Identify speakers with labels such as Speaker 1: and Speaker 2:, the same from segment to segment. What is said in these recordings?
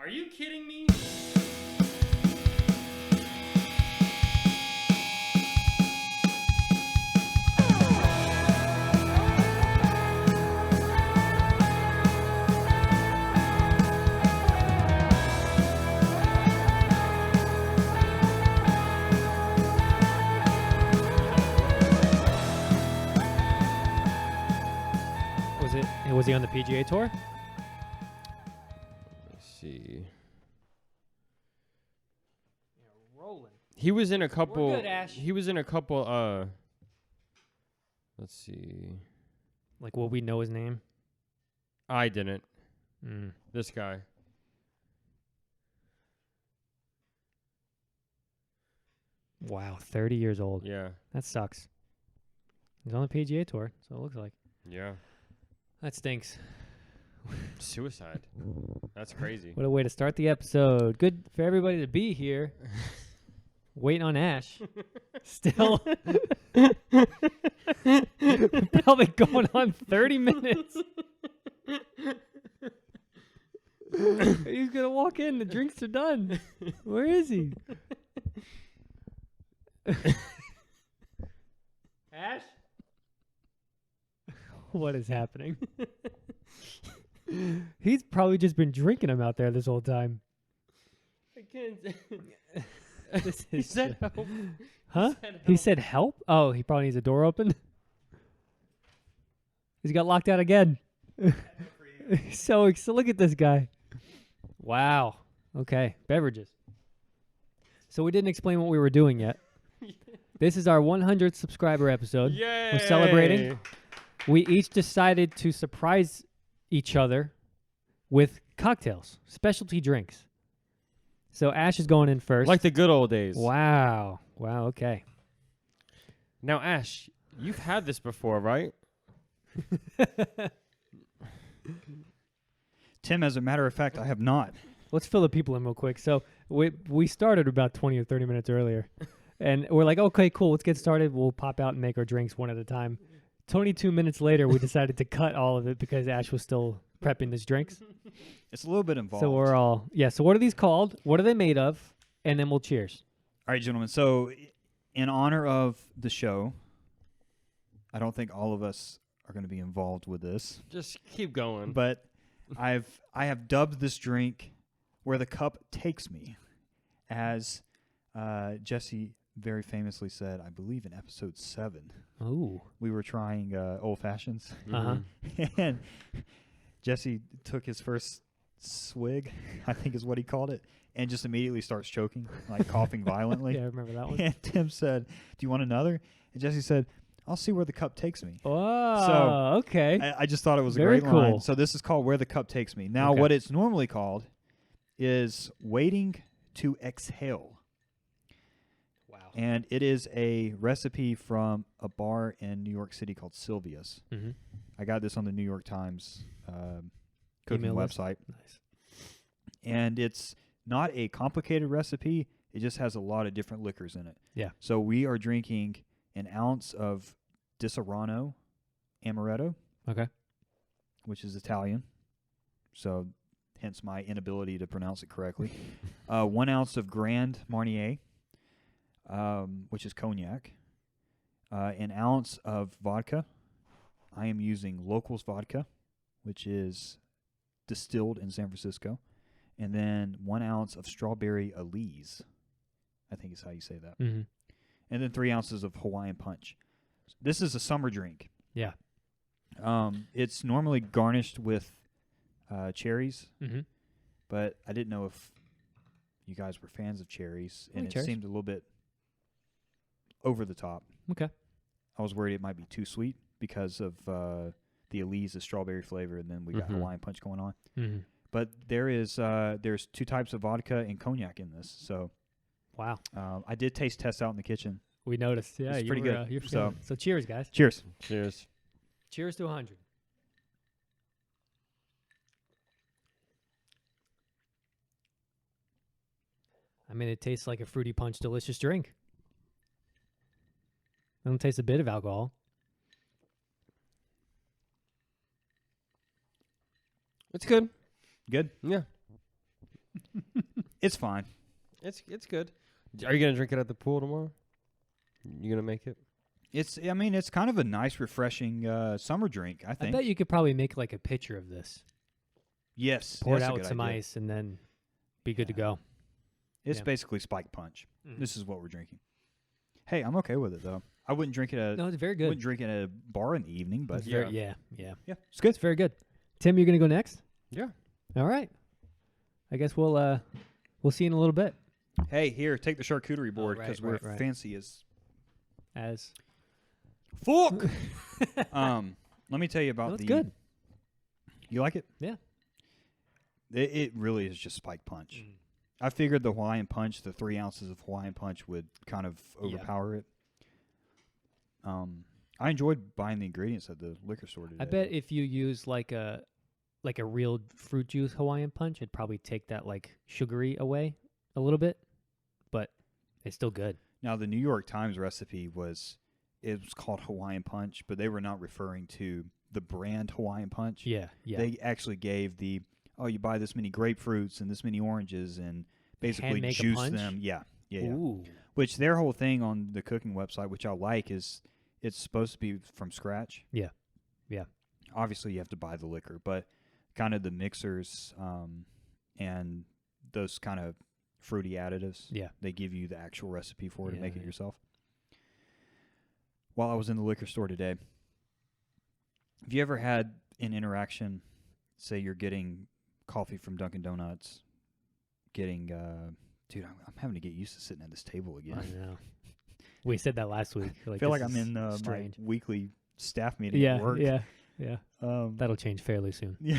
Speaker 1: Are you kidding me?
Speaker 2: Was he on the PGA Tour?
Speaker 1: Let's see.
Speaker 2: Rolling.
Speaker 1: He was in a couple.
Speaker 2: We're good, Ash.
Speaker 1: He was in a couple. Let's see.
Speaker 2: Like, will we know his name?
Speaker 1: I didn't.
Speaker 2: Mm.
Speaker 1: This guy.
Speaker 2: Wow, 30 years old.
Speaker 1: Yeah.
Speaker 2: That sucks. He's on the PGA Tour, so it looks like.
Speaker 1: Yeah.
Speaker 2: That stinks.
Speaker 1: Suicide. That's crazy.
Speaker 2: What a way to start the episode. Good for everybody to be here. Waiting on Ash. Still. Probably going on 30 minutes. He's going to walk in. The drinks are done. Where is he? Ash? What is happening? He's probably just been drinking them out there this whole time.
Speaker 1: I can't.
Speaker 2: This
Speaker 1: He
Speaker 2: is
Speaker 1: said help.
Speaker 2: Huh? He said help? Oh, he probably needs a door open. He's got locked out again. So look at this guy. Wow. Okay. Beverages. So we didn't explain what we were doing yet. This is our 100th subscriber episode.
Speaker 1: Yay!
Speaker 2: We're celebrating. We each decided to surprise each other with cocktails, specialty drinks. So Ash is going in first.
Speaker 1: Like the good old days.
Speaker 2: Wow. Wow, okay.
Speaker 1: Now, Ash, you've had this before, right?
Speaker 3: Tim, as a matter of fact, I have not.
Speaker 2: Let's fill the people in real quick. So we started about 20 or 30 minutes earlier. And we're like, okay, cool, let's get started. We'll pop out and make our drinks one at a time. 22 minutes later, we decided to cut all of it because Ash was still prepping his drinks.
Speaker 3: It's a little bit involved.
Speaker 2: So we're all, so what are these called? What are they made of? And then we'll cheers.
Speaker 3: All right, gentlemen. So in honor of the show, I don't think all of us are going to be involved with this,
Speaker 1: Just keep going.
Speaker 3: but I have dubbed this drink Where the Cup Takes Me, as Jesse very famously said, I believe in episode 7,
Speaker 2: Ooh.
Speaker 3: we were trying old fashions,
Speaker 2: Uh-huh.
Speaker 3: and Jesse took his first swig, I think is what he called it, and just immediately starts choking, like coughing violently.
Speaker 2: Yeah, I remember that one.
Speaker 3: And Tim said, "Do you want another?" And Jesse said, "I'll see where the cup takes me."
Speaker 2: Oh, okay.
Speaker 3: I just thought it was
Speaker 2: Very
Speaker 3: a great line.
Speaker 2: cool.
Speaker 3: So this is called Where the Cup Takes Me. Now,
Speaker 2: Okay.
Speaker 3: what it's normally called is Waiting to Exhale.
Speaker 2: Wow.
Speaker 3: And it is a recipe from a bar in New York City called Sylvia's.
Speaker 2: Mm-hmm.
Speaker 3: I got this on the New York Times cooking
Speaker 2: Email list?
Speaker 3: website.
Speaker 2: Nice.
Speaker 3: And it's not a complicated recipe. It just has a lot of different liquors in it.
Speaker 2: Yeah.
Speaker 3: So we are drinking an ounce of Disaronno Amaretto,
Speaker 2: Okay.
Speaker 3: which is Italian. So hence my inability to pronounce it correctly. 1 ounce of Grand Marnier, which is cognac. An ounce of vodka. I am using Locals vodka, which is distilled in San Francisco. And then 1 ounce of strawberry Elise, I think is how you say that.
Speaker 2: Mm-hmm.
Speaker 3: And then 3 ounces of Hawaiian Punch. This is a summer drink.
Speaker 2: Yeah.
Speaker 3: It's normally garnished with cherries,
Speaker 2: Mm-hmm.
Speaker 3: but I didn't know if you guys were fans of cherries, and
Speaker 2: like
Speaker 3: it
Speaker 2: cherries.
Speaker 3: seemed a little bit over the top.
Speaker 2: Okay.
Speaker 3: I was worried it might be too sweet because of the Elise, the strawberry flavor, and then we got
Speaker 1: Mhm.
Speaker 3: Hawaiian Punch going on.
Speaker 2: Mm-hmm.
Speaker 3: But there's 2 types of vodka and cognac in this, so
Speaker 2: Wow.
Speaker 3: I did taste test out in the kitchen.
Speaker 2: We noticed. Yeah,
Speaker 3: It's
Speaker 2: you
Speaker 3: pretty
Speaker 2: were,
Speaker 3: good.
Speaker 2: You're
Speaker 3: So-
Speaker 2: feeling it. So cheers, guys.
Speaker 3: Cheers.
Speaker 1: Cheers.
Speaker 2: Cheers to 100. I mean, it tastes like a fruity punch, delicious drink. I don't taste a bit of alcohol.
Speaker 1: It's good.
Speaker 3: Good.
Speaker 1: Yeah.
Speaker 3: It's fine.
Speaker 1: It's good. Are you gonna drink it at the pool tomorrow? You gonna make it?
Speaker 3: I mean, it's kind of a nice, refreshing summer drink, I
Speaker 2: I
Speaker 3: think.
Speaker 2: bet you could probably make like a pitcher of this.
Speaker 3: Yes.
Speaker 2: Pour it
Speaker 3: that's a
Speaker 2: out with
Speaker 3: good
Speaker 2: some
Speaker 3: idea.
Speaker 2: ice and then be good to
Speaker 3: Yeah.
Speaker 2: go.
Speaker 3: It's
Speaker 2: Yeah.
Speaker 3: basically Spike Punch.
Speaker 2: Mhm.
Speaker 3: This is what we're drinking. Hey, I'm okay with it, though. I wouldn't drink it at
Speaker 2: No, it's very
Speaker 3: wouldn't
Speaker 2: good.
Speaker 3: drink it at a bar in the evening, but
Speaker 2: It's very, yeah, yeah.
Speaker 3: yeah, it's good.
Speaker 2: It's very good. Tim, you're gonna go next?
Speaker 1: Yeah.
Speaker 2: All right. I guess we'll see you in a little bit.
Speaker 3: Hey, here, take the charcuterie board
Speaker 2: right,
Speaker 3: because
Speaker 2: right,
Speaker 3: we're
Speaker 2: right.
Speaker 3: fancy as
Speaker 2: As
Speaker 3: fuck. Let me tell you about
Speaker 2: That's
Speaker 3: the.
Speaker 2: good.
Speaker 3: You like it?
Speaker 2: Yeah.
Speaker 3: It really is just Spike Punch.
Speaker 2: Mm.
Speaker 3: I figured the Hawaiian Punch, the 3 ounces of Hawaiian Punch, would kind of
Speaker 2: Yeah.
Speaker 3: overpower it. I enjoyed buying the ingredients at the liquor store today.
Speaker 2: I bet if you use like a real fruit juice Hawaiian punch, it'd probably take that like sugary away a little bit, but it's still good.
Speaker 3: Now, the New York Times recipe was called Hawaiian Punch, but they were not referring to the brand Hawaiian Punch.
Speaker 2: Yeah, yeah.
Speaker 3: They actually gave you buy this many grapefruits and this many oranges and basically
Speaker 2: make a
Speaker 3: juice
Speaker 2: punch?
Speaker 3: them. Yeah.
Speaker 2: Ooh.
Speaker 3: Which their whole thing on the cooking website, which I like, is it's supposed to be from scratch.
Speaker 2: Yeah. Yeah.
Speaker 3: Obviously, you have to buy the liquor, but kind of the mixers and those kind of fruity additives.
Speaker 2: Yeah.
Speaker 3: They give you the actual recipe for it to
Speaker 2: Yeah,
Speaker 3: make it
Speaker 2: yeah.
Speaker 3: yourself. While I was in the liquor store today, have you ever had an interaction, say you're getting coffee from Dunkin' Donuts, dude, I'm having to get used to sitting at this table again.
Speaker 2: I know. We said that last week.
Speaker 3: I feel like
Speaker 2: this
Speaker 3: I'm
Speaker 2: is
Speaker 3: in my
Speaker 2: strange.
Speaker 3: weekly staff meeting
Speaker 2: Yeah,
Speaker 3: at work.
Speaker 2: yeah, yeah.
Speaker 3: That'll
Speaker 2: That'll change fairly soon.
Speaker 3: Yeah.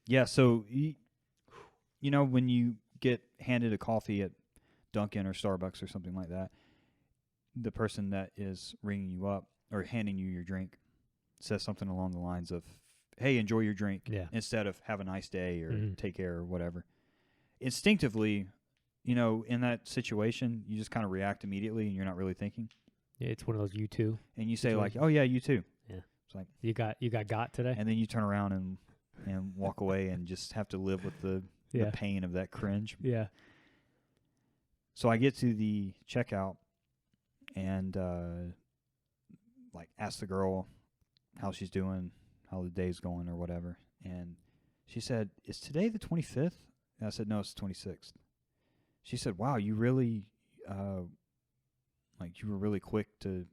Speaker 3: Yeah. So you know when you get handed a coffee at Dunkin' or Starbucks or something like that, the person that is ringing you up or handing you your drink says something along the lines of, "Hey, enjoy your drink,"
Speaker 2: Yeah.
Speaker 3: instead of "Have a nice day" or
Speaker 2: Mhm.
Speaker 3: "Take care" or whatever. Instinctively, in that situation, you just kind of react immediately, and you're not really thinking,
Speaker 2: Yeah, it's one of those you too.
Speaker 3: and you say like,
Speaker 2: Situation.
Speaker 3: "Oh yeah, you too."
Speaker 2: You got today.
Speaker 3: And then you turn around and walk away and just have to live with the
Speaker 2: Yeah,
Speaker 3: pain of that cringe.
Speaker 2: yeah.
Speaker 3: So I get to the checkout and ask the girl how she's doing, how the day's going or whatever. And she said, "Is today the 25th?" And I said, "No, it's the 26th." She said, "Wow, you really you were really quick to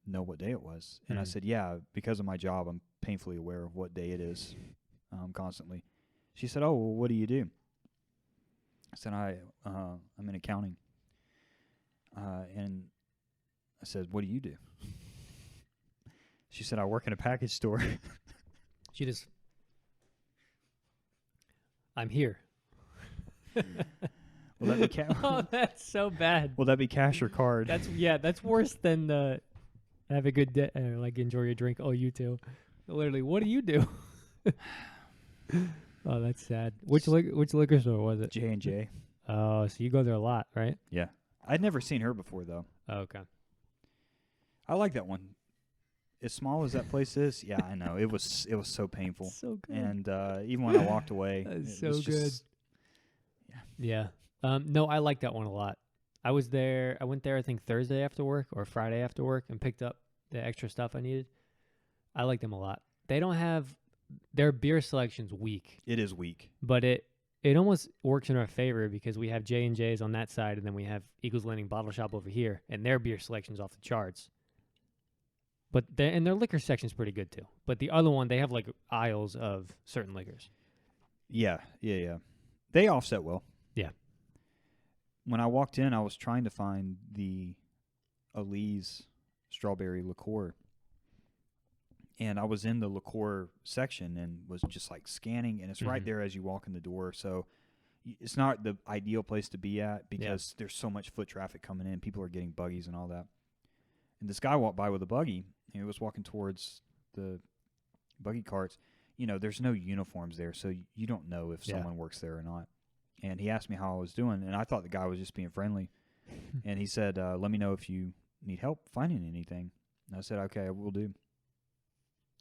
Speaker 3: know what day it was." And I
Speaker 2: Mhm.
Speaker 3: said, "Yeah, because of my job, I'm painfully aware of what day it is constantly." She said, "Oh, well, what do you do?" I said, I'm in accounting." And I said, "What do you do?" She said, "I work in a package store."
Speaker 2: She just. I'm here.
Speaker 3: Will that be
Speaker 2: Oh, that's so bad.
Speaker 3: Will that be cash or card?
Speaker 2: That's worse than the have a good day or like enjoy your drink. Oh, you too. Literally, what do you do? Oh, that's sad. Which liquor store was it?
Speaker 3: J&J.
Speaker 2: Oh, so you go there a lot, right?
Speaker 3: Yeah. I'd never seen her before though.
Speaker 2: Oh, okay.
Speaker 3: I like that one. As small as that place is, yeah, I know. It was so painful.
Speaker 2: So good.
Speaker 3: And even when I walked away,
Speaker 2: That's
Speaker 3: it
Speaker 2: so
Speaker 3: was just,
Speaker 2: Yeah. No, I like that one a lot. I went there I think Thursday after work or Friday after work and picked up the extra stuff I needed. I like them a lot. They don't have their beer selection's weak,
Speaker 3: It is weak.
Speaker 2: but it almost works in our favor because we have J&J's on that side and then we have Eagles Landing Bottle Shop over here and their beer selection's off the charts. But their liquor section's pretty good too. But the other one, they have like aisles of certain liquors.
Speaker 3: Yeah. They offset well.
Speaker 2: Yeah.
Speaker 3: When I walked in, I was trying to find the Elise strawberry liqueur. And I was in the liqueur section and was just like scanning, and it's right
Speaker 2: Mhm.
Speaker 3: there as you walk in the door. So it's not the ideal place to be at because there's so much foot traffic coming in. People are getting buggies and all that. And this guy walked by with a buggy. He was walking towards the buggy carts. There's no uniforms there, so you don't know if
Speaker 2: Yeah.
Speaker 3: someone works there or not. And he asked me how I was doing, and I thought the guy was just being friendly. And he said, "Let me know if you need help finding anything." And I said, "Okay, I will do."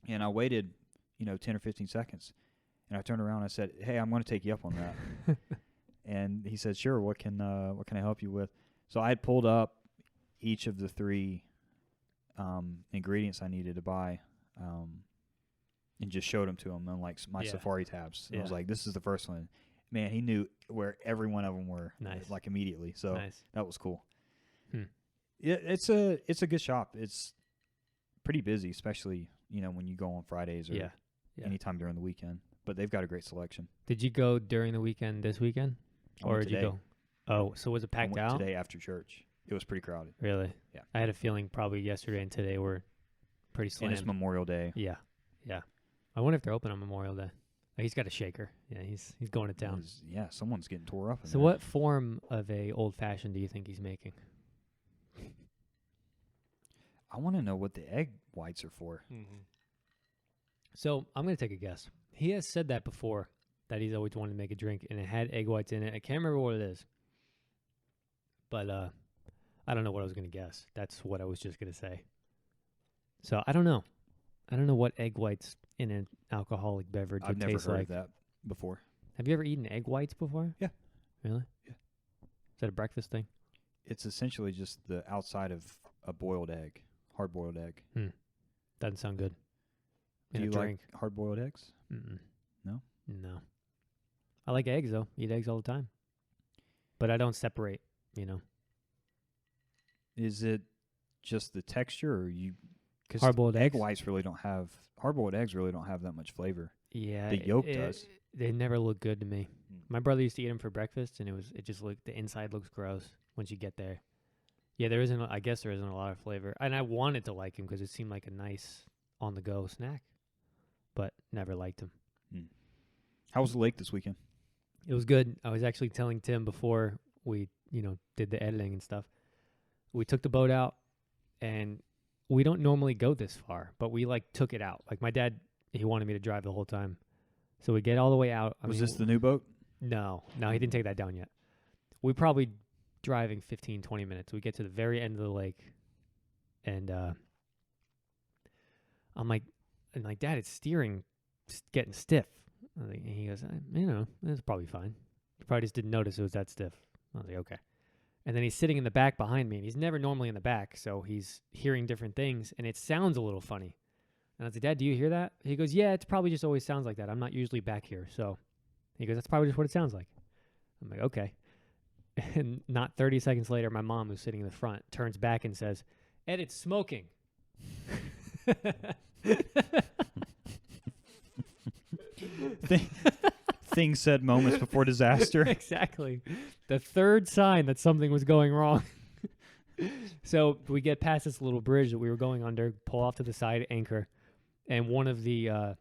Speaker 3: And I waited, 10 or 15 seconds. And I turned around and I said, "Hey, I'm going to take you up on that." And he said, "Sure. What can I help you with?" So I had pulled up each of the 3 ingredients I needed to buy, and just showed them to him on like my
Speaker 2: Yeah.
Speaker 3: Safari tabs. And I was
Speaker 2: Yeah.
Speaker 3: like, "This is the first one." Man, he knew where every one of them were,
Speaker 2: Nice.
Speaker 3: like immediately. So
Speaker 2: Nice.
Speaker 3: that was cool.
Speaker 2: Hmm.
Speaker 3: Yeah, it's a good shop. It's pretty busy, especially when you go on Fridays or
Speaker 2: Yeah. Yeah.
Speaker 3: anytime during the weekend. But they've got a great selection.
Speaker 2: Did you go during the weekend this weekend?
Speaker 3: I
Speaker 2: Or
Speaker 3: went
Speaker 2: did you
Speaker 3: today.
Speaker 2: go? Oh, so was it
Speaker 3: I
Speaker 2: packed
Speaker 3: went
Speaker 2: out?
Speaker 3: today after church. It was pretty crowded.
Speaker 2: Really?
Speaker 3: Yeah.
Speaker 2: I had a feeling probably yesterday and today were pretty
Speaker 3: And
Speaker 2: slammed.
Speaker 3: it's Memorial Day.
Speaker 2: Yeah. Yeah. I wonder if they're open on Memorial Day. Oh, he's got a shaker. Yeah, he's going to town.
Speaker 3: Yeah, someone's getting tore up. In
Speaker 2: So
Speaker 3: there.
Speaker 2: what form of a old fashioned do you think he's making?
Speaker 3: I want to know what the egg whites are for.
Speaker 2: So I'm going to take a guess. He has said that before, that he's always wanted to make a drink, and it had egg whites in it. I can't remember what it is. But I don't know what I was going to guess. That's what I was just going to say. So I don't know. I don't know what egg whites in an alcoholic beverage
Speaker 3: I've
Speaker 2: would
Speaker 3: never
Speaker 2: taste
Speaker 3: heard
Speaker 2: like.
Speaker 3: of that before.
Speaker 2: Have you ever eaten egg whites before?
Speaker 3: Yeah.
Speaker 2: Really?
Speaker 3: Yeah.
Speaker 2: Is that a breakfast thing?
Speaker 3: It's essentially just the outside of a boiled egg, hard-boiled egg.
Speaker 2: Doesn't sound good.
Speaker 3: Do
Speaker 2: In
Speaker 3: you
Speaker 2: a drink.
Speaker 3: like hard-boiled eggs?
Speaker 2: Mm-mm.
Speaker 3: No?
Speaker 2: No. I like eggs, though. Eat eggs all the time. But I don't separate,
Speaker 3: Is it just the texture, or you? Because
Speaker 2: Hard-boiled
Speaker 3: egg
Speaker 2: eggs?
Speaker 3: whites really don't have hard-boiled eggs. Really don't have that much flavor.
Speaker 2: Yeah.
Speaker 3: The yolk does.
Speaker 2: They never look good to me.
Speaker 3: Mm.
Speaker 2: My brother used to eat them for breakfast, and it just looked, the inside looks gross once you get there. Yeah, I guess there isn't a lot of flavor. And I wanted to like him because it seemed like a nice on-the-go snack, but never liked him.
Speaker 3: How was the lake this weekend?
Speaker 2: It was good. I was actually telling Tim before we, did the editing and stuff. We took the boat out, and we don't normally go this far, but we took it out. Like my dad, he wanted me to drive the whole time. So we get all the way out.
Speaker 3: Was this the new boat?
Speaker 2: No, he didn't take that down yet. We probably driving 15, 20 minutes. We get to the very end of the lake, and I'm like, Dad, it's steering, getting stiff. And he goes, it's probably fine. You probably just didn't notice it was that stiff. I was like, okay. And then he's sitting in the back behind me, and he's never normally in the back, so he's hearing different things, and it sounds a little funny. And I was like, Dad, do you hear that? He goes, yeah, it's probably just always sounds like that. I'm not usually back here. So he goes, that's probably just what it sounds like. I'm like, okay. And not 30 seconds later, my mom, who's sitting in the front, turns back and says, Ed, it's smoking.
Speaker 3: Things said moments before disaster.
Speaker 2: Exactly. The third sign that something was going wrong. So we get past this little bridge that we were going under, pull off to the side, anchor, and one of the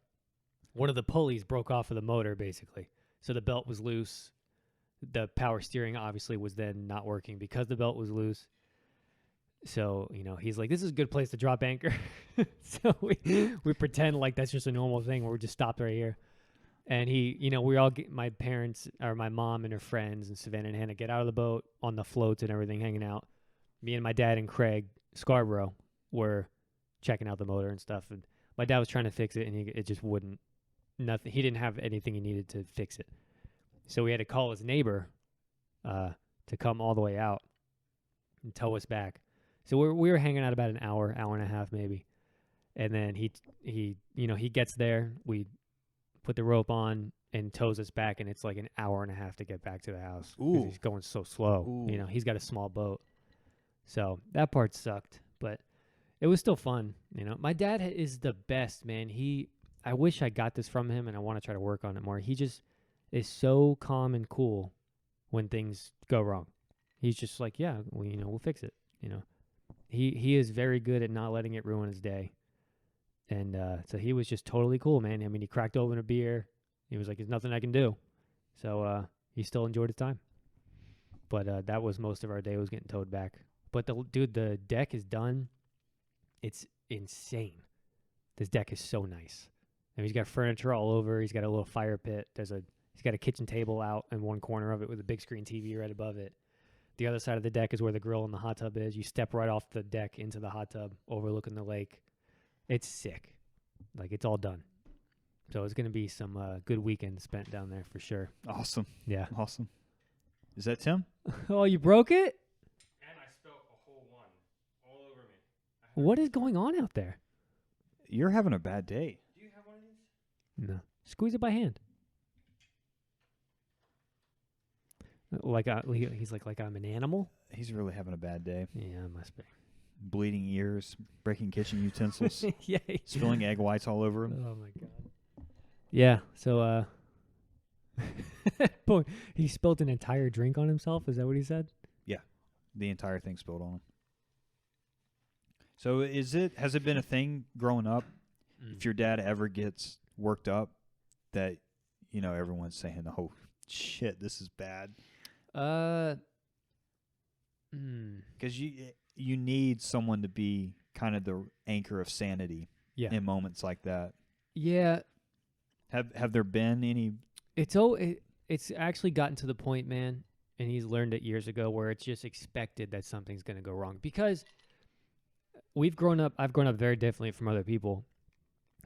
Speaker 2: pulleys broke off of the motor, basically. So the belt was loose. The power steering obviously was then not working because the belt was loose. So, he's like, this is a good place to drop anchor. So we pretend like that's just a normal thing where we just stopped right here. And we all get, my parents, or my mom and her friends and Savannah and Hannah get out of the boat on the floats and everything, hanging out. Me and my dad and Craig Scarborough were checking out the motor and stuff. And my dad was trying to fix it, and it just wouldn't. Nothing. He didn't have anything he needed to fix it. So we had to call his neighbor to come all the way out and tow us back. So we were hanging out about an hour and a half maybe. And then he gets there. We put the rope on and tows us back, and it's like an hour and a half to get back to the house. 'Cause
Speaker 3: Ooh.
Speaker 2: he's going so slow.
Speaker 3: Ooh.
Speaker 2: He's got a small boat. So that part sucked, but it was still fun. My dad is the best, man. I wish I got this from him, and I want to try to work on it more. He just is so calm and cool when things go wrong. He's just like, yeah, we'll fix it. He is very good at not letting it ruin his day. And so he was just totally cool, man. I mean, he cracked open a beer. He was like, there's nothing I can do. So he still enjoyed his time. But that was most of our day, was getting towed back. But the deck is done. It's insane. This deck is so nice. And he's got furniture all over. He's got a little fire pit. He's got a kitchen table out in one corner of it with a big screen TV right above it. The other side of the deck is where the grill and the hot tub is. You step right off the deck into the hot tub, overlooking the lake. It's sick. It's all done. So it's gonna be some good weekend spent down there for sure.
Speaker 3: Awesome.
Speaker 2: Yeah.
Speaker 3: Awesome. Is that Tim?
Speaker 2: Oh, you broke it?
Speaker 1: And I spilled a whole one all over me.
Speaker 2: What is going on out there?
Speaker 3: You're having a bad day.
Speaker 1: Do you have one of these?
Speaker 2: No. Squeeze it by hand. He's like I'm an animal.
Speaker 3: He's really having a bad day.
Speaker 2: Yeah, it must be.
Speaker 3: Bleeding ears, breaking kitchen utensils,
Speaker 2: Yeah.
Speaker 3: spilling egg whites all over him.
Speaker 2: Oh my god. Yeah. So boy, he spilled an entire drink on himself. Is that what he said?
Speaker 3: The entire thing spilled on him. So has it been a thing growing up? If your dad ever gets worked up, that everyone's saying, "Oh shit, this is bad," because you need someone to be kind of the anchor of sanity
Speaker 2: Yeah.
Speaker 3: in moments like that.
Speaker 2: Yeah.
Speaker 3: Have there been any?
Speaker 2: It's actually gotten to the point, man, and he's learned it years ago, where it's just expected that something's going to go wrong, because I've grown up very differently from other people.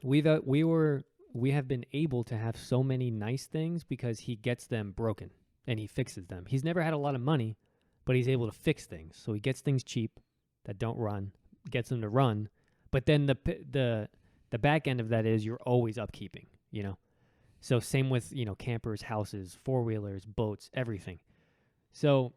Speaker 2: We have been able to have so many nice things because he gets them broken and he fixes them. He's never had a lot of money, but he's able to fix things. So he gets things cheap that don't run, gets them to run, but then the back end of that is you're always upkeeping, So same with, campers, houses, four-wheelers, boats, everything. So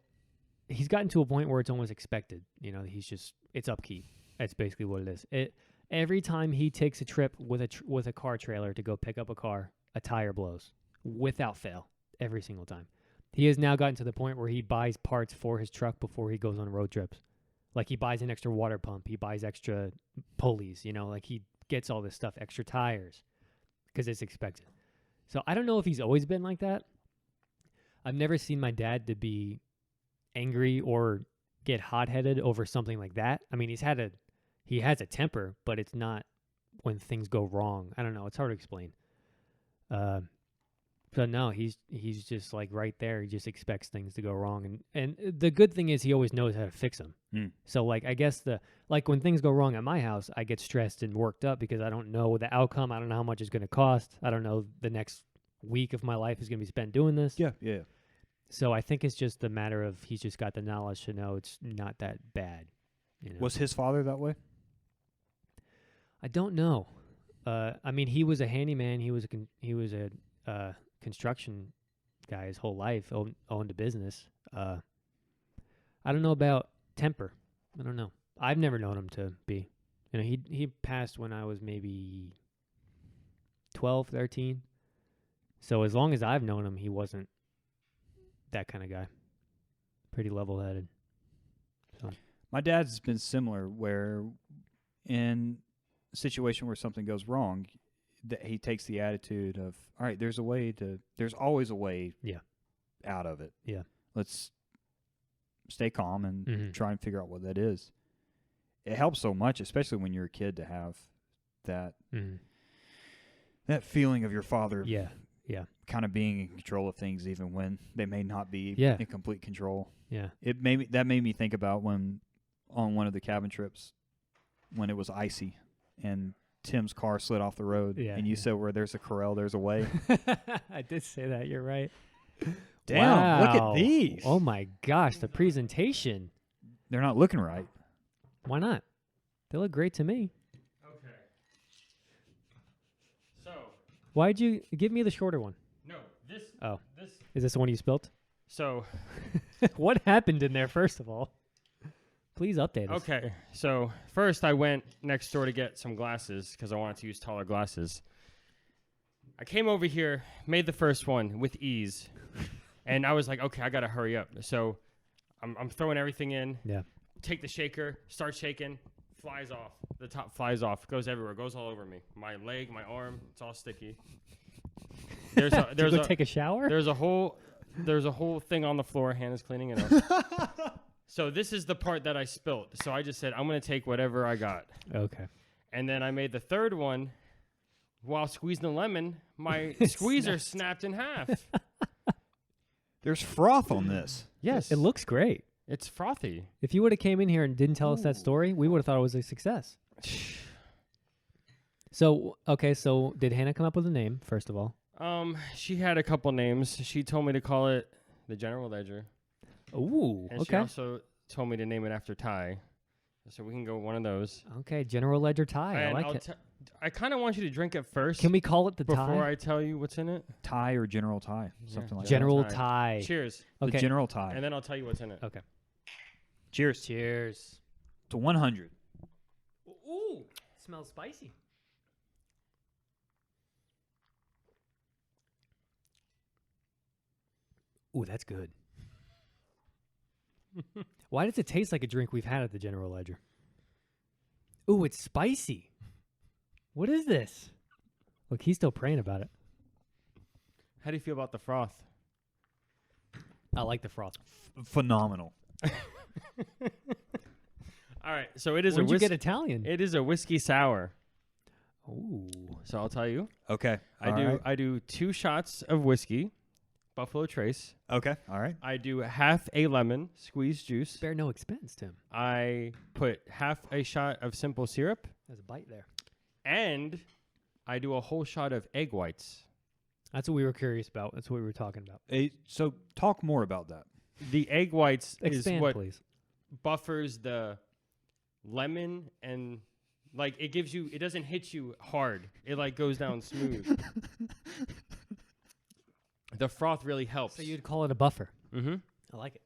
Speaker 2: he's gotten to a point where it's almost expected. It's upkeep. That's basically what it is. Every time he takes a trip with a car trailer to go pick up a car, a tire blows without fail every single time. He has now gotten to the point where he buys parts for his truck before he goes on road trips. Like he buys an extra water pump, he buys extra pulleys, like he gets all this stuff, extra tires, because it's expected. So I don't know if he's always been like that. I've never seen my dad to be angry or get hot-headed over something like that. I mean, he has a temper, but it's not when things go wrong. I don't know. It's hard to explain. So no, he's just like right there. He just expects things to go wrong. And the good thing is he always knows how to fix them. So like, I guess when things go wrong at my house, I get stressed and worked up because I don't know the outcome. I don't know how much it's going to cost. I don't know the next week of my life is going to be spent doing this.
Speaker 3: Yeah.
Speaker 2: So I think it's just a matter of he's just got the knowledge to know it's not that bad.
Speaker 3: Was his father that way?
Speaker 2: I don't know. I mean, he was a handyman. He was a construction guy his whole life. Owned a business. I don't know about temper. I don't know. I've never known him to be. He passed when I was maybe 12, 13. So as long as I've known him, he wasn't that kind of guy. Pretty level-headed. So.
Speaker 3: My dad's been similar, where in a situation where something goes wrong, that he takes the attitude of, all right, there's always a way out of it.
Speaker 2: Yeah. Let's
Speaker 3: stay calm and try and figure out what that is. It helps so much, especially when you're a kid, to have that that feeling of your father kind of being in control of things, even when they may not be in complete control.
Speaker 2: Yeah.
Speaker 3: That made me think about when on one of the cabin trips when it was icy and Tim's car slid off the road, and you said, where there's a corral, there's a way.
Speaker 2: I did say that. You're right.
Speaker 3: Damn, look at these.
Speaker 2: Oh, my gosh, the presentation.
Speaker 3: They're not looking right.
Speaker 2: Why not? They look great to me.
Speaker 1: Okay. So.
Speaker 2: Why'd you give me the shorter one?
Speaker 1: No, this.
Speaker 2: Oh.
Speaker 1: This.
Speaker 2: Is this the one you spilt?
Speaker 1: So.
Speaker 2: What happened in there, first of all? Please update us.
Speaker 1: Okay, so first I went next door to get some glasses because I wanted to use taller glasses. I came over here, made the first one with ease, and I was like, okay, I got to hurry up. So I'm throwing everything in.
Speaker 2: Yeah.
Speaker 1: Take the shaker, start shaking, flies off. The top flies off, goes everywhere, goes all over me. My leg, my arm, it's all sticky. There's
Speaker 2: take a shower?
Speaker 1: There's a whole thing on the floor. Hannah's cleaning it up. So this is the part that I spilt. So I just said, I'm going to take whatever I got.
Speaker 2: Okay.
Speaker 1: And then I made the third one. While squeezing the lemon, my squeezer snapped in half.
Speaker 3: There's froth on this.
Speaker 1: Yes.
Speaker 2: It looks great.
Speaker 1: It's frothy.
Speaker 2: If you would have came in here and didn't tell us that story, we would have thought it was a success. So okay, so did Hannah come up with a name first of all?
Speaker 1: She had a couple names. She told me to call it the General Ledger,
Speaker 2: Ooh,
Speaker 1: and she
Speaker 2: okay.
Speaker 1: also told me to name it after Ty. So we can go one of those.
Speaker 2: Okay, General Ledger tie. I
Speaker 1: And
Speaker 2: like
Speaker 1: I'll
Speaker 2: it.
Speaker 1: I kind of want you to drink it first.
Speaker 2: Can we call it the
Speaker 1: before
Speaker 2: tie?
Speaker 1: I tell you what's in it?
Speaker 3: Tie or General Tie, something like
Speaker 2: General
Speaker 1: Tie.
Speaker 2: tie.
Speaker 1: Cheers.
Speaker 3: that.
Speaker 2: Okay.
Speaker 3: The General Tie.
Speaker 1: And then I'll tell you what's in it.
Speaker 2: Okay.
Speaker 3: Cheers
Speaker 2: Cheers.
Speaker 3: to 100.
Speaker 2: Ooh, smells spicy. Ooh, that's good. Why does it taste like a drink we've had at the General Ledger? Ooh, it's spicy. What is this? Look, he's still praying about it.
Speaker 1: How do you feel about the froth?
Speaker 2: I like the froth.
Speaker 3: Phenomenal.
Speaker 1: All right, so it is
Speaker 2: Where'd
Speaker 1: a
Speaker 2: you
Speaker 1: whiskey.
Speaker 2: get Italian?
Speaker 1: It is a whiskey sour.
Speaker 2: Ooh.
Speaker 1: So I'll tell you.
Speaker 3: Okay.
Speaker 1: I
Speaker 3: all
Speaker 1: do
Speaker 3: right.
Speaker 1: I do 2 shots of whiskey, Buffalo Trace.
Speaker 3: Okay. All right.
Speaker 1: I do half a lemon squeezed juice.
Speaker 2: Spare no expense, Tim.
Speaker 1: I put half a shot of simple syrup,
Speaker 2: There's a bite there.
Speaker 1: and I do a whole shot of egg whites.
Speaker 2: That's what we were curious about. That's what we were talking about.
Speaker 3: So talk more about that.
Speaker 1: The egg whites
Speaker 2: Expand,
Speaker 1: is what
Speaker 2: please.
Speaker 1: buffers the lemon, and like it gives you, it doesn't hit you hard. It like goes down smooth. The froth really helps.
Speaker 2: So you'd call it a buffer.
Speaker 1: Mm-hmm.
Speaker 2: I like it.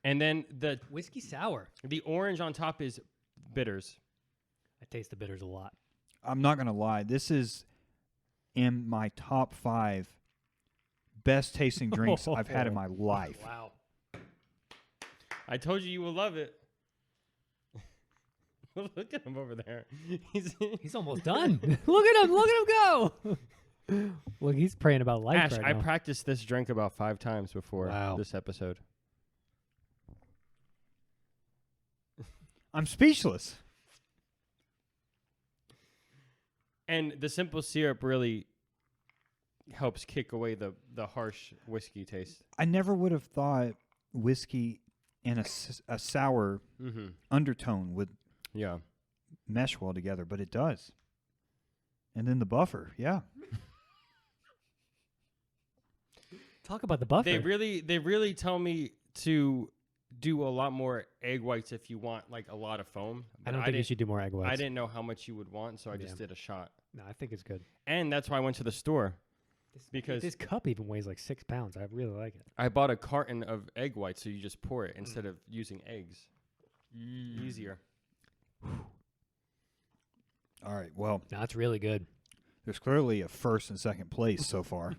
Speaker 1: And then the
Speaker 2: Whiskey sour.
Speaker 1: orange on top is bitters.
Speaker 2: I taste the bitters a lot.
Speaker 3: I'm not gonna lie. This is in my top 5 best tasting drinks I've had in my life.
Speaker 2: Wow.
Speaker 1: I told you will love it. Look at him over there.
Speaker 2: He's almost done. Look at him. Look at him go. Look, he's praying about life
Speaker 1: Ash,
Speaker 2: right
Speaker 1: I
Speaker 2: now.
Speaker 1: practiced this drink about 5 times before
Speaker 2: Wow.
Speaker 1: this episode.
Speaker 3: I'm speechless.
Speaker 1: And the simple syrup really helps kick away the harsh whiskey taste.
Speaker 3: I never would have thought whiskey and a sour
Speaker 1: Mm-hmm.
Speaker 3: undertone would
Speaker 1: Yeah.
Speaker 3: mesh well together, but it does. And then the buffer, yeah.
Speaker 2: Talk about the buffer.
Speaker 1: They really tell me to do a lot more egg whites if you want like a lot of foam.
Speaker 2: I
Speaker 1: but
Speaker 2: don't think you
Speaker 1: didn't-
Speaker 2: should do more egg whites.
Speaker 1: I didn't know how much you would want, so I just
Speaker 2: Yeah.
Speaker 1: did a shot.
Speaker 2: No, I think it's good.
Speaker 1: And that's why I went to the store. Because-
Speaker 2: this cup even weighs like 6 pounds. I really like it.
Speaker 1: I bought a carton of egg whites, so you just pour it instead of using eggs. Easier.
Speaker 3: All right. Well,
Speaker 2: No, it's really good.
Speaker 3: there's clearly a first and second place so far.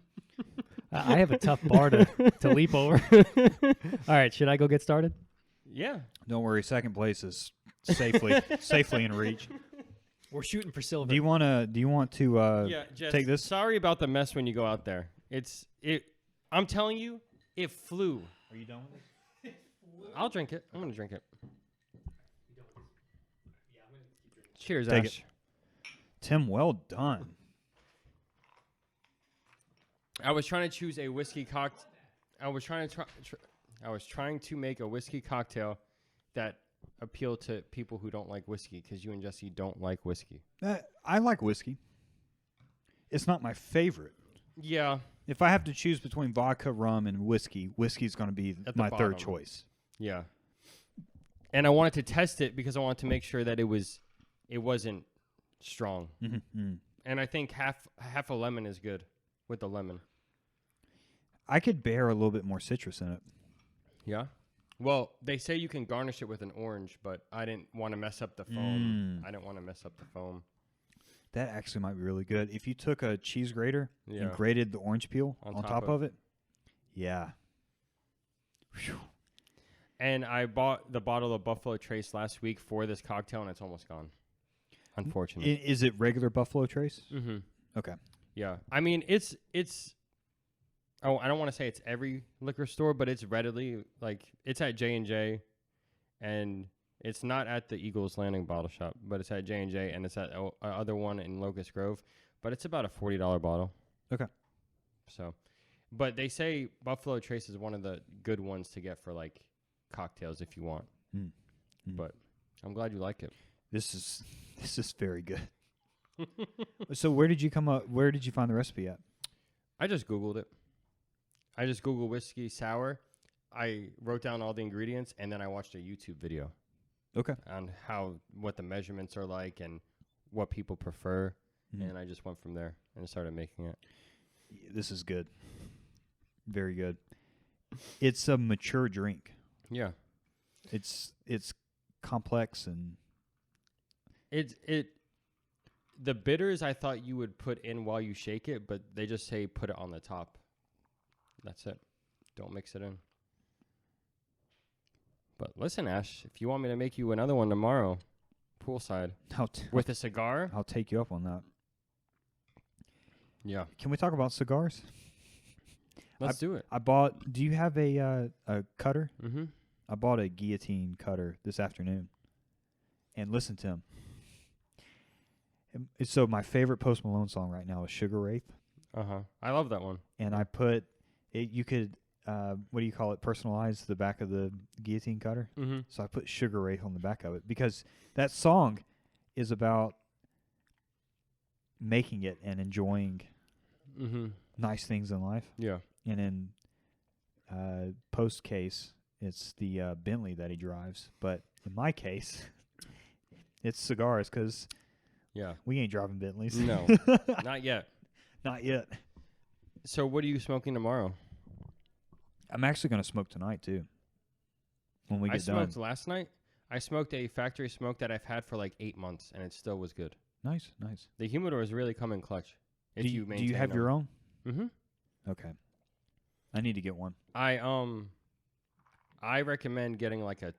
Speaker 2: I have a tough bar to leap over. All right, should I go get started?
Speaker 1: Yeah.
Speaker 3: Don't worry, second place is safely in reach.
Speaker 2: We're shooting for silver.
Speaker 3: Do you want to
Speaker 1: Yeah, Jess,
Speaker 3: take this?
Speaker 1: Sorry about the mess when you go out there. I'm telling you, it flew.
Speaker 3: Are you done with it?
Speaker 1: I'll drink it. I'm gonna drink it. Cheers,
Speaker 3: Take
Speaker 1: Ash.
Speaker 3: Tim, well done.
Speaker 1: I was trying to choose a whiskey cocktail. I was trying to make a whiskey cocktail that appealed to people who don't like whiskey, because you and Jesse don't like whiskey.
Speaker 3: I like whiskey. It's not my favorite.
Speaker 1: Yeah.
Speaker 3: If I have to choose between vodka, rum, and whiskey's going to be
Speaker 1: At the
Speaker 3: my
Speaker 1: bottom.
Speaker 3: third choice.
Speaker 1: Yeah. And I wanted to test it because I wanted to make sure that it wasn't strong.
Speaker 3: Mm-hmm.
Speaker 1: And I think half a lemon is good with the lemon.
Speaker 3: I could bear a little bit more citrus in it.
Speaker 1: Yeah. Well, they say you can garnish it with an orange, but I didn't want to mess up the foam. I didn't want to mess up the foam.
Speaker 3: That actually might be really good. If you took a cheese grater
Speaker 1: Yeah.
Speaker 3: and grated the orange peel
Speaker 1: On
Speaker 3: on
Speaker 1: top
Speaker 3: top
Speaker 1: of-
Speaker 3: of it, yeah.
Speaker 1: And I bought the bottle of Buffalo Trace last week for this cocktail, and it's almost gone. Unfortunately.
Speaker 3: Is it regular Buffalo Trace?
Speaker 1: Mm-hmm.
Speaker 3: Okay.
Speaker 1: Yeah. I mean, it's. Oh, I don't want to say it's every liquor store, but it's readily it's at J&J, and it's not at the Eagles Landing bottle shop, but it's at J&J, and it's at other one in Locust Grove, but it's about a $40 bottle.
Speaker 3: Okay.
Speaker 1: So, but they say Buffalo Trace is one of the good ones to get for cocktails if you want.
Speaker 3: Mm.
Speaker 1: But I'm glad you like it.
Speaker 3: This is very good. So where did you come up? Where did you find the recipe at?
Speaker 1: I just Googled it. I just Googled whiskey sour. I wrote down all the ingredients, and then I watched a YouTube video
Speaker 3: Okay.
Speaker 1: on what the measurements are like and what people prefer.
Speaker 3: Mhm.
Speaker 1: And I just went from there and started making it.
Speaker 3: This is good. Very good. It's a mature drink.
Speaker 1: Yeah.
Speaker 3: It's complex and
Speaker 1: The bitters I thought you would put in while you shake it, but they just say put it on the top. That's it. Don't mix it in. But listen, Ash, if you want me to make you another one tomorrow, poolside, with a cigar.
Speaker 3: I'll take you up on that.
Speaker 1: Yeah.
Speaker 3: Can we talk about cigars?
Speaker 1: Let's do it.
Speaker 3: Do you have a cutter?
Speaker 1: Mm-hmm.
Speaker 3: I bought a guillotine cutter this afternoon. And listen to him. So my favorite Post Malone song right now is Sugar Wraith.
Speaker 1: Uh-huh. I love that one.
Speaker 3: And I put it, you could what do you call it, personalize the back of the guillotine cutter.
Speaker 1: Mm-hmm.
Speaker 3: So I put Sugar Wraith on the back of it because that song is about making it and enjoying
Speaker 1: Mm-hmm.
Speaker 3: nice things in life.
Speaker 1: Yeah.
Speaker 3: And in Post's case, it's the Bentley that he drives. But in my case, it's cigars because
Speaker 1: Yeah.
Speaker 3: we ain't driving Bentleys.
Speaker 1: No. Not yet.
Speaker 3: Not yet.
Speaker 1: So what are you smoking tomorrow?
Speaker 3: I'm actually going to smoke tonight, too. When we
Speaker 1: I
Speaker 3: get done.
Speaker 1: smoked last night. I smoked a factory smoke that I've had for like 8 months, and it still was good.
Speaker 3: Nice, nice.
Speaker 1: The humidors really come in clutch. If
Speaker 3: Do
Speaker 1: you
Speaker 3: you
Speaker 1: maintain
Speaker 3: have your own?
Speaker 1: Mm-hmm.
Speaker 3: Okay. I need to get one.
Speaker 1: I recommend getting like a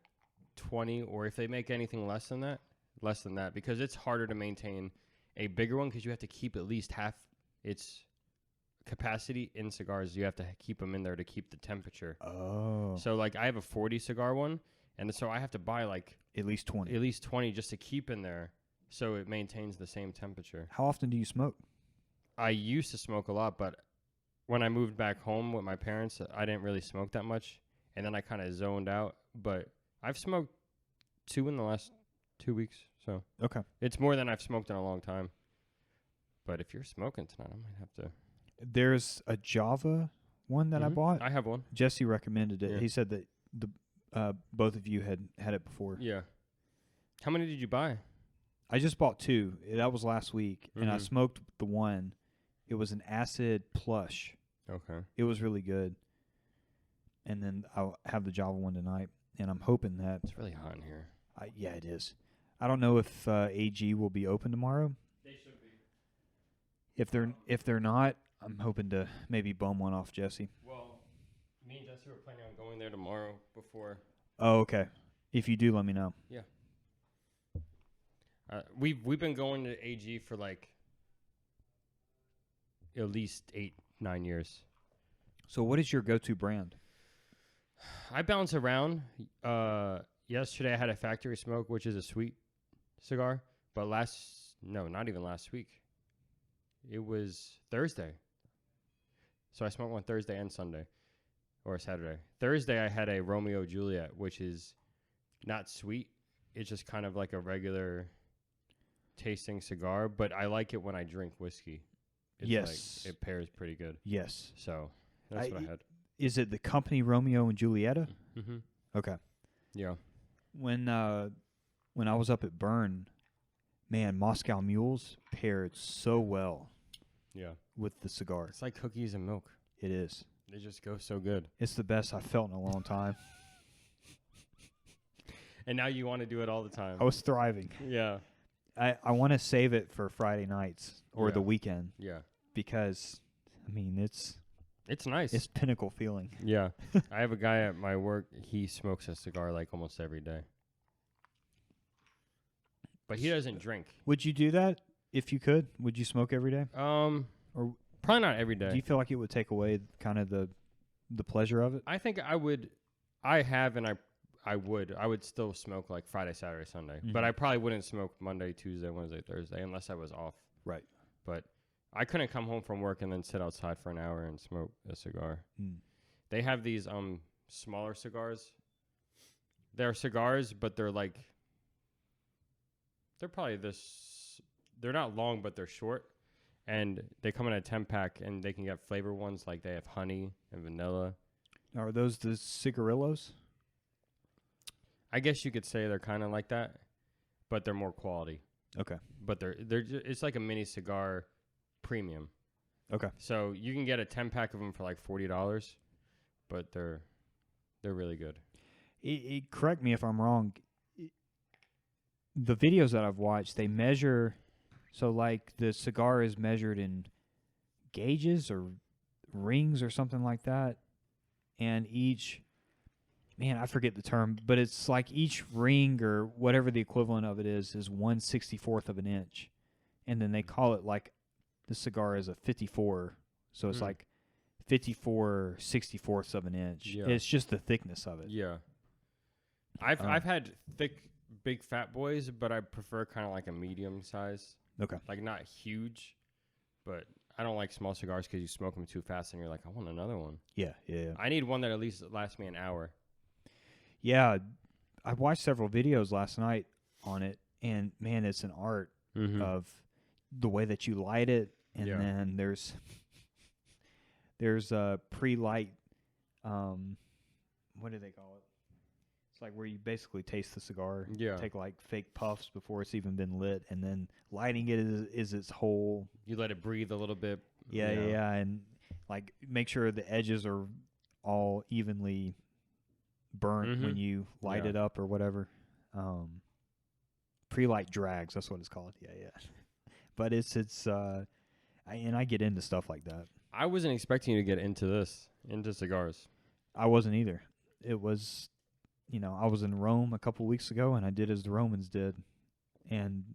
Speaker 1: 20, or if they make anything less than that, because it's harder to maintain a bigger one because you have to keep at least half its capacity in cigars. You have to keep them in there to keep the temperature.
Speaker 3: Oh.
Speaker 1: So like I have a 40 cigar one, and so I have to buy like
Speaker 3: At least 20.
Speaker 1: at least 20 just to keep in there so it maintains the same temperature.
Speaker 3: How often do you smoke?
Speaker 1: I used to smoke a lot, but when I moved back home with my parents, I didn't really smoke that much, and then I kind of zoned out. But I've smoked 2 in the last 2 weeks, so
Speaker 3: Okay.
Speaker 1: it's more than I've smoked in a long time. But if you're smoking tonight, I might have to.
Speaker 3: There's a Java one that I
Speaker 1: Mhm.
Speaker 3: bought.
Speaker 1: I have one.
Speaker 3: Jesse recommended it.
Speaker 1: Yeah.
Speaker 3: He said that both of you had it before.
Speaker 1: Yeah. How many did you buy?
Speaker 3: I just bought 2. That was last week, and I
Speaker 1: Mhm.
Speaker 3: smoked the one. It was an acid plush.
Speaker 1: Okay.
Speaker 3: It was really good. And then I'll have the Java one tonight, and I'm hoping that
Speaker 1: It's really hot in here.
Speaker 3: yeah, it is. I don't know if AG will be open tomorrow.
Speaker 1: They should be.
Speaker 3: If they're not, I'm hoping to maybe bum one off Jesse.
Speaker 1: Well, me and Jesse were planning on going there tomorrow before.
Speaker 3: Oh, okay. If you do, let me know.
Speaker 1: We've been going to AG for like at least 8-9 years.
Speaker 3: So what is your go-to brand?
Speaker 1: I bounce around. Yesterday I had a factory smoke, which is a sweet cigar. But not even last week. It was Thursday. So I smoked one Thursday and Sunday, or Saturday. Thursday I had a Romeo Juliet, which is not sweet. It's just kind of like a regular tasting cigar, but I like it when I drink whiskey. It's
Speaker 3: Yes.
Speaker 1: like, it pairs pretty good.
Speaker 3: Yes.
Speaker 1: So that's what I had.
Speaker 3: Is it the company Romeo and Julieta?
Speaker 1: Mm-hmm.
Speaker 3: Okay.
Speaker 1: Yeah.
Speaker 3: When I was up at Bern, man, Moscow Mules paired so well
Speaker 1: Yeah.
Speaker 3: with the cigar.
Speaker 1: It's like cookies and milk.
Speaker 3: It is.
Speaker 1: They just go so good.
Speaker 3: It's the best I've felt in a long time.
Speaker 1: And now you want to do it all the time.
Speaker 3: I was thriving.
Speaker 1: Yeah.
Speaker 3: I want to save it for Friday nights or the
Speaker 1: Yeah.
Speaker 3: weekend
Speaker 1: Yeah.
Speaker 3: because, I mean, it's
Speaker 1: Nice.
Speaker 3: pinnacle feeling.
Speaker 1: Yeah. I have a guy at my work. He smokes a cigar like almost every day. But he doesn't drink.
Speaker 3: Would you do that if you could? Would you smoke every day? Or
Speaker 1: Probably not every
Speaker 3: do
Speaker 1: day.
Speaker 3: you feel like it would take away kind of the pleasure of it?
Speaker 1: I think I would. I have, and I would. I would still smoke like Friday, Saturday, Sunday. But
Speaker 3: Mhm.
Speaker 1: I probably wouldn't smoke Monday, Tuesday, Wednesday, Thursday unless I was off.
Speaker 3: Right.
Speaker 1: But I couldn't come home from work and then sit outside for an hour and smoke a cigar.
Speaker 3: Mm.
Speaker 1: They have these smaller cigars. They're cigars, but they're like They're probably this. They're not long, but they're short, and they come in a 10-pack, and they can get flavor ones like they have honey and vanilla.
Speaker 3: Are those the cigarillos?
Speaker 1: I guess you could say they're kind of like that, but they're more quality.
Speaker 3: Okay.
Speaker 1: But it's like a mini cigar premium.
Speaker 3: Okay.
Speaker 1: So you can get a 10-pack of them for like $40, but they're really good.
Speaker 3: Correct me if I'm wrong. The videos that I've watched, they measure, so like the cigar is measured in gauges or rings or something like that, and each, man, I forget the term, but it's like each ring or whatever the equivalent of it is 1/64th of an inch, and then they call it like the cigar is a 54, so it's like 54 64ths of an inch.
Speaker 1: Yeah.
Speaker 3: It's just the thickness of it.
Speaker 1: Yeah. I've had thick, big fat boys, but I prefer kind of like a medium size.
Speaker 3: Okay.
Speaker 1: Like not huge, but I don't like small cigars because you smoke them too fast and you're like, I want another one.
Speaker 3: Yeah.
Speaker 1: I need one that at least lasts me an hour.
Speaker 3: Yeah, I watched several videos last night on it, and man, it's an art of the way that you light it, and
Speaker 1: Yeah.
Speaker 3: then there's a pre-light. What do they call it? It's like where you basically taste the cigar.
Speaker 1: Yeah.
Speaker 3: Take like fake puffs before it's even been lit, and then lighting it is its whole.
Speaker 1: You let it breathe a little bit.
Speaker 3: Yeah, and like make sure the edges are all evenly burnt when you light
Speaker 1: Yeah.
Speaker 3: it up or whatever. Pre-light drags, that's what it's called. Yeah. But it's I get into stuff like that.
Speaker 1: I wasn't expecting you to get into cigars.
Speaker 3: I wasn't either. It was, I was in Rome a couple weeks ago, and I did as the Romans did. And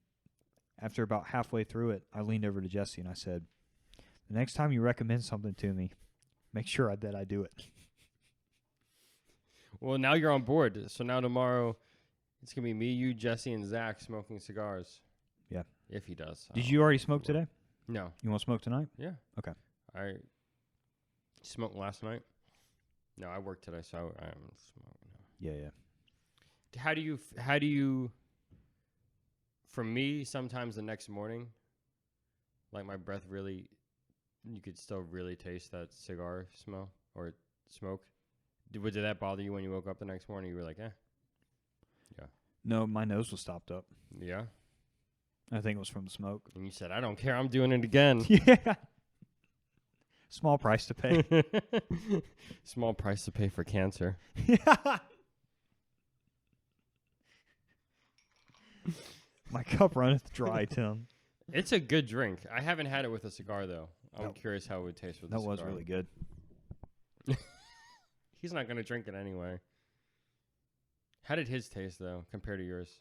Speaker 3: after about halfway through it, I leaned over to Jesse and I said, the next time you recommend something to me, make sure that I do it.
Speaker 1: Well, now you're on board. So now tomorrow, it's going to be me, you, Jesse, and Zach smoking cigars.
Speaker 3: Yeah.
Speaker 1: If he does.
Speaker 3: Did you already smoke today?
Speaker 1: No.
Speaker 3: You want to smoke tonight?
Speaker 1: Yeah.
Speaker 3: Okay.
Speaker 1: I smoked last night. No, I worked today, so I haven't smoked. No.
Speaker 3: Yeah.
Speaker 1: How do you, for me, sometimes the next morning, like my breath really, you could still really taste that cigar smell or smoke. Did that bother you when you woke up the next morning? You were like, eh. Yeah.
Speaker 3: No, my nose was stopped up.
Speaker 1: Yeah.
Speaker 3: I think it was from the smoke.
Speaker 1: And you said, I don't care. I'm doing it again.
Speaker 3: Yeah. Small price to pay.
Speaker 1: Small price to pay for cancer.
Speaker 3: My cup runneth dry, Tim.
Speaker 1: It's a good drink. I haven't had it with a cigar, though. I'm
Speaker 3: Nope.
Speaker 1: curious how it would taste with a
Speaker 3: That
Speaker 1: cigar.
Speaker 3: was really good.
Speaker 1: He's not going to drink it anyway. How did his taste, though, compared to yours?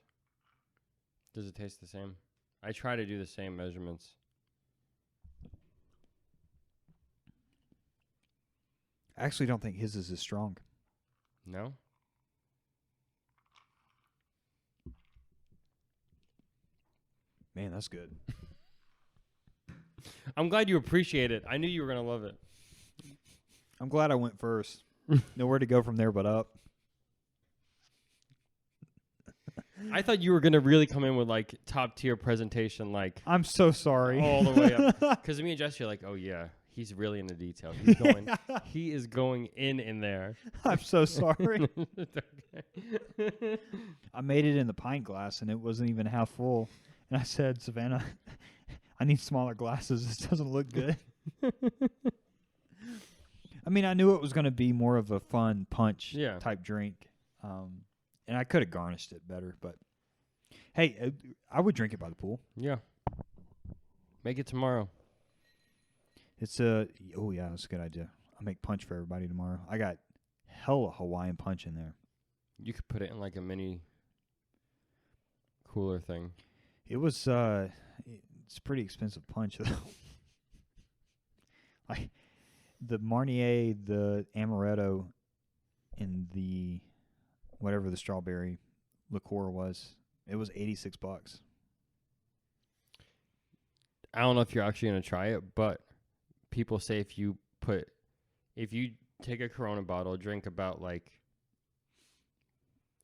Speaker 1: Does it taste the same? I try to do the same measurements.
Speaker 3: I actually don't think his is as strong.
Speaker 1: No?
Speaker 3: Man, that's good.
Speaker 1: I'm glad you appreciate it. I knew you were going to love it.
Speaker 3: I'm glad I went first. Nowhere to go from there but up.
Speaker 1: I thought you were going to really come in with, like, top-tier presentation, like,
Speaker 3: I'm so sorry.
Speaker 1: all the way up. Because me and Jesse are like, oh, yeah, he's really into detail. He's going, he is going in there.
Speaker 3: I'm so sorry.
Speaker 1: Okay.
Speaker 3: I made it in the pint glass, and it wasn't even half full. And I said, Savannah, I need smaller glasses. This doesn't look good. I mean, I knew it was going to be more of a fun punch type drink. And I could have garnished it better. But, hey, I would drink it by the pool.
Speaker 1: Yeah. Make it tomorrow.
Speaker 3: It's oh, yeah, that's a good idea. I'll make punch for everybody tomorrow. I got hella Hawaiian punch in there.
Speaker 1: You could put it in, like, a mini cooler thing.
Speaker 3: It was, it's pretty expensive punch, though. Like, the Marnier, the Amaretto, and the whatever the strawberry liqueur was, it was $86.
Speaker 1: I don't know if you're actually going to try it, but people say if you take a Corona bottle, drink about, like,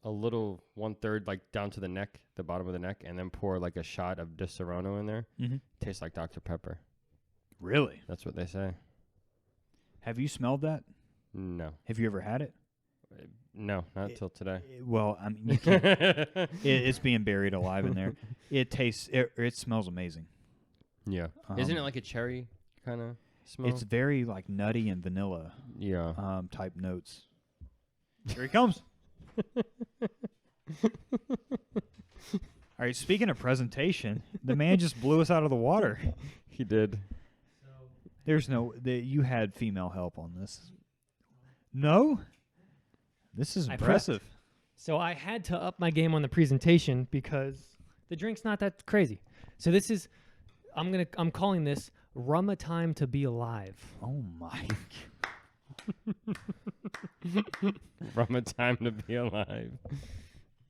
Speaker 1: a little 1/3 like down to the neck, the bottom of the neck, and then pour like a shot of Disaronno in there.
Speaker 3: Mm-hmm.
Speaker 1: Tastes like Dr. Pepper.
Speaker 3: Really?
Speaker 1: That's what they say.
Speaker 3: Have you smelled that?
Speaker 1: No.
Speaker 3: Have you ever had it?
Speaker 1: No, not till today.
Speaker 3: Well, I mean, you can't, it's being buried alive in there. It tastes. It smells amazing.
Speaker 1: Yeah. Isn't it like a cherry kind of smell?
Speaker 3: It's very like nutty and vanilla
Speaker 1: yeah.
Speaker 3: type notes. Here he comes. All right. Speaking of presentation, the man just blew us out of the water.
Speaker 1: He did.
Speaker 3: There's no. You had female help on this. No. This is
Speaker 2: I prepped.
Speaker 3: impressive.
Speaker 2: So I had to up my game on the presentation because the drink's not that crazy. So this is, I'm calling this Rum a Time to Be Alive.
Speaker 3: Oh my.
Speaker 1: From a time to be alive.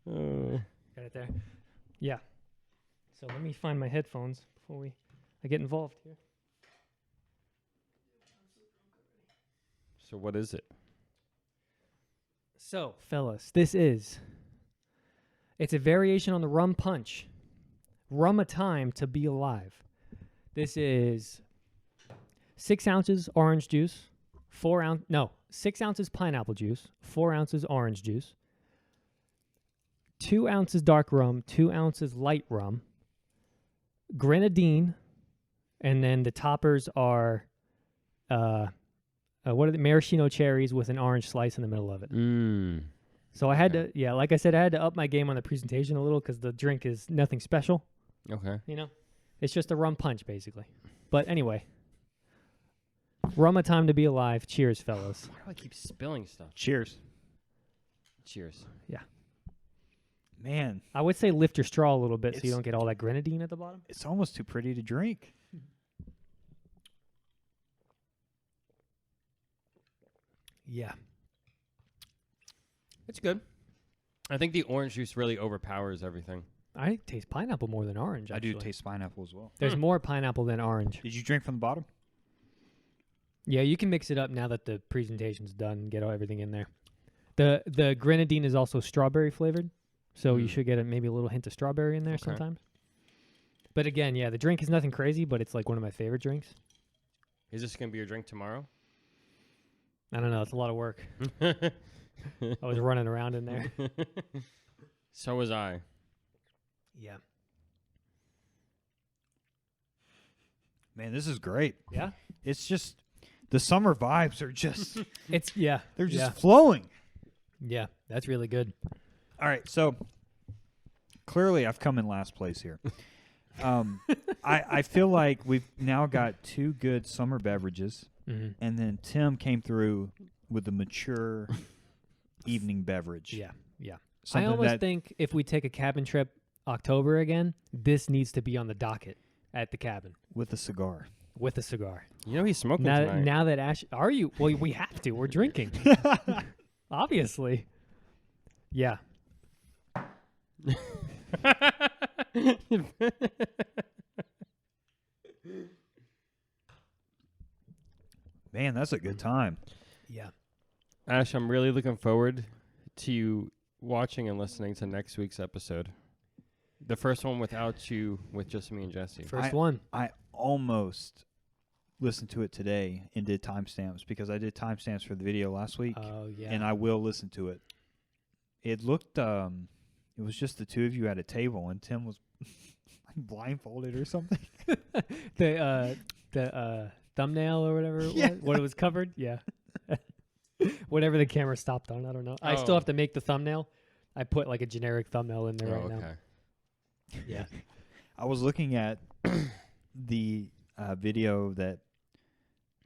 Speaker 1: Oh.
Speaker 2: Got it there. Yeah. So let me find my headphones before I get involved here.
Speaker 1: So what is it?
Speaker 2: So, fellas, it's a variation on the rum punch. Rum a Time to Be Alive. This is 6 ounces orange juice, 6 ounces pineapple juice, 4 ounces orange juice, 2 ounces dark rum, 2 ounces light rum, grenadine, and then the toppers are what are the maraschino cherries with an orange slice in the middle of it. So I had to, like I said, I had to up my game on the presentation a little because the drink is nothing special.
Speaker 1: Okay.
Speaker 2: You know, it's just a rum punch basically. But anyway, Rum a Time to Be Alive. Cheers, fellas.
Speaker 1: Why do I keep spilling stuff?
Speaker 3: Cheers.
Speaker 1: Cheers.
Speaker 3: Man,
Speaker 2: I would say lift your straw a little bit so you
Speaker 3: It's-
Speaker 2: don't get all that grenadine at the bottom.
Speaker 3: it's almost too pretty to drink.
Speaker 2: Yeah.
Speaker 1: It's good. I think the orange juice really overpowers everything.
Speaker 2: I taste pineapple more than orange.
Speaker 3: I do
Speaker 2: actually.
Speaker 3: taste pineapple as well.
Speaker 2: There's more pineapple than orange.
Speaker 3: Did you drink from the bottom?
Speaker 2: Yeah, you can mix it up now that the presentation's done and get everything in there. The grenadine is also strawberry flavored, so you should get maybe a little hint of strawberry in there
Speaker 1: Okay.
Speaker 2: sometimes. But again, the drink is nothing crazy, but it's like one of my favorite drinks.
Speaker 1: Is this going to be your drink tomorrow?
Speaker 2: I don't know, it's a lot of work. I was running around in there.
Speaker 1: So was I.
Speaker 2: Yeah.
Speaker 3: Man, this is great.
Speaker 2: Yeah?
Speaker 3: It's just the summer vibes are just
Speaker 2: It's
Speaker 3: they're just flowing.
Speaker 2: Yeah, that's really good.
Speaker 3: All right, so clearly I've come in last place here. I feel like we've now got 2 good summer beverages,
Speaker 2: Mm-hmm.
Speaker 3: and then Tim came through with the mature evening beverage.
Speaker 2: Yeah, yeah. I
Speaker 3: Something
Speaker 2: almost
Speaker 3: that
Speaker 2: think if we take a cabin trip October again, this needs to be on the docket at the cabin
Speaker 3: with a cigar.
Speaker 2: with a cigar.
Speaker 1: You know he's smoking tonight.
Speaker 2: Now that Ash, are you? Well, we have to. We're drinking, obviously. Yeah.
Speaker 3: Man, that's a good time.
Speaker 2: Yeah.
Speaker 1: Ash, I'm really looking forward to you watching and listening to next week's episode. The first one without you, with just me and Jesse.
Speaker 2: First one.
Speaker 3: I almost listened to it today and did timestamps because I did timestamps for the video last week,
Speaker 2: Oh yeah.
Speaker 3: and I will listen to it. It looked, it was just the 2 of you at a table, and Tim was blindfolded or something.
Speaker 2: the thumbnail or whatever it was, what it was covered. Yeah. Whatever the camera stopped on, I don't know. I still
Speaker 1: Oh.
Speaker 2: have to make the thumbnail. I put like a generic thumbnail in there
Speaker 1: Oh,
Speaker 2: right
Speaker 1: okay.
Speaker 2: now. Yeah.
Speaker 3: I was looking at the video that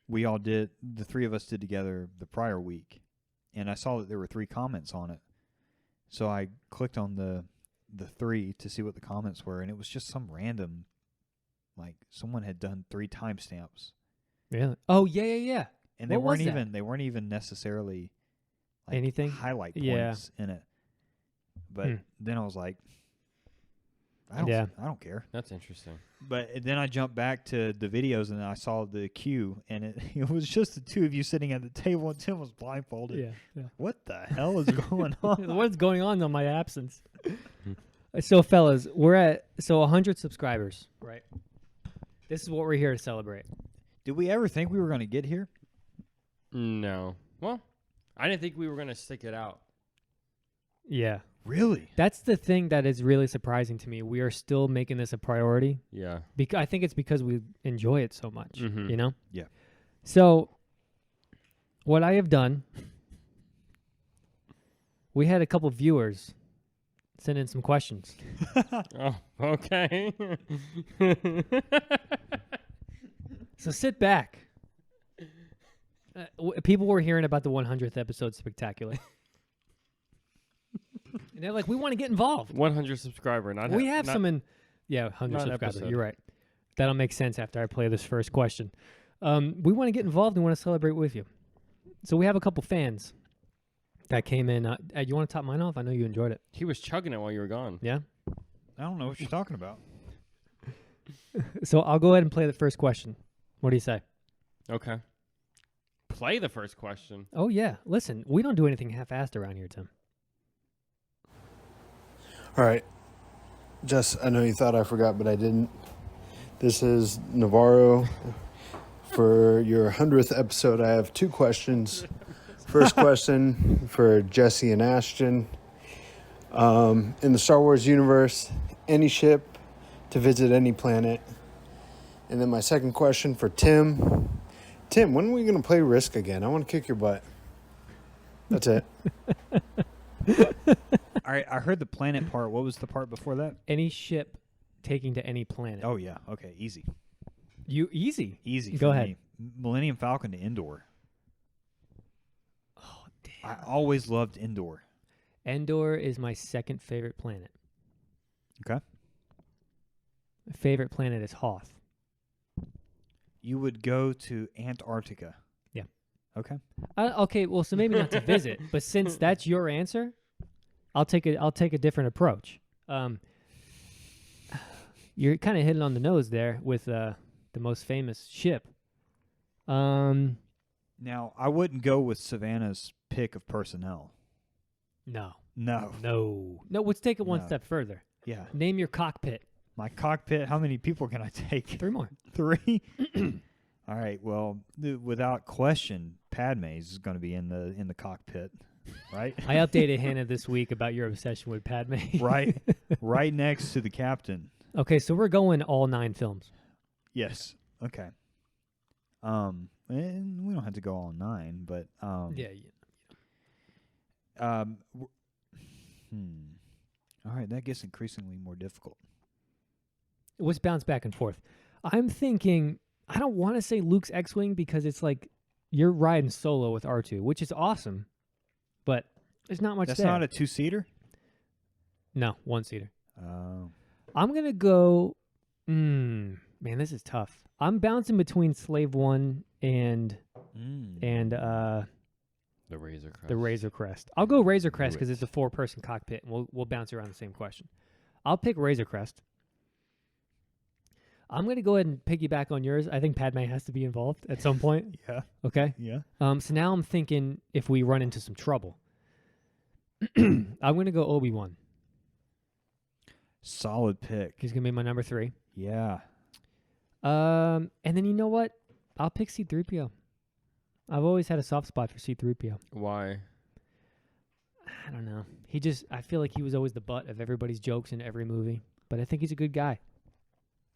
Speaker 3: we all did, the 3 of us did together the prior week, and I saw that there were 3 comments on it. So I clicked on the 3 to see what the comments were, and it was just some random, like someone had done 3 timestamps,
Speaker 2: Really? Oh yeah.
Speaker 3: and they
Speaker 2: What was
Speaker 3: weren't even necessarily like
Speaker 2: Anything?
Speaker 3: highlight
Speaker 2: Yeah.
Speaker 3: points in it. But then I was like,
Speaker 2: Yeah.
Speaker 3: I don't care.
Speaker 1: That's interesting.
Speaker 3: But then I jumped back to the videos and I saw the queue, and it was just the two of you sitting at the table, and Tim was blindfolded.
Speaker 2: Yeah.
Speaker 3: What the hell is going on?
Speaker 2: What's going on my absence? So, fellas, we're at 100 subscribers, right? This is what we're here to celebrate.
Speaker 3: Did we ever think we were going to get here?
Speaker 1: No. Well, I didn't think we were gonna stick it out.
Speaker 2: Yeah.
Speaker 3: Really?
Speaker 2: That's the thing that is really surprising to me. We are still making this a priority.
Speaker 1: Yeah.
Speaker 2: I think it's because we enjoy it so much,
Speaker 1: Mhm.
Speaker 2: you know?
Speaker 3: Yeah.
Speaker 2: So, what I have done, we had a couple viewers send in some questions.
Speaker 1: Oh, okay.
Speaker 2: So sit back. People were hearing about the 100th episode spectacular. And they're like, we want to get involved.
Speaker 1: 100 subscriber.
Speaker 2: We have some in, 100
Speaker 1: not
Speaker 2: subscribers.
Speaker 1: episode.
Speaker 2: You're right. That'll make sense after I play this first question. We want to get involved and want to celebrate with you. So we have a couple fans that came in. You want to top mine off? I know you enjoyed it.
Speaker 1: He was chugging it while you were gone.
Speaker 2: Yeah?
Speaker 3: I don't know what you're talking about.
Speaker 2: So I'll go ahead and play the first question. What do you say?
Speaker 1: Okay. Play the first question.
Speaker 2: Oh, yeah. Listen, we don't do anything half-assed around here, Tim.
Speaker 4: All right. Jess, I know you thought I forgot, but I didn't. This is Navarro. For your 100th episode, I have two questions. First question for Jesse and Ashton. In the Star Wars universe, any ship to visit any planet? And then my second question for Tim. Tim, when are we going to play Risk again? I want to kick your butt. That's it.
Speaker 3: All right, I heard the planet part. What was the part before that?
Speaker 2: Any ship taking to any planet.
Speaker 3: Oh, yeah. Okay, easy.
Speaker 2: Easy.
Speaker 3: Easy.
Speaker 2: Go
Speaker 3: for
Speaker 2: ahead.
Speaker 3: me. Millennium Falcon to Endor.
Speaker 2: Oh, damn.
Speaker 3: I always loved Endor.
Speaker 2: Endor is my second favorite planet.
Speaker 3: Okay.
Speaker 2: My favorite planet is Hoth.
Speaker 3: You would go to Antarctica.
Speaker 2: Yeah.
Speaker 3: Okay.
Speaker 2: Okay, well, so maybe not to visit, but since that's your answer, I'll take a different approach. You're kind of hitting on the nose there with the most famous ship.
Speaker 3: Now, I wouldn't go with Savannah's pick of personnel.
Speaker 2: No.
Speaker 3: No.
Speaker 2: Let's take it one
Speaker 3: No.
Speaker 2: step further.
Speaker 3: Yeah.
Speaker 2: Name your cockpit.
Speaker 3: My cockpit, how many people can I take?
Speaker 2: 3 more.
Speaker 3: 3? All right. Well, without question, Padme is going to be in the cockpit, right?
Speaker 2: I updated Hannah this week about your obsession with Padme.
Speaker 3: Right. Right next to the captain.
Speaker 2: Okay, so we're going all 9 films.
Speaker 3: Yes. Okay. And we don't have to go all 9, but
Speaker 2: Yeah.
Speaker 3: All right, that gets increasingly more difficult.
Speaker 2: Let's bounce back and forth. I'm thinking, I don't want to say Luke's X-Wing because it's like you're riding solo with R2, which is awesome, but there's not much
Speaker 3: That's
Speaker 2: there.
Speaker 3: not a 2-seater?
Speaker 2: No, 1-seater.
Speaker 3: Oh.
Speaker 2: I'm going to go, man, this is tough. I'm bouncing between Slave 1 and
Speaker 1: The Razor Crest.
Speaker 2: the Razor Crest. I'll go Razor Crest because it's a 4-person cockpit, and we'll bounce around the same question. I'll pick Razor Crest. I'm going to go ahead and piggyback on yours. I think Padme has to be involved at some point.
Speaker 3: Yeah.
Speaker 2: Okay?
Speaker 3: Yeah.
Speaker 2: So now I'm thinking if we run into some trouble. I'm going to go Obi-Wan.
Speaker 3: Solid pick.
Speaker 2: He's going to be my number 3.
Speaker 3: Yeah.
Speaker 2: And then you know what? I'll pick C-3PO. I've always had a soft spot for C-3PO.
Speaker 1: Why?
Speaker 2: I don't know. I feel like he was always the butt of everybody's jokes in every movie. But I think he's a good guy.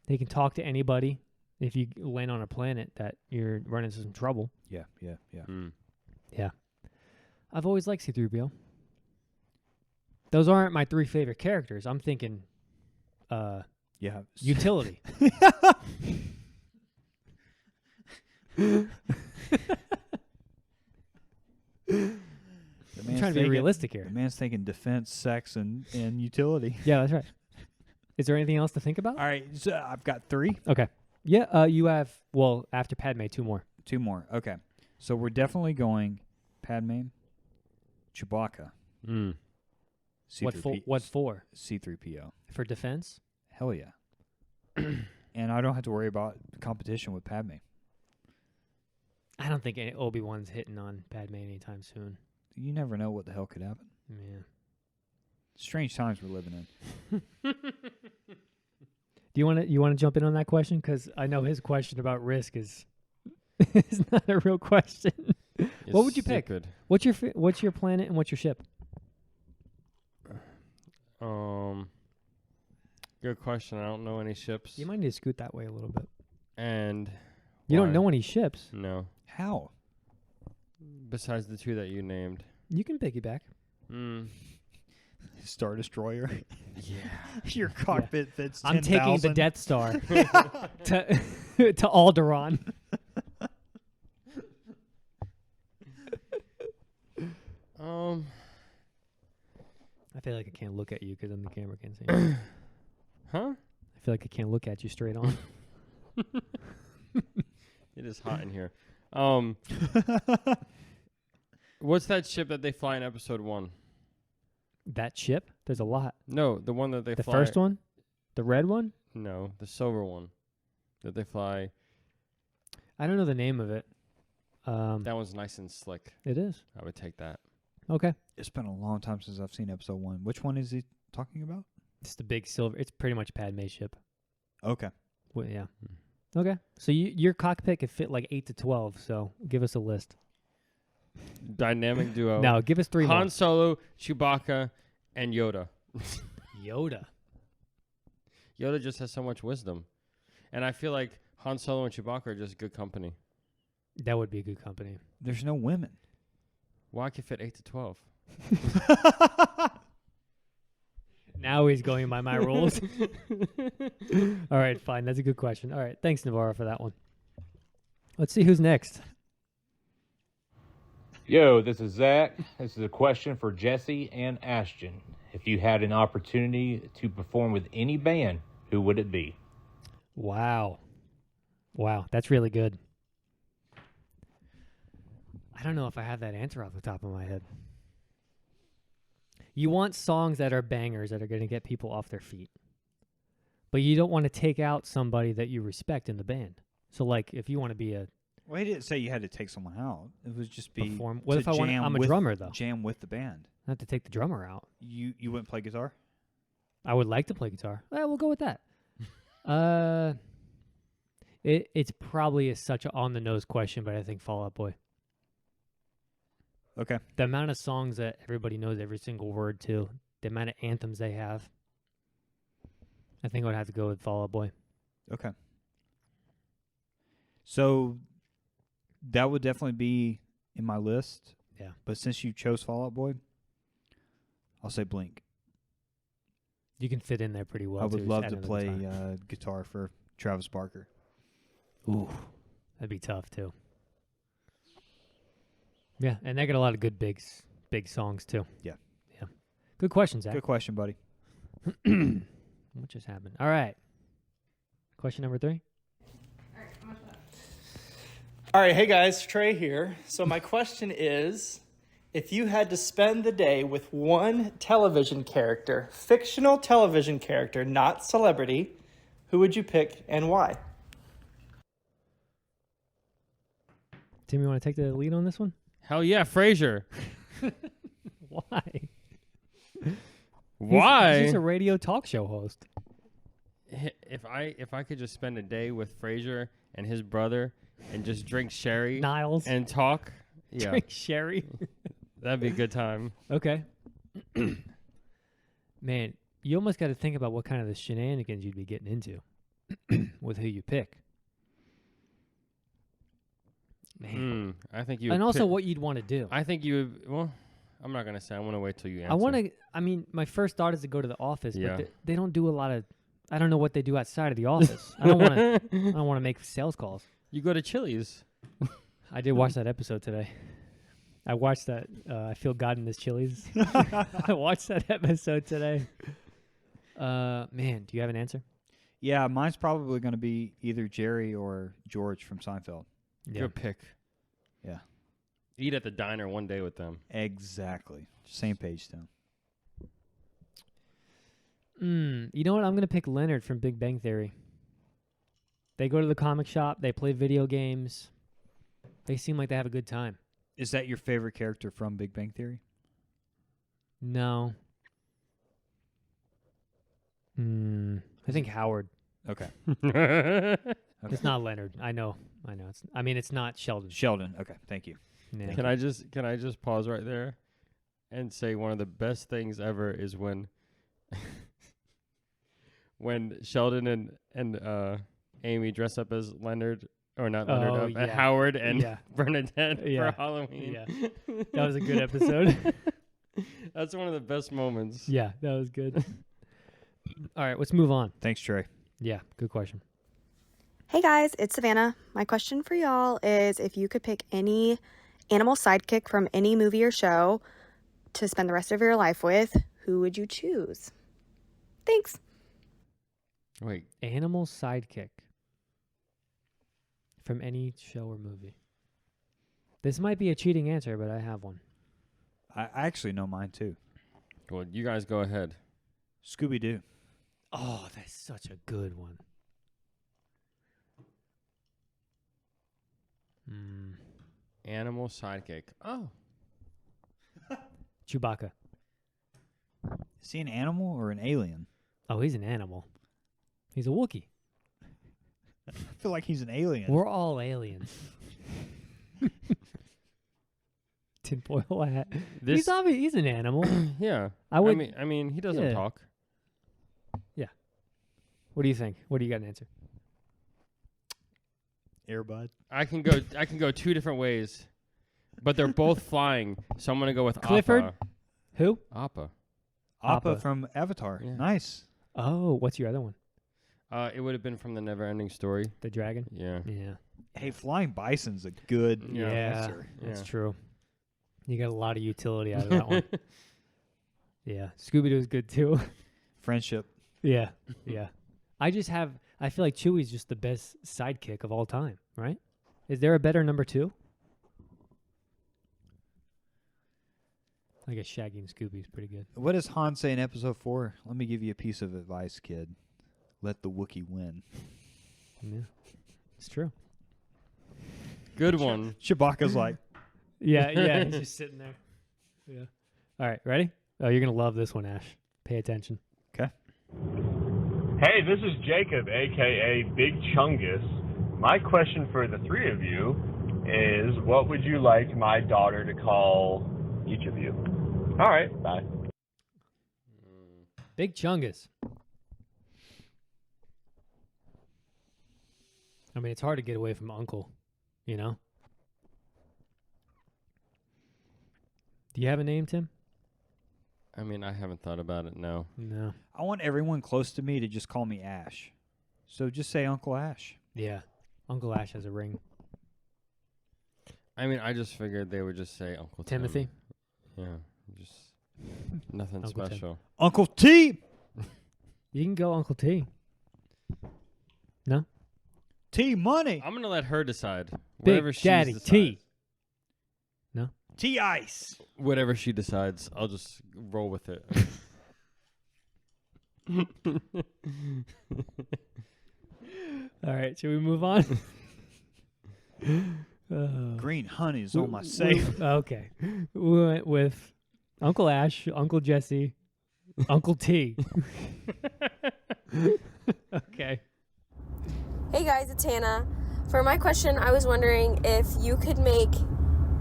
Speaker 2: He can talk to anybody if you land on a planet that you're running into some trouble.
Speaker 3: Yeah. Yeah. Yeah.
Speaker 2: Yeah. I've always liked C-3PO. Those aren't my 3 favorite characters. I'm thinking
Speaker 3: Yeah.
Speaker 2: utility. I'm trying to be realistic
Speaker 3: The
Speaker 2: here.
Speaker 3: man's thinking defense, sex, and utility.
Speaker 2: Yeah, that's right. Is there anything else to think about?
Speaker 3: All right. So I've got 3.
Speaker 2: Okay. Yeah, you have, after Padme, 2 more.
Speaker 3: 2 more. Okay. So we're definitely going Padme, Chewbacca,
Speaker 1: Mm.
Speaker 2: What for?
Speaker 3: C3PO.
Speaker 2: For defense?
Speaker 3: Hell yeah. And I don't have to worry about competition with Padme.
Speaker 2: I don't think Obi-Wan's hitting on Padme anytime soon.
Speaker 3: You never know what the hell could happen.
Speaker 2: Yeah.
Speaker 3: Strange times we're living in.
Speaker 2: Do you want to jump in on that question? Because I know his question about Risk is is not a real question. What would you pick?
Speaker 1: Stupid.
Speaker 2: What's your planet and what's your ship?
Speaker 1: Good question. I don't know any ships.
Speaker 2: You might need to scoot that way a little bit.
Speaker 1: And
Speaker 2: You don't
Speaker 1: why?
Speaker 2: know any ships.
Speaker 1: No.
Speaker 3: How?
Speaker 1: Besides the two that you named.
Speaker 2: You can piggyback.
Speaker 3: Star Destroyer.
Speaker 1: Yeah.
Speaker 3: Your cockpit fits 10,000.
Speaker 2: I'm taking the Death Star to Alderaan. I feel like I can't look at you because then the camera can't see me.
Speaker 1: Huh?
Speaker 2: I feel like I can't look at you straight on.
Speaker 1: It is hot in here. What's that ship that they fly in episode 1?
Speaker 2: That ship? There's a lot.
Speaker 1: No, the one that they
Speaker 2: The
Speaker 1: fly.
Speaker 2: first one? The red one?
Speaker 1: No, the silver one that they fly.
Speaker 2: I don't know the name of it.
Speaker 1: That one's nice and slick.
Speaker 2: It is.
Speaker 1: I would take that.
Speaker 2: Okay.
Speaker 3: It's been a long time since I've seen episode 1. Which one is he talking about?
Speaker 2: It's the big silver. It's pretty much Padme's ship.
Speaker 3: Okay.
Speaker 2: Well, yeah. Okay. So your cockpit could fit like 8 to 12. So give us a list.
Speaker 1: Dynamic duo.
Speaker 2: Now give us 3
Speaker 1: Han
Speaker 2: more.
Speaker 1: Solo, Chewbacca, and Yoda.
Speaker 2: Yoda.
Speaker 1: Yoda just has so much wisdom. And I feel like Han Solo and Chewbacca are just good company.
Speaker 2: That would be a good company.
Speaker 3: There's no women.
Speaker 1: Well, I could fit 8 to 12.
Speaker 2: Now he's going by my rules. All right, fine. That's a good question. All right. Thanks, Navarro, for that one. Let's see who's next.
Speaker 5: Yo, this is Zach. This is a question for Jesse and Ashton. If you had an opportunity to perform with any band, who would it be?
Speaker 2: Wow. Wow. That's really good. I don't know if I have that answer off the top of my head. You want songs that are bangers that are going to get people off their feet. But you don't want to take out somebody that you respect in the band. So, like, if you want to be a
Speaker 3: Well, he didn't say you had to take someone out. It was just be
Speaker 2: perform. What
Speaker 3: to
Speaker 2: if I want?
Speaker 3: jam
Speaker 2: I'm a
Speaker 3: with-
Speaker 2: drummer though.
Speaker 3: Jam with the band.
Speaker 2: I have to take the drummer out.
Speaker 3: You wouldn't play guitar?
Speaker 2: I would like to play guitar. We'll go with that. It's probably such an on the nose question, but I think Fall Out Boy.
Speaker 3: Okay.
Speaker 2: The amount of songs that everybody knows every single word to, the amount of anthems they have. I think I would have to go with Fall Out Boy.
Speaker 3: Okay. So that would definitely be in my list.
Speaker 2: Yeah.
Speaker 3: But since you chose Fall Out Boy, I'll say Blink.
Speaker 2: You can fit in there pretty well.
Speaker 3: I would
Speaker 2: too,
Speaker 3: love
Speaker 2: just
Speaker 3: to
Speaker 2: add
Speaker 3: play
Speaker 2: another time.
Speaker 3: guitar for Travis Barker.
Speaker 2: Ooh, that'd be tough too. Yeah, and they got a lot of good big songs too.
Speaker 3: Yeah.
Speaker 2: Yeah. Good question, Zach.
Speaker 3: Good question, buddy.
Speaker 2: What just happened? All right. Question number 3.
Speaker 6: All right, hey guys, Trey here. So my question is, if you had to spend the day with one television character, fictional television character, not celebrity, who would you pick and why?
Speaker 2: Tim, you want to take the lead on this one?
Speaker 1: Hell yeah, Frasier.
Speaker 2: Why?
Speaker 1: Why?
Speaker 2: He's just a radio talk show host.
Speaker 1: If I could just spend a day with Frasier and his brother and just drink sherry
Speaker 2: Niles.
Speaker 1: and talk, yeah,
Speaker 2: Drink sherry.
Speaker 1: that'd be a good time.
Speaker 2: Okay. Man, you almost got to think about what kind of the shenanigans you'd be getting into with who you pick. Man.
Speaker 1: I think you.
Speaker 2: And
Speaker 1: would
Speaker 2: also
Speaker 1: pick-
Speaker 2: what you'd want to do.
Speaker 1: I think you would. Well, I'm not gonna say. I want to wait till you answer.
Speaker 2: I want to. I mean, my first thought is to go to the office,
Speaker 1: Yeah.
Speaker 2: but they don't do a lot of. I don't know what they do outside of the office. I don't want to. I don't want to make sales calls.
Speaker 1: You go to Chili's.
Speaker 2: I did watch that episode today. I watched that. I feel God in this Chili's. I watched that episode today. Man, do you have an answer?
Speaker 3: Yeah, mine's probably going to be either Jerry or George from Seinfeld.
Speaker 2: Yeah.
Speaker 1: Good pick.
Speaker 3: Yeah.
Speaker 1: Eat at the diner one day with them.
Speaker 3: Exactly. Same page, Tim.
Speaker 2: You know what? I'm gonna pick Leonard from Big Bang Theory. They go to the comic shop. They play video games. They seem like they have a good time.
Speaker 3: Is that your favorite character from Big Bang Theory?
Speaker 2: No. I think Howard.
Speaker 3: Okay.
Speaker 2: It's not Leonard. I know. It's not Sheldon.
Speaker 3: Sheldon. Okay. Thank you.
Speaker 2: Yeah.
Speaker 1: Can I just pause right there and say one of the best things ever is when when Sheldon and Amy dress up as Leonard, or not Leonard,
Speaker 2: yeah.
Speaker 1: Howard and
Speaker 2: Yeah.
Speaker 1: Bernadette
Speaker 2: Yeah.
Speaker 1: for Halloween.
Speaker 2: Yeah. That was a good episode.
Speaker 1: That's one of the best moments.
Speaker 2: Yeah, that was good. All right, let's move on.
Speaker 3: Thanks, Trey.
Speaker 2: Yeah, good question.
Speaker 7: Hey guys, it's Savannah. My question for y'all is if you could pick any animal sidekick from any movie or show to spend the rest of your life with, who would you choose? Thanks.
Speaker 1: Wait,
Speaker 2: Animal sidekick from any show or movie. This might be a cheating answer, but I have one.
Speaker 3: I actually know mine too.
Speaker 1: well, you guys go ahead.
Speaker 3: Scooby Doo.
Speaker 2: Oh, that's such a good one.
Speaker 1: Animal sidekick. Oh,
Speaker 2: Chewbacca.
Speaker 3: Is he an animal or an alien?
Speaker 2: Oh, he's an animal. He's a Wookiee.
Speaker 3: I feel like he's an alien.
Speaker 2: We're all aliens. Tinfoil hat.
Speaker 1: This-
Speaker 2: He's an animal.
Speaker 1: yeah.
Speaker 2: I would.
Speaker 1: I mean, he doesn't
Speaker 2: yeah.
Speaker 1: talk.
Speaker 2: What do you think? What do you got an answer?
Speaker 3: Airbud.
Speaker 1: I can go two different ways, but they're both flying. So I'm gonna go with
Speaker 2: Clifford?
Speaker 1: Appa.
Speaker 2: Who?
Speaker 1: Appa.
Speaker 3: Appa
Speaker 2: Appa.
Speaker 3: from Avatar.
Speaker 1: Yeah.
Speaker 3: Nice.
Speaker 2: Oh, what's your other one?
Speaker 1: It would have been from the Never-Ending Story.
Speaker 2: The dragon.
Speaker 1: Yeah.
Speaker 2: Yeah.
Speaker 3: Hey, flying bison's a good
Speaker 1: Yeah.
Speaker 3: answer.
Speaker 2: That's
Speaker 1: Yeah.
Speaker 2: true. You got a lot of utility out of that one. Yeah. Scooby Doo's good too.
Speaker 3: Friendship.
Speaker 2: Yeah. Yeah. I feel like Chewie's just the best sidekick of all time, right? Is there a better number 2? I guess Shaggy and Scooby's pretty good.
Speaker 3: What does Han say in episode 4? Let me give you a piece of advice, kid. Let the Wookiee win.
Speaker 2: Yeah. It's true.
Speaker 1: Good one.
Speaker 3: Chewbacca's like,
Speaker 2: Yeah, yeah. He's just sitting there. Yeah. All right, ready? Oh, you're going to love this one, Ash. Pay attention.
Speaker 3: okay.
Speaker 8: Hey, this is Jacob, aka Big Chungus. My question for the three of you is, what would you like my daughter to call each of you? All right, bye.
Speaker 2: Big Chungus. I mean, it's hard to get away from Uncle, you know? Do you have a name, Tim?
Speaker 1: I mean, I haven't thought about it. No.
Speaker 2: No.
Speaker 3: I want everyone close to me to just call me Ash. So just say Uncle Ash.
Speaker 2: Yeah. Uncle Ash has a ring.
Speaker 1: I mean, I just figured they would just say Uncle Tim.
Speaker 2: Timothy?
Speaker 1: Yeah. Just nothing
Speaker 2: Uncle Tim.
Speaker 1: special.
Speaker 3: Uncle T!
Speaker 2: You can go Uncle T. No?
Speaker 3: T Money!
Speaker 1: I'm gonna let her decide.
Speaker 2: Big
Speaker 1: Whatever she
Speaker 2: Daddy
Speaker 1: decides.
Speaker 2: T. No?
Speaker 3: T Ice!
Speaker 1: Whatever she decides, I'll just roll with it.
Speaker 2: All right, should we move on?
Speaker 3: Green honey's on my
Speaker 2: we-
Speaker 3: safe.
Speaker 2: Okay. We went with Uncle Ash, Uncle Jesse, Uncle T. Okay.
Speaker 9: Hey guys, it's Hannah. For my question, I was wondering if you could make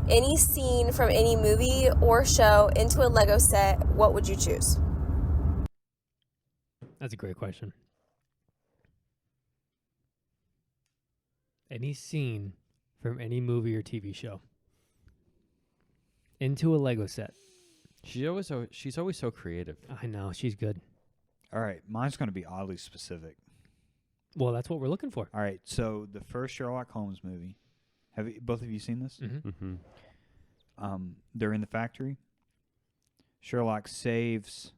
Speaker 9: any scene from any movie or show into a Lego set, what would you choose?
Speaker 2: That's a great question. Any scene from any movie or TV show into a Lego set.
Speaker 1: She's always so creative.
Speaker 2: I know, she's good.
Speaker 3: All right, mine's going to be oddly specific.
Speaker 2: Well, that's what we're looking for.
Speaker 3: All right, so the first Sherlock Holmes movie. Have both of you seen this?
Speaker 2: Mm-hmm.
Speaker 1: Mm-hmm.
Speaker 3: They're in the factory. Sherlock saves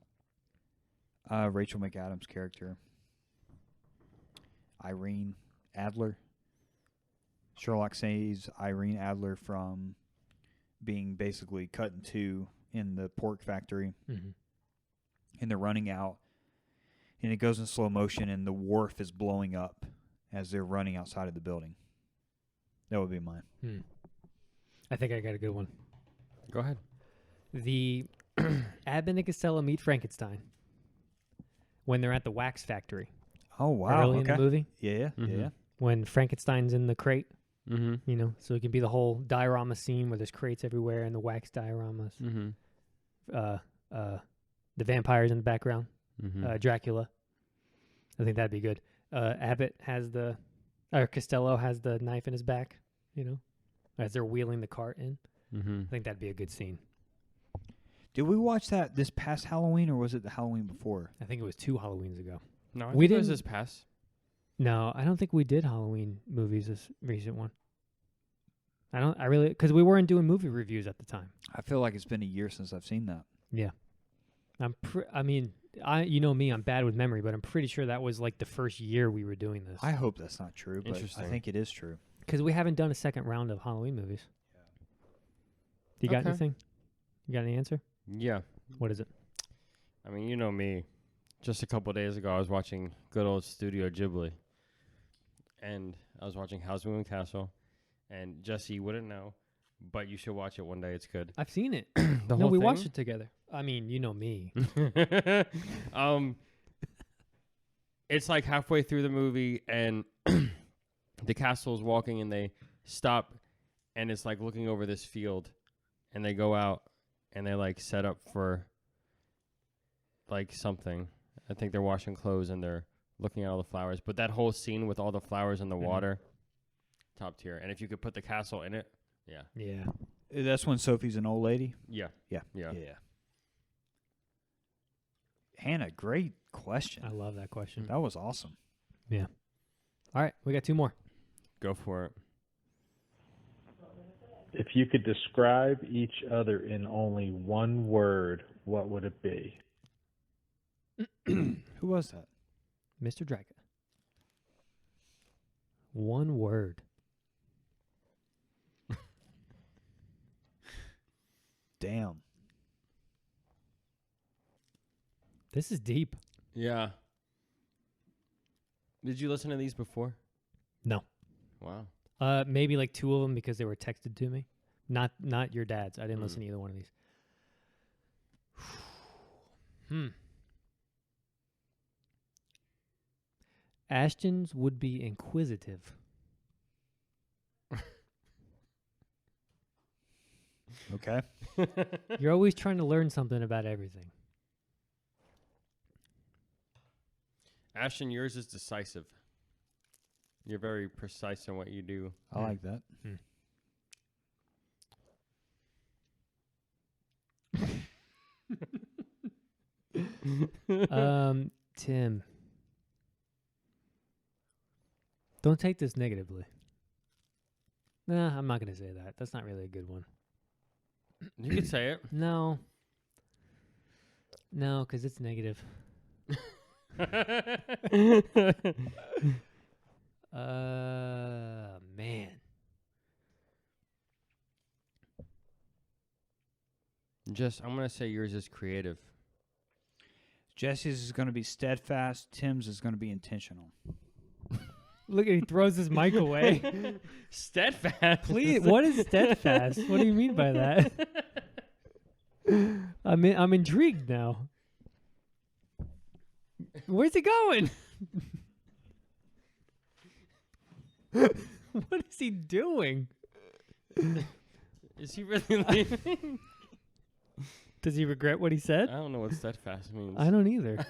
Speaker 3: Rachel McAdams' character, Irene Adler. Sherlock saves Irene Adler from being basically cut in two in the pork factory,
Speaker 2: Mm-hmm.
Speaker 3: and they're running out. and it goes in slow motion, and the wharf is blowing up as they're running outside of the building. That would be mine.
Speaker 2: I think I got a good one.
Speaker 1: Go ahead.
Speaker 2: The Abbott and Costello meet Frankenstein when they're at the wax factory.
Speaker 3: Oh wow!
Speaker 2: Early in the movie,
Speaker 3: Yeah, yeah.
Speaker 2: when Frankenstein's in the crate,
Speaker 1: Mm-hmm.
Speaker 2: you know, so it can be the whole diorama scene where there's crates everywhere and the wax dioramas.
Speaker 1: Mm-hmm.
Speaker 2: The vampires in the background,
Speaker 1: Mm-hmm.
Speaker 2: Dracula. I think that'd be good. Abbott has Costello has the knife in his back, you know, as they're wheeling the cart in.
Speaker 1: Mm-hmm.
Speaker 2: I think that'd be a good scene.
Speaker 3: Did we watch that this past Halloween, or was it the Halloween before?
Speaker 2: I think it was 2 Halloweens ago.
Speaker 1: No, I
Speaker 2: We
Speaker 1: think it was
Speaker 2: didn't-
Speaker 1: this past.
Speaker 2: No, I don't think we did Halloween movies this recent one. Because we weren't doing movie reviews at the time.
Speaker 3: I feel like it's been a year since I've seen that.
Speaker 2: Yeah. You know me, I'm bad with memory, but I'm pretty sure that was like the first year we were doing this.
Speaker 3: I hope that's not true, but I
Speaker 1: Interesting.
Speaker 3: think it is true.
Speaker 2: Because we haven't done a second round of Halloween movies. You got
Speaker 1: Okay.
Speaker 2: anything? You got any answer?
Speaker 1: Yeah.
Speaker 2: What is it?
Speaker 1: I mean, you know me. Just a couple days ago, I was watching good old Studio Ghibli. And I was watching Howl's Moving Castle. And Jesse, you wouldn't know, but you should watch it one day. It's good.
Speaker 2: I've seen it.
Speaker 1: The
Speaker 2: No,
Speaker 1: whole
Speaker 2: we
Speaker 1: thing?
Speaker 2: watched it together. I mean, you know me.
Speaker 1: It's like halfway through the movie, and the castle's walking, and they stop, and it's like looking over this field, and they go out, and they like set up for like something. I think they're washing clothes, and they're looking at all the flowers. But that whole scene with all the flowers in the water, top tier. And if you could put the castle in it, yeah,
Speaker 2: Yeah.
Speaker 3: That's when Sophie's an old lady?
Speaker 1: yeah,
Speaker 3: Yeah.
Speaker 1: yeah.
Speaker 3: Hannah, great question.
Speaker 2: I love that question.
Speaker 3: That was awesome.
Speaker 2: Yeah. All right, we got 2 more.
Speaker 1: Go for it.
Speaker 10: If you could describe each other in only one word, what would it be?
Speaker 3: Who was that?
Speaker 2: Mr. Draga. 1 word.
Speaker 3: Damn.
Speaker 2: This is deep.
Speaker 1: Yeah. Did you listen to these before?
Speaker 2: No.
Speaker 1: Wow.
Speaker 2: Maybe like 2 of them because they were texted to me. Not your dad's. I didn't listen to either one of these. Ashton's would be inquisitive.
Speaker 3: Okay.
Speaker 2: You're always trying to learn something about everything.
Speaker 1: Ashton, yours is decisive. You're very precise in what you do.
Speaker 3: I like that.
Speaker 2: Tim. Don't take this negatively. Nah, I'm not going to say that. That's not really a good one.
Speaker 1: You could say it.
Speaker 2: No. No, because it's negative. Man.
Speaker 1: I'm going to say yours is creative.
Speaker 3: Jesse's is going to be steadfast. Tim's is going to be intentional.
Speaker 2: Look at he throws his mic away.
Speaker 1: Steadfast.
Speaker 2: Please, what is steadfast? What do you mean by that? I'm intrigued now. Where's he going? What is he doing?
Speaker 1: Is he really leaving?
Speaker 2: Does he regret what he
Speaker 1: I
Speaker 2: said?
Speaker 1: don't know what steadfast means.
Speaker 2: I don't either.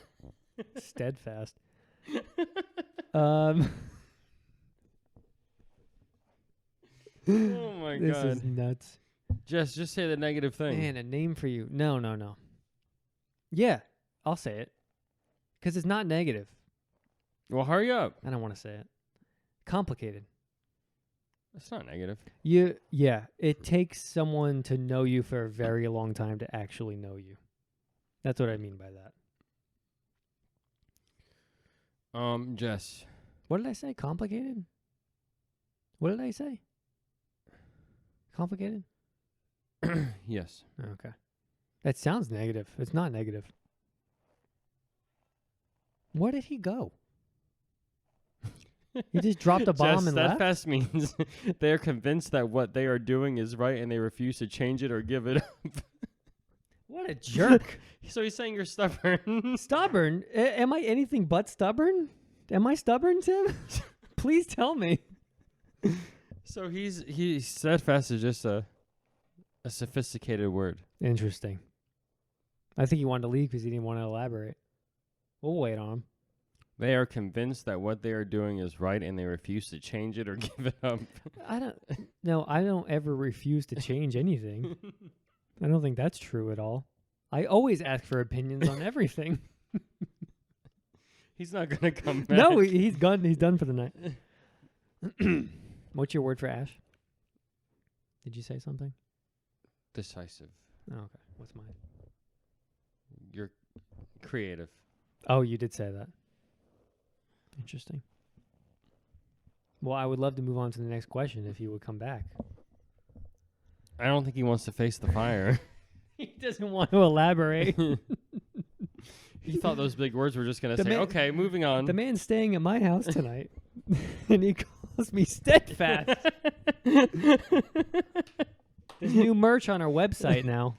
Speaker 2: Steadfast. Oh
Speaker 1: my
Speaker 2: this
Speaker 1: god.
Speaker 2: is nuts.
Speaker 1: Just say the negative thing.
Speaker 2: Man, a name for you. No. Yeah, I'll say it. Because it's not negative.
Speaker 1: Well, hurry up.
Speaker 2: I don't want to say it. Complicated.
Speaker 1: It's not negative.
Speaker 2: Yeah, it takes someone to know you for a very long time to actually know you. That's what I mean by that.
Speaker 1: Jess.
Speaker 2: What did I say? Complicated? What did I say? Complicated?
Speaker 1: Yes.
Speaker 2: Okay. That sounds negative. It's not negative. Where did he go? He just dropped a bomb and left?
Speaker 1: Steadfast means they are convinced that what they are doing is right and they refuse to change it or give it up.
Speaker 2: What a jerk.
Speaker 1: So he's saying you're stubborn.
Speaker 2: Stubborn? Am I anything but stubborn? Am I stubborn, Tim? Please tell me.
Speaker 1: So he's steadfast is just a sophisticated word.
Speaker 2: Interesting. I think he wanted to leave because he didn't want to elaborate. We'll wait on him.
Speaker 1: They are convinced that what they are doing is right and they refuse to change it or give it up.
Speaker 2: I don't ever refuse to change anything. I don't think that's true at all. I always ask for opinions on everything.
Speaker 1: He's not going to come back.
Speaker 2: No, he's gone. He's done for the night. What's your word for Ash? Did you say something?
Speaker 1: Decisive.
Speaker 2: Oh, okay. What's mine?
Speaker 1: You're creative.
Speaker 2: Oh, you did say that. Interesting. Well, I would love to move on to the next question if you would come back.
Speaker 1: I don't think he wants to face the fire.
Speaker 2: He doesn't want to elaborate.
Speaker 1: He thought those big words were just going to say, okay, moving on.
Speaker 2: The man's staying at my house tonight, and he calls me steadfast. There's new merch on our website now.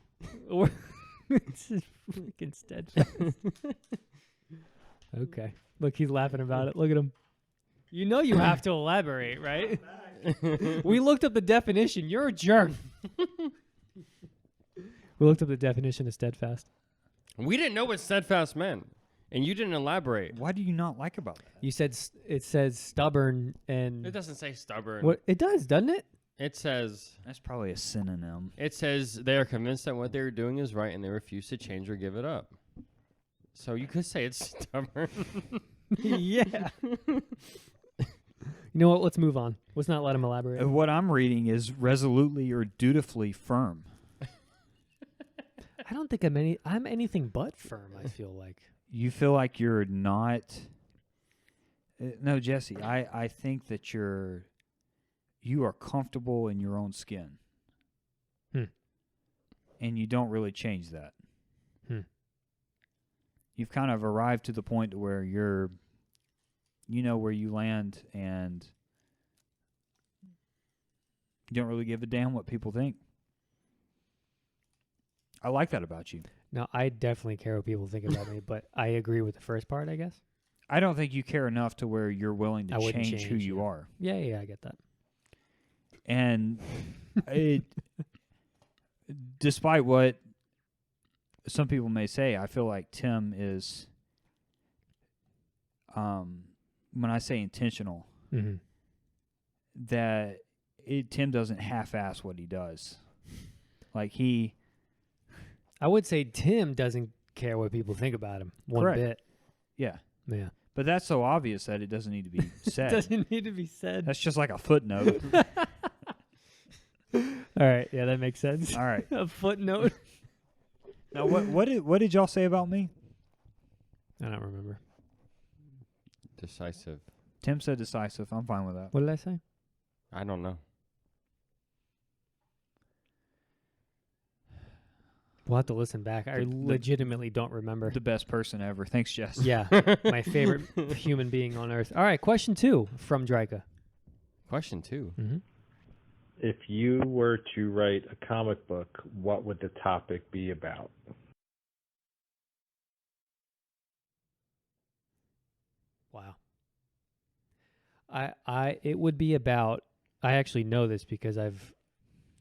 Speaker 2: It's just freaking steadfast. Okay. Look, he's laughing about it. Look at him. You know you have to elaborate, right? We looked up the definition. You're a jerk. We looked up the definition of steadfast.
Speaker 1: We didn't know what steadfast meant, and you didn't elaborate.
Speaker 3: What do you not like about that?
Speaker 2: You said it says stubborn and...
Speaker 1: It doesn't say stubborn.
Speaker 2: What it does, doesn't it?
Speaker 1: It says...
Speaker 3: That's probably a synonym.
Speaker 1: It says they are convinced that what they're doing is right and they refuse to change or give it up. So you could say it's stubborn.
Speaker 2: Yeah. You know what? Let's move on. Let's not let him elaborate.
Speaker 3: What I'm reading is resolutely or dutifully firm.
Speaker 2: I don't think I'm anything but firm, I feel like.
Speaker 3: You feel like you're not... no, Jesse, I think that you are comfortable in your own skin. And you don't really change that. You've kind of arrived to the point where you know where you land, and you don't really give a damn what people think. I like that about you.
Speaker 2: No, I definitely care what people think about me, but I agree with the first part, I guess.
Speaker 3: I don't think you care enough to where you're willing to
Speaker 2: wouldn't
Speaker 3: change who you
Speaker 2: yeah.
Speaker 3: are.
Speaker 2: Yeah, I get that.
Speaker 3: And despite what some people may say, I feel like Tim is, when I say intentional, that Tim doesn't half-ass what he does. Like
Speaker 2: I would say Tim doesn't care what people think about him one
Speaker 3: Correct.
Speaker 2: bit.
Speaker 3: Yeah.
Speaker 2: Yeah.
Speaker 3: But that's so obvious that it doesn't need to be said.
Speaker 2: It doesn't need to be said.
Speaker 3: That's just like a footnote.
Speaker 2: All right. Yeah, that makes sense.
Speaker 3: All right.
Speaker 2: A footnote.
Speaker 3: Now, what did y'all say about me?
Speaker 2: I don't remember.
Speaker 1: Decisive.
Speaker 3: Tim said decisive. I'm fine with that.
Speaker 2: What did I say?
Speaker 1: I don't know.
Speaker 2: We'll have to listen back. I legitimately don't remember.
Speaker 3: The best person ever. Thanks, Jess.
Speaker 2: Yeah. My favorite human being on earth. All right. Question 2 from Drika.
Speaker 1: Question 2.
Speaker 2: Mm-hmm.
Speaker 10: If you were to write a comic book, what would the topic be about?
Speaker 2: Wow. It would be about, I actually know this because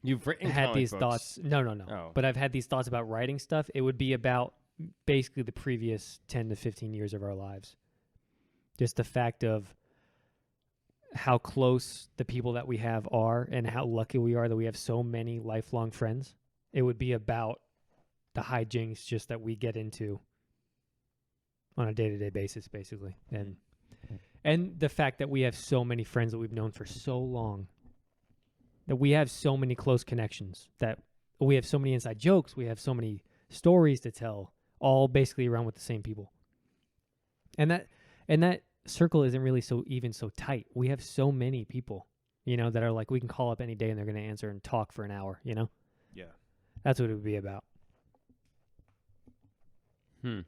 Speaker 1: You've written
Speaker 2: had
Speaker 1: comic
Speaker 2: these
Speaker 1: books.
Speaker 2: thoughts. No.
Speaker 1: Oh.
Speaker 2: But I've had these thoughts about writing stuff. It would be about basically the previous 10 to 15 years of our lives. Just the fact of how close the people that we have are and how lucky we are that we have so many lifelong friends. It would be about the hijinks just that we get into on a day-to-day basis, basically. And the fact that we have so many friends that we've known for so long, that we have so many close connections, that we have so many inside jokes, we have so many stories to tell, all basically around with the same people. And that circle isn't really so tight. We have so many people, that are like, we can call up any day and they're going to answer and talk for an hour,
Speaker 3: Yeah.
Speaker 2: That's what it would be about.
Speaker 3: The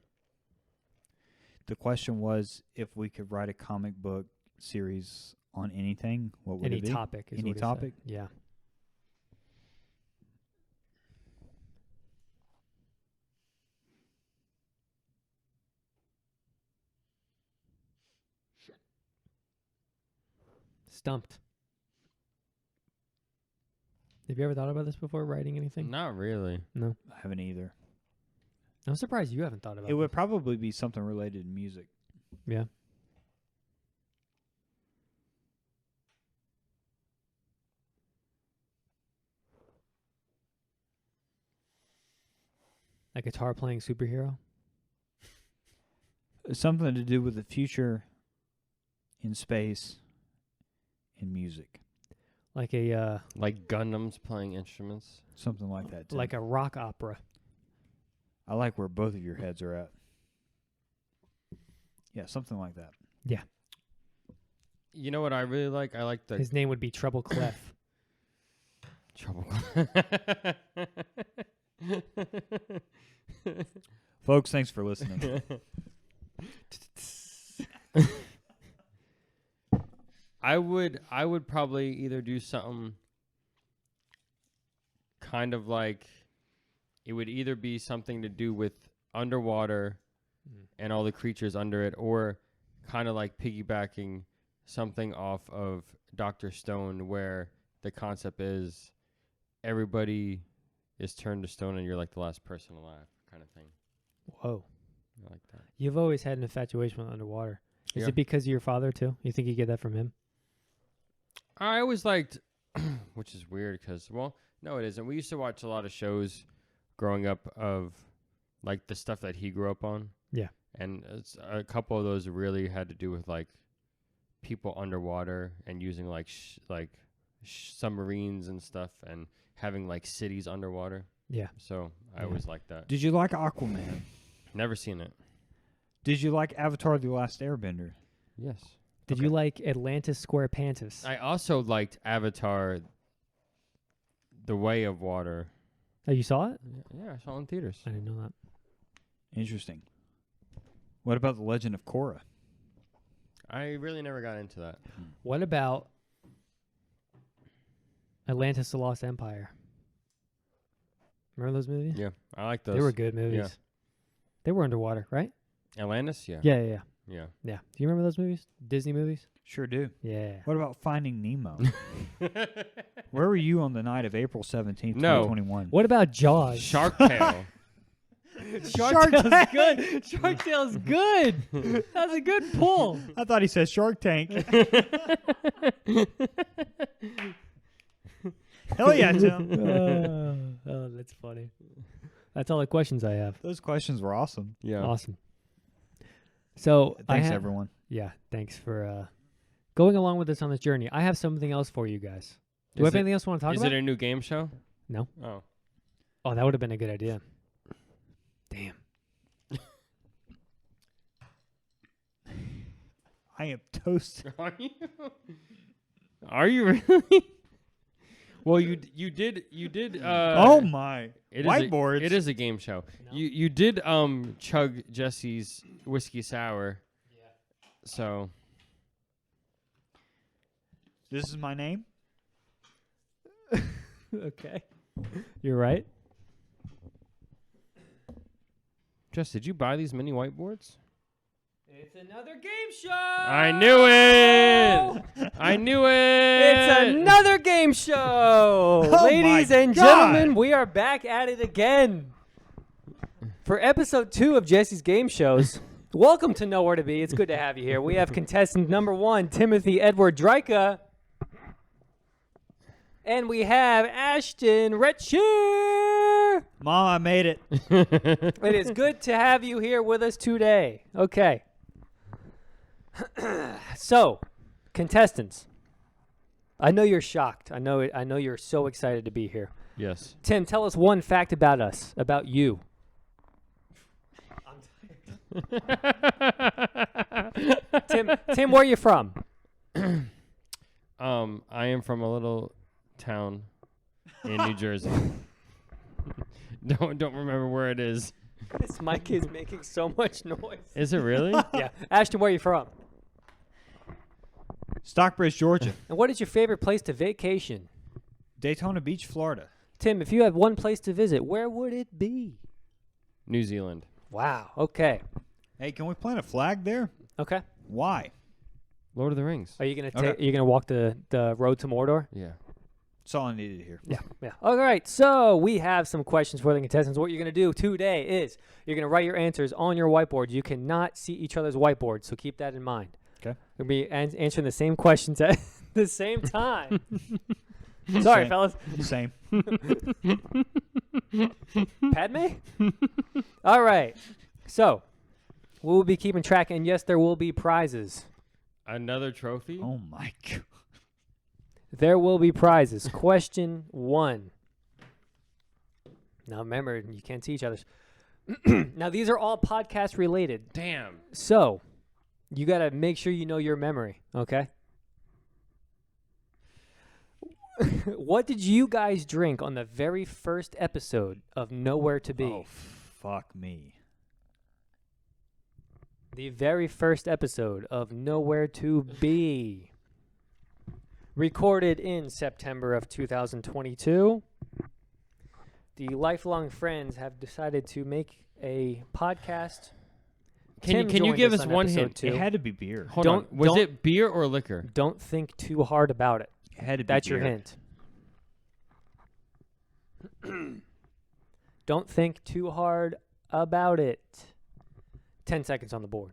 Speaker 3: The question was if we could write a comic book series on anything, what would
Speaker 2: Any
Speaker 3: it be?
Speaker 2: topic. Is
Speaker 3: Any
Speaker 2: what he said.
Speaker 3: topic?
Speaker 2: Yeah. Stumped. Have you ever thought about this before, writing anything?
Speaker 1: Not really.
Speaker 2: No.
Speaker 3: I haven't either.
Speaker 2: I'm surprised you haven't thought about
Speaker 3: It would probably be something related to music.
Speaker 2: Yeah. A guitar playing superhero?
Speaker 3: Something to do with the future in space in music.
Speaker 2: Like a
Speaker 1: Like Gundams playing instruments.
Speaker 3: Something like that. Tim.
Speaker 2: like a rock opera.
Speaker 3: I like where both of your heads are at. Yeah, something like that.
Speaker 2: Yeah.
Speaker 1: You know what I really like? I like the
Speaker 2: His name would be Treble Clef.
Speaker 1: trouble.
Speaker 3: Folks, thanks for listening.
Speaker 1: I would probably either do something kind of like it would either be something to do with underwater and all the creatures under it, or kind of like piggybacking something off of Dr. Stone, where the concept is everybody is turned to stone and you're like the last person alive, kind of thing.
Speaker 2: Whoa.
Speaker 1: I like that.
Speaker 2: You've always had an infatuation with underwater. Is
Speaker 1: Yeah.
Speaker 2: it because of your father, too? You think you get that from him?
Speaker 1: I always liked, which is weird because, well, no, it isn't. We used to watch a lot of shows growing up of like the stuff that he grew up on.
Speaker 2: Yeah.
Speaker 1: And a couple of those really had to do with like people underwater and using like submarines and stuff and having like cities underwater.
Speaker 2: Yeah.
Speaker 1: So I
Speaker 2: Yeah.
Speaker 1: always liked that.
Speaker 3: Did you like Aquaman?
Speaker 1: Never seen it.
Speaker 3: Did you like Avatar: The Last Airbender?
Speaker 1: Yes.
Speaker 2: Did you like Atlantis Squarepantis?
Speaker 1: I also liked Avatar: The Way of Water.
Speaker 2: Oh, you saw it?
Speaker 1: Yeah, I saw it in theaters.
Speaker 2: I didn't know that.
Speaker 3: Interesting. What about The Legend of Korra?
Speaker 1: I really never got into that.
Speaker 2: What about Atlantis: The Lost Empire? Remember those movies?
Speaker 1: Yeah, I like those.
Speaker 2: They were good movies.
Speaker 1: Yeah.
Speaker 2: They were underwater, right?
Speaker 1: Atlantis? Yeah.
Speaker 2: Yeah.
Speaker 1: Yeah.
Speaker 2: Do you remember those movies? Disney movies?
Speaker 3: Sure do.
Speaker 2: Yeah.
Speaker 3: What about Finding Nemo? Where were you on the night of April 17th,
Speaker 1: No.
Speaker 3: 2021?
Speaker 2: What about Jaws?
Speaker 1: Shark Tale.
Speaker 2: Shark Tale's good. Shark Tale's good. That's a good pull.
Speaker 3: I thought he said Shark Tank. Hell yeah, Tim.
Speaker 2: Oh, that's funny. That's all the questions I have.
Speaker 3: Those questions were awesome.
Speaker 1: Yeah.
Speaker 2: Awesome. So
Speaker 3: Thanks, everyone.
Speaker 2: Yeah, thanks for going along with us on this journey. I have something else for you guys. Do we have anything else you want to talk
Speaker 1: Is
Speaker 2: about?
Speaker 1: it a new game show?
Speaker 2: No.
Speaker 1: Oh.
Speaker 2: Oh, that would have been a good idea. Damn.
Speaker 3: I am toasted.
Speaker 1: Are you? Are you really? Well, you did.
Speaker 3: Oh my!
Speaker 1: It
Speaker 3: Whiteboards.
Speaker 1: It is a game show.
Speaker 2: No.
Speaker 1: You did chug Jesse's whiskey sour. Yeah. So.
Speaker 3: This is my name.
Speaker 2: Okay. You're right.
Speaker 1: Jess, did you buy these mini whiteboards?
Speaker 2: It's another game show.
Speaker 1: I knew it. I knew it.
Speaker 2: It's another game show.
Speaker 3: Oh
Speaker 2: Ladies
Speaker 3: my
Speaker 2: and
Speaker 3: God.
Speaker 2: gentlemen, we are back at it again. For episode 2 of Jesse's Game Shows, welcome to Nowhere to Be. It's good to have you here. We have contestant number 1, Timothy Edward Dryka. And we have Ashton Retcher.
Speaker 3: Mom, I made it.
Speaker 2: It is good to have you here with us today. Okay. So, contestants, I know you're shocked. I know you're so excited to be here.
Speaker 1: Yes.
Speaker 2: Tim, tell us one fact about us, about you. Tim, where are you from?
Speaker 1: I am from a little town in New Jersey. Don't remember where it is.
Speaker 2: This mic is making so much noise.
Speaker 1: Is it really?
Speaker 2: Yeah. Ashton, where are you from?
Speaker 3: Stockbridge, Georgia.
Speaker 2: And what is your favorite place to vacation?
Speaker 3: Daytona Beach, Florida.
Speaker 2: Tim, if you had one place to visit, where would it be?
Speaker 1: New Zealand.
Speaker 2: Wow. Okay.
Speaker 3: Hey, can we plant a flag there?
Speaker 2: Okay.
Speaker 3: Why?
Speaker 1: Lord of the Rings.
Speaker 2: Are you gonna
Speaker 3: Okay.
Speaker 2: are you gonna walk the road to Mordor?
Speaker 1: Yeah.
Speaker 3: That's all I needed to hear.
Speaker 2: Yeah. All right. So we have some questions for the contestants. What you're going to do today is you're going to write your answers on your whiteboard. You cannot see each other's whiteboard, so keep that in mind.
Speaker 3: Okay.
Speaker 2: We'll be answering the same questions at the same time. Sorry,
Speaker 3: Same.
Speaker 2: fellas.
Speaker 3: Same.
Speaker 2: Padme? All right. So we'll be keeping track, and yes, there will be prizes.
Speaker 1: Another trophy?
Speaker 3: Oh my god.
Speaker 2: There will be prizes. Question 1. Now remember, you can't see each other's. Now these are all podcast related.
Speaker 1: Damn.
Speaker 2: So you got to make sure you know your memory, okay? What did you guys drink on the very first episode of Nowhere to Be?
Speaker 3: Oh, fuck me.
Speaker 2: The very first episode of Nowhere to Be. Recorded in September of 2022. The Lifelong Friends have decided to make a podcast. Tim
Speaker 1: Can you
Speaker 2: joined
Speaker 1: give us
Speaker 2: on
Speaker 1: one
Speaker 2: episode
Speaker 1: hint?
Speaker 2: 2.
Speaker 3: It had to be beer.
Speaker 1: Hold
Speaker 2: Don't-
Speaker 1: on. Was
Speaker 2: don't-
Speaker 1: it beer or liquor?
Speaker 2: Don't think too hard about it.
Speaker 3: It had to be
Speaker 2: That's your
Speaker 3: beer.
Speaker 2: hint. Don't think too hard about it. 10 seconds on the board.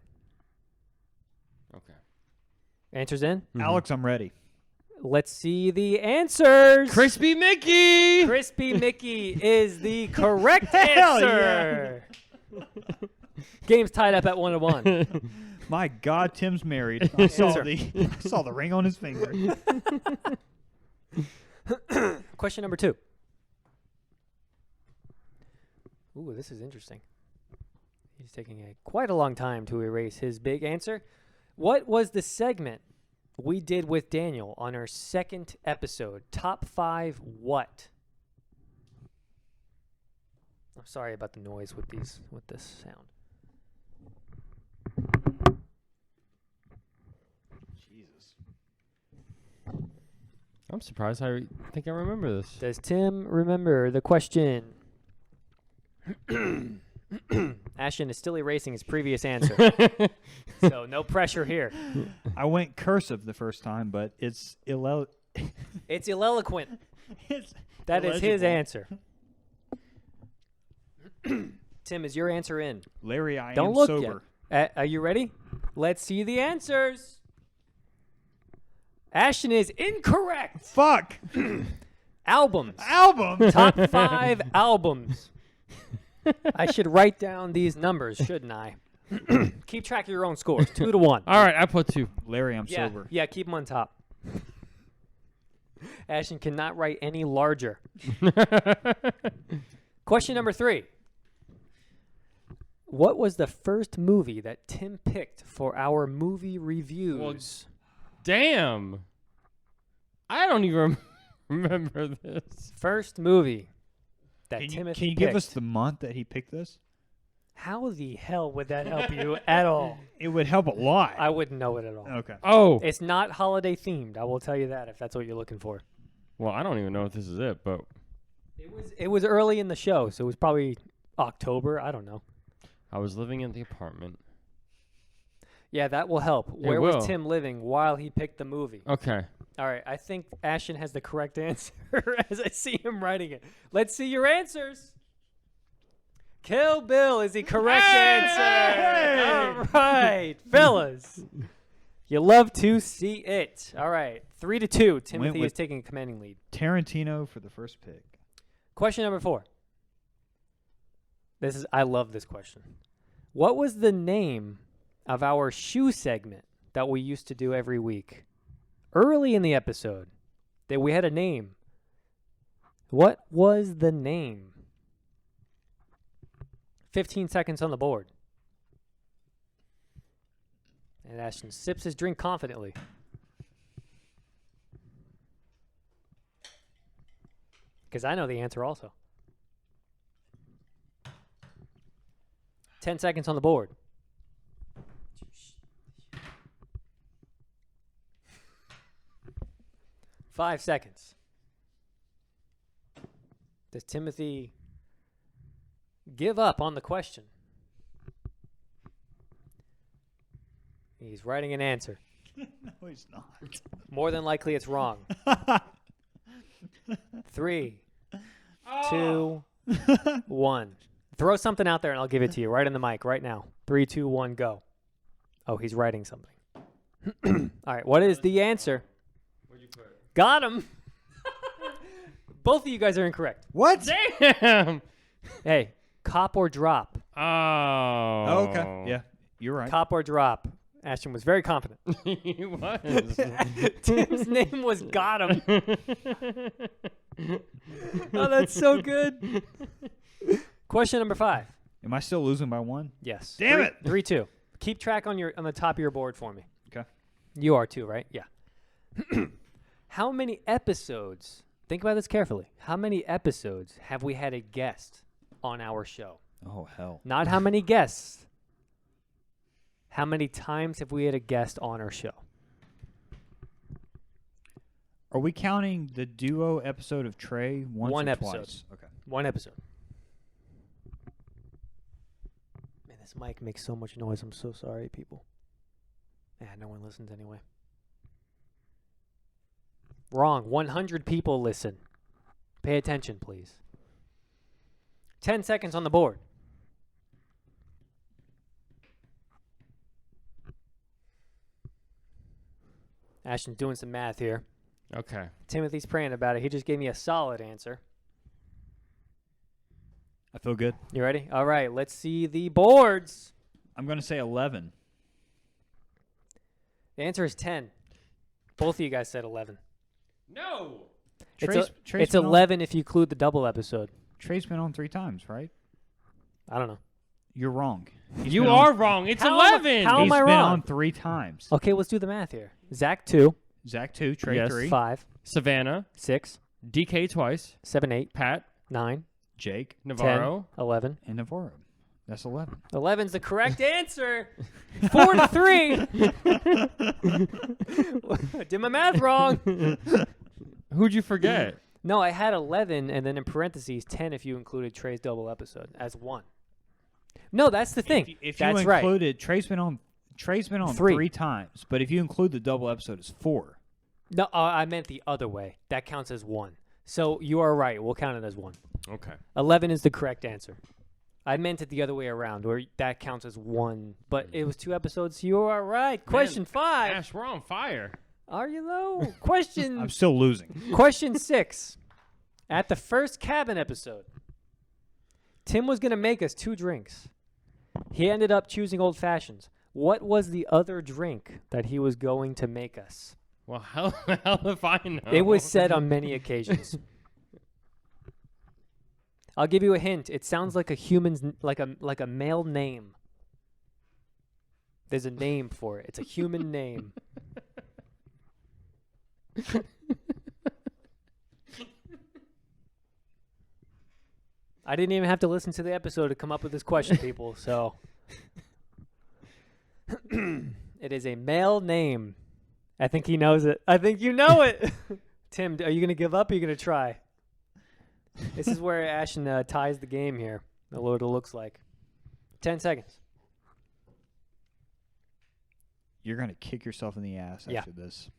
Speaker 1: Okay.
Speaker 2: Answers in?
Speaker 3: Alex, I'm ready.
Speaker 2: Let's see the answers.
Speaker 1: Crispy Mickey!
Speaker 2: Crispy Mickey is the correct
Speaker 3: Hell
Speaker 2: answer. Game's tied up at 1-1.
Speaker 3: My God, Tim's married. I saw the ring on his finger.
Speaker 2: Question number 2. Ooh, this is interesting. He's taking quite a long time to erase his big answer. What was the segment we did with Daniel on our second episode? Top 5 what? I'm sorry about the noise with this sound.
Speaker 3: Jesus.
Speaker 1: I'm surprised. I think I remember this.
Speaker 2: Does Tim remember the question? Ashton is still erasing his previous answer. So no pressure here.
Speaker 3: I went cursive the first time, but it's
Speaker 2: It's ill-eloquent.
Speaker 3: it's
Speaker 2: That is his
Speaker 3: illegible.
Speaker 2: answer. Tim, is your answer in?
Speaker 3: Larry, I
Speaker 2: Don't
Speaker 3: am
Speaker 2: look
Speaker 3: sober.
Speaker 2: yet. Are you ready? Let's see the answers. Ashton is incorrect.
Speaker 3: Fuck.
Speaker 2: Albums.
Speaker 3: Album.
Speaker 2: Top 5 albums. I should write down these numbers, shouldn't I? Keep track of your own scores. 2-1.
Speaker 1: All right, I put 2.
Speaker 3: Larry, I'm
Speaker 2: Yeah,
Speaker 3: sober.
Speaker 2: yeah, keep them on top. Ashton cannot write any larger. Question number 3. What was the first movie that Tim picked for our movie reviews?
Speaker 1: Damn. I don't even remember this.
Speaker 2: First movie that
Speaker 3: Can you,
Speaker 2: Timothy
Speaker 3: can you
Speaker 2: picked.
Speaker 3: give us the month that he picked this?
Speaker 2: How the hell would that help you at all?
Speaker 3: It would help a lot.
Speaker 2: I wouldn't know it at all.
Speaker 3: Okay.
Speaker 1: Oh.
Speaker 2: It's not holiday themed. I will tell you that if that's what you're looking for.
Speaker 1: Well, I don't even know if this is it, but
Speaker 2: It was early in the show, so it was probably October. I don't know.
Speaker 1: I was living in the apartment.
Speaker 2: Yeah, that will help. Where
Speaker 1: will.
Speaker 2: was Tim living while he picked the movie?
Speaker 1: Okay.
Speaker 2: All right, I think Ashton has the correct answer as I see him writing it. Let's see your answers. Kill Bill is the correct answer. All right, fellas. You love to see it. All right, 3-2. Timothy is
Speaker 3: with-
Speaker 2: taking a commanding lead.
Speaker 3: Tarantino for the first pick.
Speaker 2: Question number 4. I love this question. What was the name of our shoe segment that we used to do every week? Early in the episode, that we had a name. What was the name? 15 seconds on the board. And Ashton sips his drink confidently. Because I know the answer also. 10 seconds on the board. Five seconds. Does Timothy give up on the question? He's writing an answer.
Speaker 3: No, he's not.
Speaker 2: More than likely it's wrong. 3, 2, 1. Throw something out there and I'll give it to you right in the mic right now. 3, 2, 1, go. Oh, he's writing something. All right, what is the answer?
Speaker 1: What'd you put?
Speaker 2: Got him. Both of you guys are incorrect.
Speaker 3: What?
Speaker 1: Damn.
Speaker 2: Hey, cop or drop?
Speaker 1: Oh.
Speaker 3: Okay. Yeah, you're right.
Speaker 2: Cop or drop? Ashton was very confident.
Speaker 1: He was.
Speaker 2: Tim's name was Got him. Oh, that's so good. Question number 5.
Speaker 3: Am I still losing by 1?
Speaker 2: Yes.
Speaker 3: Damn it.
Speaker 2: 3-2. Keep track on the top of your board for me.
Speaker 3: Okay.
Speaker 2: You are too, right? Yeah. How many episodes? Think about this carefully. How many episodes have we had a guest on our show?
Speaker 3: Oh, hell.
Speaker 2: Not how many guests. How many times have we had a guest on our show?
Speaker 3: Are we counting the duo episode of Trey once
Speaker 2: One
Speaker 3: or
Speaker 2: episode.
Speaker 3: twice? Okay.
Speaker 2: One episode. Man, this mic makes so much noise. I'm so sorry, people. Yeah, no one listens anyway. Wrong. 100 people listen. Pay attention, please. 10 seconds on the board. Ashton's doing some math here.
Speaker 1: Okay.
Speaker 2: Timothy's praying about it. He just gave me a solid answer.
Speaker 3: I feel good.
Speaker 2: You ready? All right, let's see the boards.
Speaker 3: I'm going to say 11.
Speaker 2: The answer is 10. Both of you guys said 11.
Speaker 1: No.
Speaker 3: Trey's
Speaker 2: It's
Speaker 3: been
Speaker 2: 11 if you include the double episode.
Speaker 3: Trey's been on 3 times, right?
Speaker 2: I don't know.
Speaker 3: You're wrong. He's
Speaker 1: You
Speaker 3: been
Speaker 1: are
Speaker 3: on,
Speaker 1: wrong. It's
Speaker 2: How am I-
Speaker 1: 11.
Speaker 2: how am
Speaker 3: He's
Speaker 2: I
Speaker 3: been
Speaker 2: wrong?
Speaker 3: on 3 times.
Speaker 2: Okay, let's do the math here. Zach 2,
Speaker 3: Zach 2, Trey
Speaker 1: Yes.
Speaker 3: 3,
Speaker 2: 5,
Speaker 1: Savannah,
Speaker 2: 6,
Speaker 1: DK twice,
Speaker 2: 7, 8,
Speaker 1: Pat,
Speaker 2: 9,
Speaker 3: Jake,
Speaker 2: 10,
Speaker 1: Navarro.
Speaker 2: 11.
Speaker 3: and Navarro. That's 11.
Speaker 2: 11's the correct answer. 4-3. Did my math wrong.
Speaker 1: Who'd you forget?
Speaker 2: No, I had 11 and then in parentheses 10 if you included Trey's double episode as 1. No, that's the thing.
Speaker 3: If
Speaker 2: that's
Speaker 3: you
Speaker 2: right.
Speaker 3: included, Trey's been on
Speaker 2: 3.
Speaker 3: 3 times, but if you include the double episode, it's 4.
Speaker 2: No, I meant the other way. That counts as 1. So you are right. We'll count it as 1.
Speaker 1: Okay.
Speaker 2: 11 is the correct answer. I meant it the other way around, where that counts as 1. But it was 2 episodes. You are right. Question 5.
Speaker 1: Ash, we're on fire.
Speaker 2: Are you though? Question.
Speaker 3: I'm still losing.
Speaker 2: Question 6. At the first cabin episode, Tim was going to make us 2 drinks. He ended up choosing old fashions. What was the other drink that he was going to make us?
Speaker 1: Well, hell if I know.
Speaker 2: It was said on many occasions. I'll give you a hint. It sounds like a human's, like a male name. There's a name for it. It's a human name. I didn't even have to listen to the episode to come up with this question, people. So it is a male name. I think he knows it. I think you know it. Tim, are you going to give up or are you going to try? This is where Ashton ties the game here. What it looks like. 10 seconds.
Speaker 3: You're going to kick yourself in the ass
Speaker 2: Yeah.
Speaker 3: after this.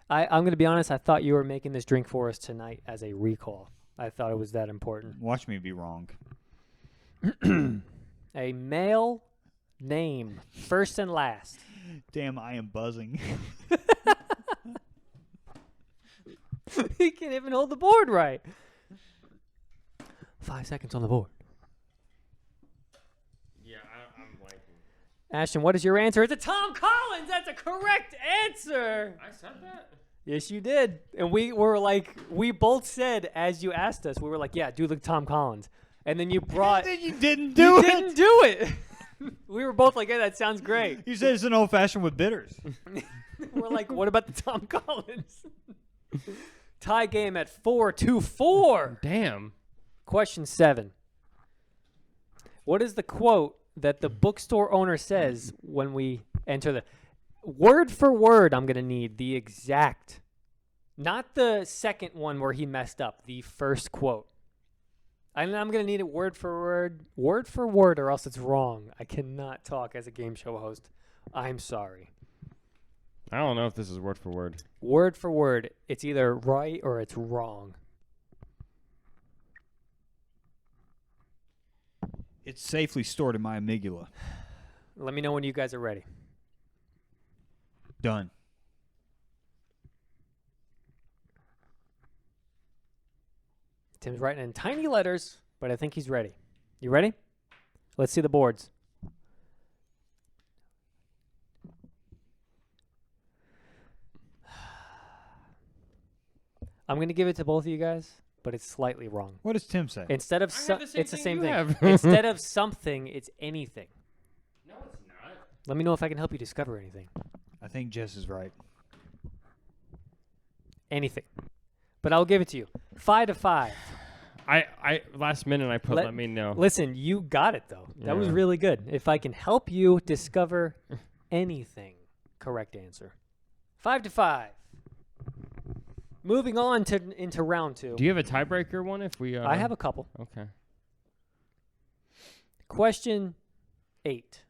Speaker 2: I'm going to be honest. I thought you were making this drink for us tonight as a recall. I thought it was that important.
Speaker 3: Watch me be wrong.
Speaker 2: A male name, first and last.
Speaker 3: Damn, I am buzzing.
Speaker 2: He can't even hold the board right. 5 seconds on the board.
Speaker 1: Yeah, I'm blanking.
Speaker 2: Ashton, what is your answer? It's a Tom Collins. That's a correct answer.
Speaker 1: I said that?
Speaker 2: Yes, you did. And we were like, we both said as you asked us, we were like, yeah, do the Tom Collins. And then you brought.
Speaker 3: Then you didn't
Speaker 2: You didn't do it. We were both like, yeah, that sounds great.
Speaker 3: You said it's an old fashioned with bitters.
Speaker 2: We're like, what about the Tom Collins? Tie game at 4-4.
Speaker 1: Damn.
Speaker 2: Question 7. What is the quote that the bookstore owner says when we enter the word for word. I'm going to need the exact, not the second one where he messed up, the first quote. And I'm going to need it word for word, or else it's wrong. I cannot talk as a game show host. I'm sorry.
Speaker 1: I don't know if this is word for word.
Speaker 2: Word for word. It's either right or it's wrong.
Speaker 3: It's safely stored in my amygdala.
Speaker 2: Let me know when you guys are ready.
Speaker 3: Done.
Speaker 2: Tim's writing in tiny letters, but I think he's ready. You ready? Let's see the boards. I'm going to give it to both of you guys, but it's slightly wrong.
Speaker 3: What does Tim say?
Speaker 2: Instead of
Speaker 1: I have the same
Speaker 2: it's the
Speaker 1: thing
Speaker 2: same
Speaker 1: you
Speaker 2: thing.
Speaker 1: have.
Speaker 2: Instead of something, it's anything.
Speaker 1: No, it's not.
Speaker 2: Let me know if I can help you discover anything.
Speaker 3: I think Jess is right.
Speaker 2: Anything. But I'll give it to you. 5 to 5.
Speaker 1: I last minute I put let me know.
Speaker 2: Listen, you got it though. That was
Speaker 1: Yeah.
Speaker 2: really good. If I can help you discover anything, correct answer. 5 to 5. Moving on into round 2.
Speaker 1: Do you have a tiebreaker one if we
Speaker 2: I have a couple.
Speaker 1: Okay.
Speaker 2: Question 8.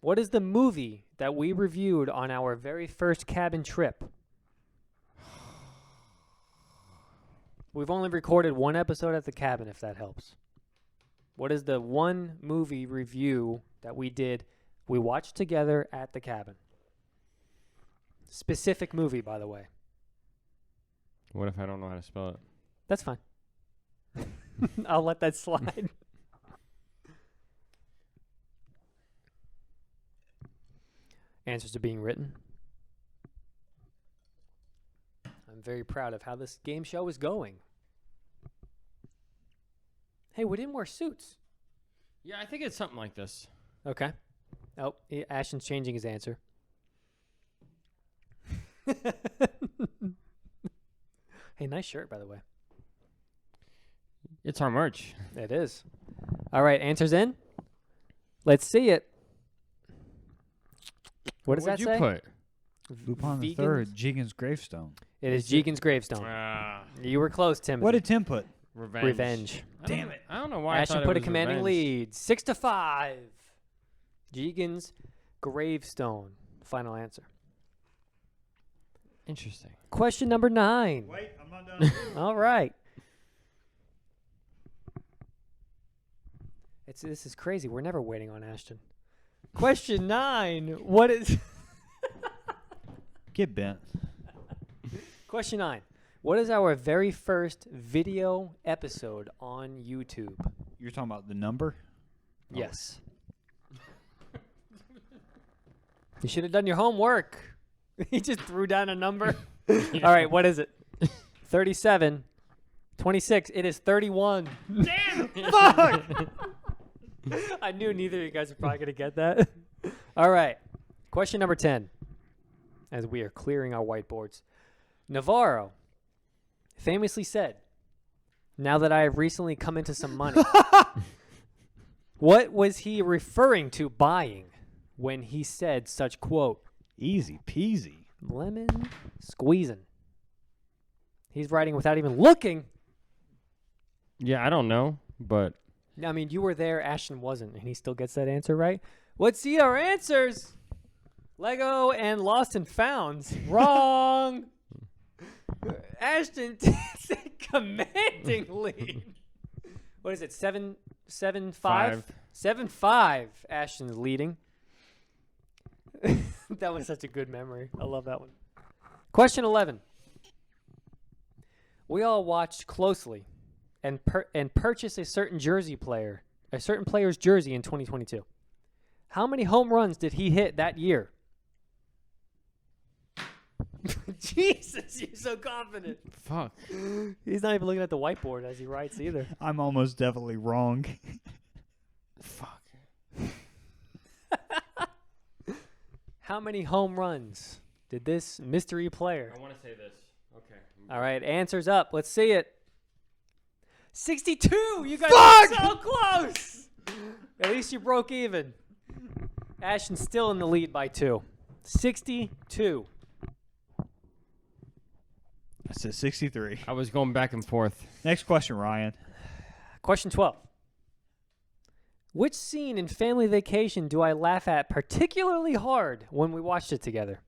Speaker 2: What is the movie that we reviewed on our very first cabin trip? We've only recorded one episode at the cabin, if that helps. What is the one movie review that we did, we watched together at the cabin? Specific movie, by the way.
Speaker 1: What if I don't know how to spell it?
Speaker 2: That's fine. I'll let that slide. Answers are being written. I'm very proud of how this game show is going. Hey, we didn't wear suits.
Speaker 1: Yeah, I think it's something like this.
Speaker 2: Okay. Oh, Ashton's changing his answer. Hey, nice shirt, by the way.
Speaker 1: It's our merch.
Speaker 2: It is. All right, answers in. Let's see it. What does
Speaker 1: What'd
Speaker 2: that
Speaker 1: you
Speaker 2: say?
Speaker 1: put?
Speaker 3: Lupin the
Speaker 2: Vegans?
Speaker 3: Third, Jigen's gravestone.
Speaker 2: It is Jigen's gravestone. You were close, Tim.
Speaker 3: What did Tim put?
Speaker 2: Revenge.
Speaker 3: Damn it.
Speaker 1: I don't know why I
Speaker 2: Ashton
Speaker 1: thought it
Speaker 2: put a
Speaker 1: was
Speaker 2: commanding
Speaker 1: revenge.
Speaker 2: lead. 6 to 5. Jigen's gravestone. Final answer.
Speaker 1: Interesting.
Speaker 2: Question number 9.
Speaker 3: Wait, I'm not done.
Speaker 2: All right. This is crazy. We're never waiting on Ashton. Question 9. What is...
Speaker 3: Get bent.
Speaker 2: Question 9. What is our very first video episode on YouTube?
Speaker 3: You're talking about the number?
Speaker 2: Yes. You should have done your homework. He just threw down a number. All right, what is it? 37, 26. It is 31.
Speaker 1: Damn!
Speaker 2: Fuck! I knew neither of you guys were probably going to get that. All right. Question number 10. As we are clearing our whiteboards. Navarro famously said, now that I have recently come into some money. What was he referring to buying when he said such quote?
Speaker 3: Easy peasy.
Speaker 2: Lemon squeezing. He's writing without even looking.
Speaker 1: Yeah, I don't know, but
Speaker 2: I mean, you were there, Ashton wasn't, and he still gets that answer right. Let's see our answers. Lego and Lost and Founds. Wrong. Ashton takes a commanding lead. What is it? 7-5? 7-5. Ashton's leading. That was such a good memory. I love that one. Question 11. We all watched closely and purchased a certain player's jersey in 2022. How many home runs did he hit that year? Jesus, you're so confident.
Speaker 1: fuck.
Speaker 2: He's not even looking at the whiteboard as he writes either.
Speaker 3: I'm almost definitely wrong.
Speaker 1: Fuck.
Speaker 2: How many home runs did this mystery player?
Speaker 1: I want to say this. Okay.
Speaker 2: All right, answers up. Let's see it. 62. You guys
Speaker 3: Fuck!
Speaker 2: are so close. At least you broke even. Ashton's still in the lead by 2. 62.
Speaker 3: I said 63.
Speaker 1: I was going back and forth.
Speaker 3: Next question, Ryan.
Speaker 2: Question 12. Which scene in Family Vacation do I laugh at particularly hard when we watched it together?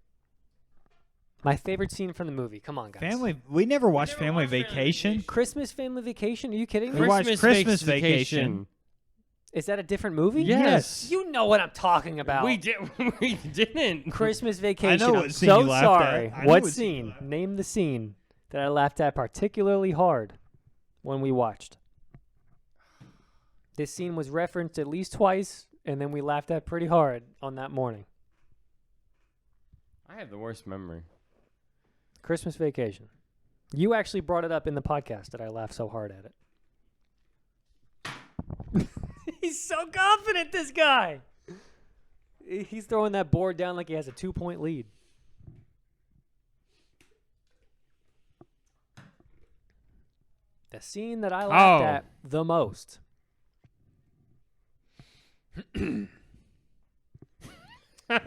Speaker 2: My favorite scene from the movie. Come on, guys.
Speaker 3: We never watched Family Vacation.
Speaker 2: Christmas Family Vacation? Are you kidding me?
Speaker 3: We watched Christmas Vacation.
Speaker 2: Is that a different movie?
Speaker 1: Yes.
Speaker 2: You know what I'm talking about.
Speaker 1: We didn't.
Speaker 2: Christmas Vacation.
Speaker 3: I know what
Speaker 2: I'm
Speaker 3: scene
Speaker 2: so
Speaker 3: you laughed
Speaker 2: sorry.
Speaker 3: at. I know
Speaker 2: What
Speaker 3: what scene you
Speaker 2: scene?
Speaker 3: laughed
Speaker 2: Name the scene that I laughed at particularly hard when we watched. This scene was referenced at least twice, and then we laughed at pretty hard on that morning.
Speaker 1: I have the worst memory.
Speaker 2: Christmas Vacation. You actually brought it up in the podcast that I laughed so hard at it. He's so confident, this guy. He's throwing that board down like he has a 2-point lead. The scene that I laughed at the most. All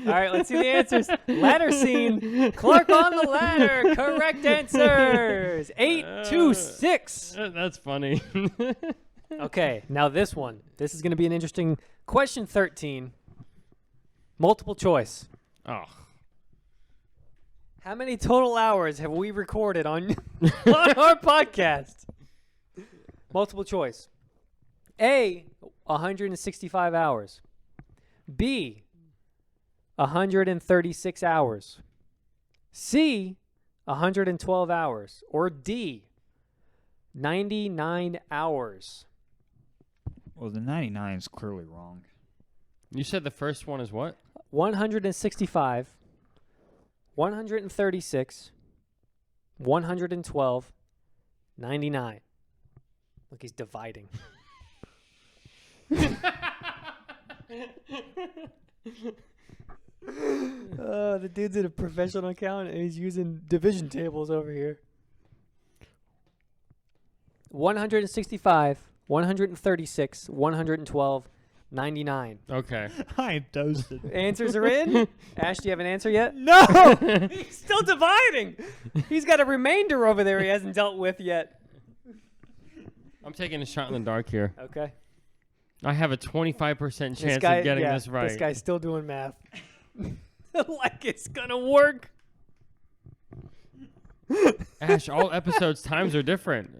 Speaker 2: right, let's see the answers. Ladder scene. Clark on the ladder. Correct answers. 8-6.
Speaker 1: That's funny.
Speaker 2: Okay, now this one. This is going to be an interesting question. 13. Multiple choice.
Speaker 1: Oh.
Speaker 2: How many total hours have we recorded on our podcast? Multiple choice. A, 165 hours. B, 136 hours. C, 112 hours. Or D, 99 hours.
Speaker 3: Well, the 99 is clearly wrong.
Speaker 1: You said the first one is what?
Speaker 2: 165, 136, 112, 99. Look, he's dividing. The dude's in a professional account and he's using division tables over here. 165, 136, 112, 99.
Speaker 1: Okay.
Speaker 3: I am toasted.
Speaker 2: Answers are in. Ash, do you have an answer yet?
Speaker 3: No!
Speaker 2: He's still dividing. He's got a remainder over there he hasn't dealt with yet.
Speaker 1: I'm taking a shot in the dark here.
Speaker 2: Okay.
Speaker 1: I have a 25% chance of getting this right.
Speaker 2: This guy's still doing math. Like it's gonna work.
Speaker 1: Ash, all episodes' times are different.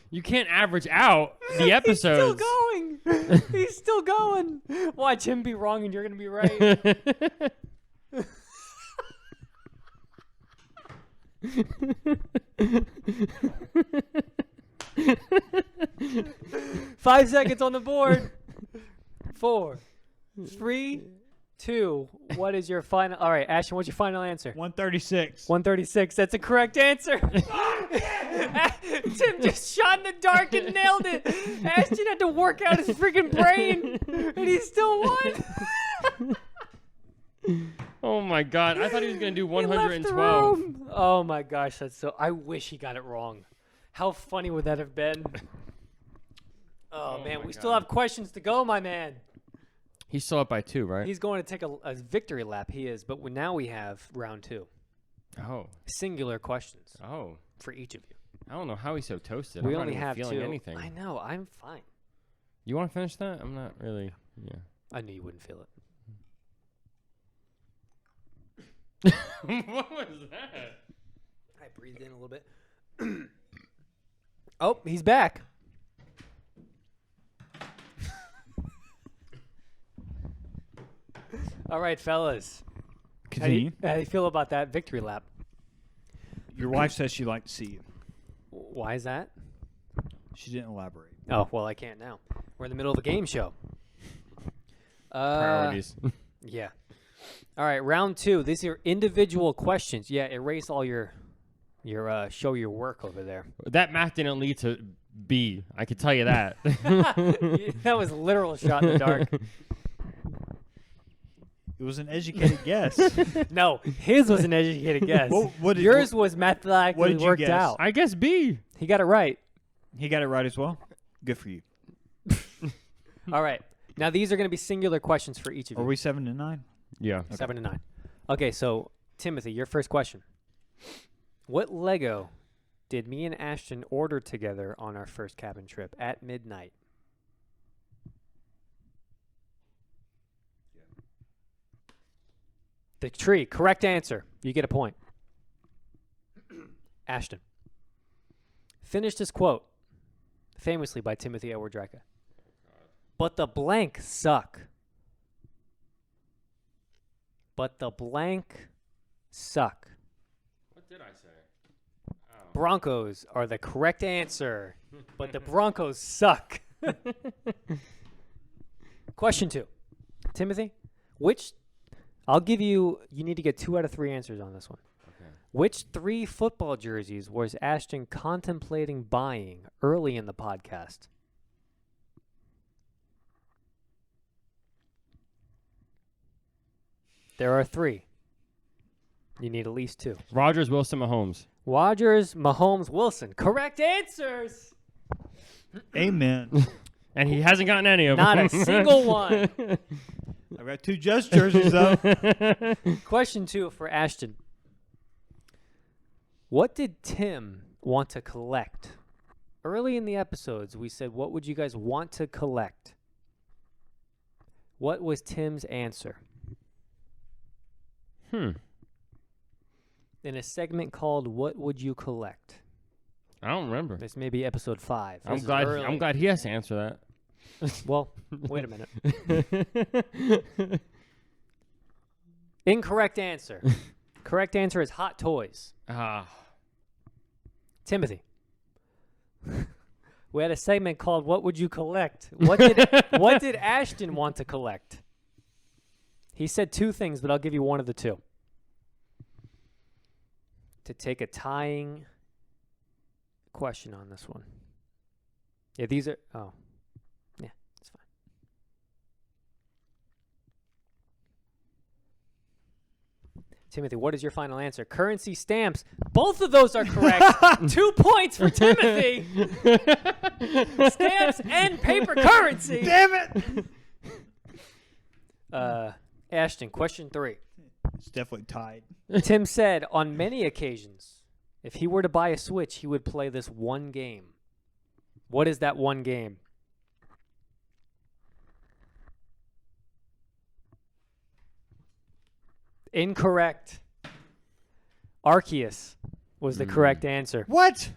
Speaker 1: You can't average out the episodes.
Speaker 2: He's still going. He's still going. Watch him be wrong and you're gonna be right. 5 seconds on the board. 4, 3, 2. What is your final? All right, Ashton, what's your final answer?
Speaker 3: 136.
Speaker 2: 136. That's a correct answer. Tim just shot in the dark and nailed it. Ashton had to work out his freaking brain, and he still won.
Speaker 1: Oh my God! I thought he was gonna do
Speaker 2: He left the
Speaker 1: 112.
Speaker 2: room. Oh my gosh, that's so. I wish he got it wrong. How funny would that have been? Oh man,
Speaker 1: my
Speaker 2: we still
Speaker 1: God.
Speaker 2: have questions to go, my man.
Speaker 1: He's still up by 2, right?
Speaker 2: He's going to take a victory lap. He is, but now we have round 2.
Speaker 1: Oh.
Speaker 2: Singular questions
Speaker 1: Oh.
Speaker 2: for each of you.
Speaker 1: I don't know how he's so toasted.
Speaker 2: We
Speaker 1: I'm
Speaker 2: only
Speaker 1: not even
Speaker 2: have
Speaker 1: feeling
Speaker 2: 2.
Speaker 1: anything.
Speaker 2: I know. I'm fine.
Speaker 1: You want to finish that? I'm not really. Yeah.
Speaker 2: I knew you wouldn't feel it.
Speaker 1: What was that?
Speaker 2: I breathed in a little bit. Oh, he's back. All right, fellas.
Speaker 3: Continue.
Speaker 2: How do you feel about that victory lap?
Speaker 3: Your wife says she'd like to see you.
Speaker 2: Why is that?
Speaker 3: She didn't elaborate.
Speaker 2: Oh, well, I can't now. We're in the middle of a game show.
Speaker 1: Priorities.
Speaker 2: Yeah. All right, round 2. These are individual questions. Yeah, erase all your show your work over there.
Speaker 1: That math didn't lead to B. I could tell you that.
Speaker 2: That was a literal shot in the dark.
Speaker 3: It was an educated guess.
Speaker 2: No, his was an educated guess.
Speaker 3: What did-
Speaker 2: Yours was mathematically
Speaker 3: what did you
Speaker 2: worked
Speaker 3: guess?
Speaker 2: out.
Speaker 1: I guess B.
Speaker 2: He got it right.
Speaker 3: He got it right as well. Good for you.
Speaker 2: All right. Now these are going to be singular questions for each of you.
Speaker 3: Are we 7 to 9?
Speaker 1: Yeah.
Speaker 2: 7 to 9. Okay, so Timothy, your first question. What Lego did me and Ashton order together on our first cabin trip at midnight? The tree. Correct answer. You get a point. Ashton. Finish this quote, famously by Timothy Edward Dreyka. But the blank suck. But the blank suck.
Speaker 1: What did I say?
Speaker 2: Broncos are the correct answer, but the Broncos suck. Question 2. Timothy, I'll give you need to get 2 out of 3 answers on this one.
Speaker 1: Okay.
Speaker 2: Which 3 football jerseys was Ashton contemplating buying early in the podcast? There are 3. You need at least 2.
Speaker 1: Rodgers, Wilson, Mahomes.
Speaker 2: Rodgers, Mahomes, Wilson. Correct answers.
Speaker 3: Amen.
Speaker 1: And he hasn't gotten any of them.
Speaker 2: Not a single one.
Speaker 3: I've got 2 Just jerseys, though.
Speaker 2: Question 2 for Ashton. What did Tim want to collect? Early in the episodes, we said, what would you guys want to collect? What was Tim's answer? In a segment called What Would You Collect?
Speaker 1: I don't remember.
Speaker 2: This may be episode 5.
Speaker 1: I'm glad he has to answer that.
Speaker 2: Well, wait a minute. Incorrect answer. Correct answer is hot toys. Timothy. We had a segment called What Would You Collect? What did Ashton want to collect? He said 2 things, but I'll give you one of the 2. To take a tying question on this one. Yeah, these are... Oh. Yeah, it's fine. Timothy, what is your final answer? Currency stamps. Both of those are correct. 2 points for Timothy. Stamps and paper currency.
Speaker 3: Damn it!
Speaker 2: Ashton, question 3.
Speaker 3: It's definitely tied.
Speaker 2: Tim said on many occasions, if he were to buy a Switch, he would play this one game. What is that one game? Incorrect. Arceus was the correct answer.
Speaker 3: What?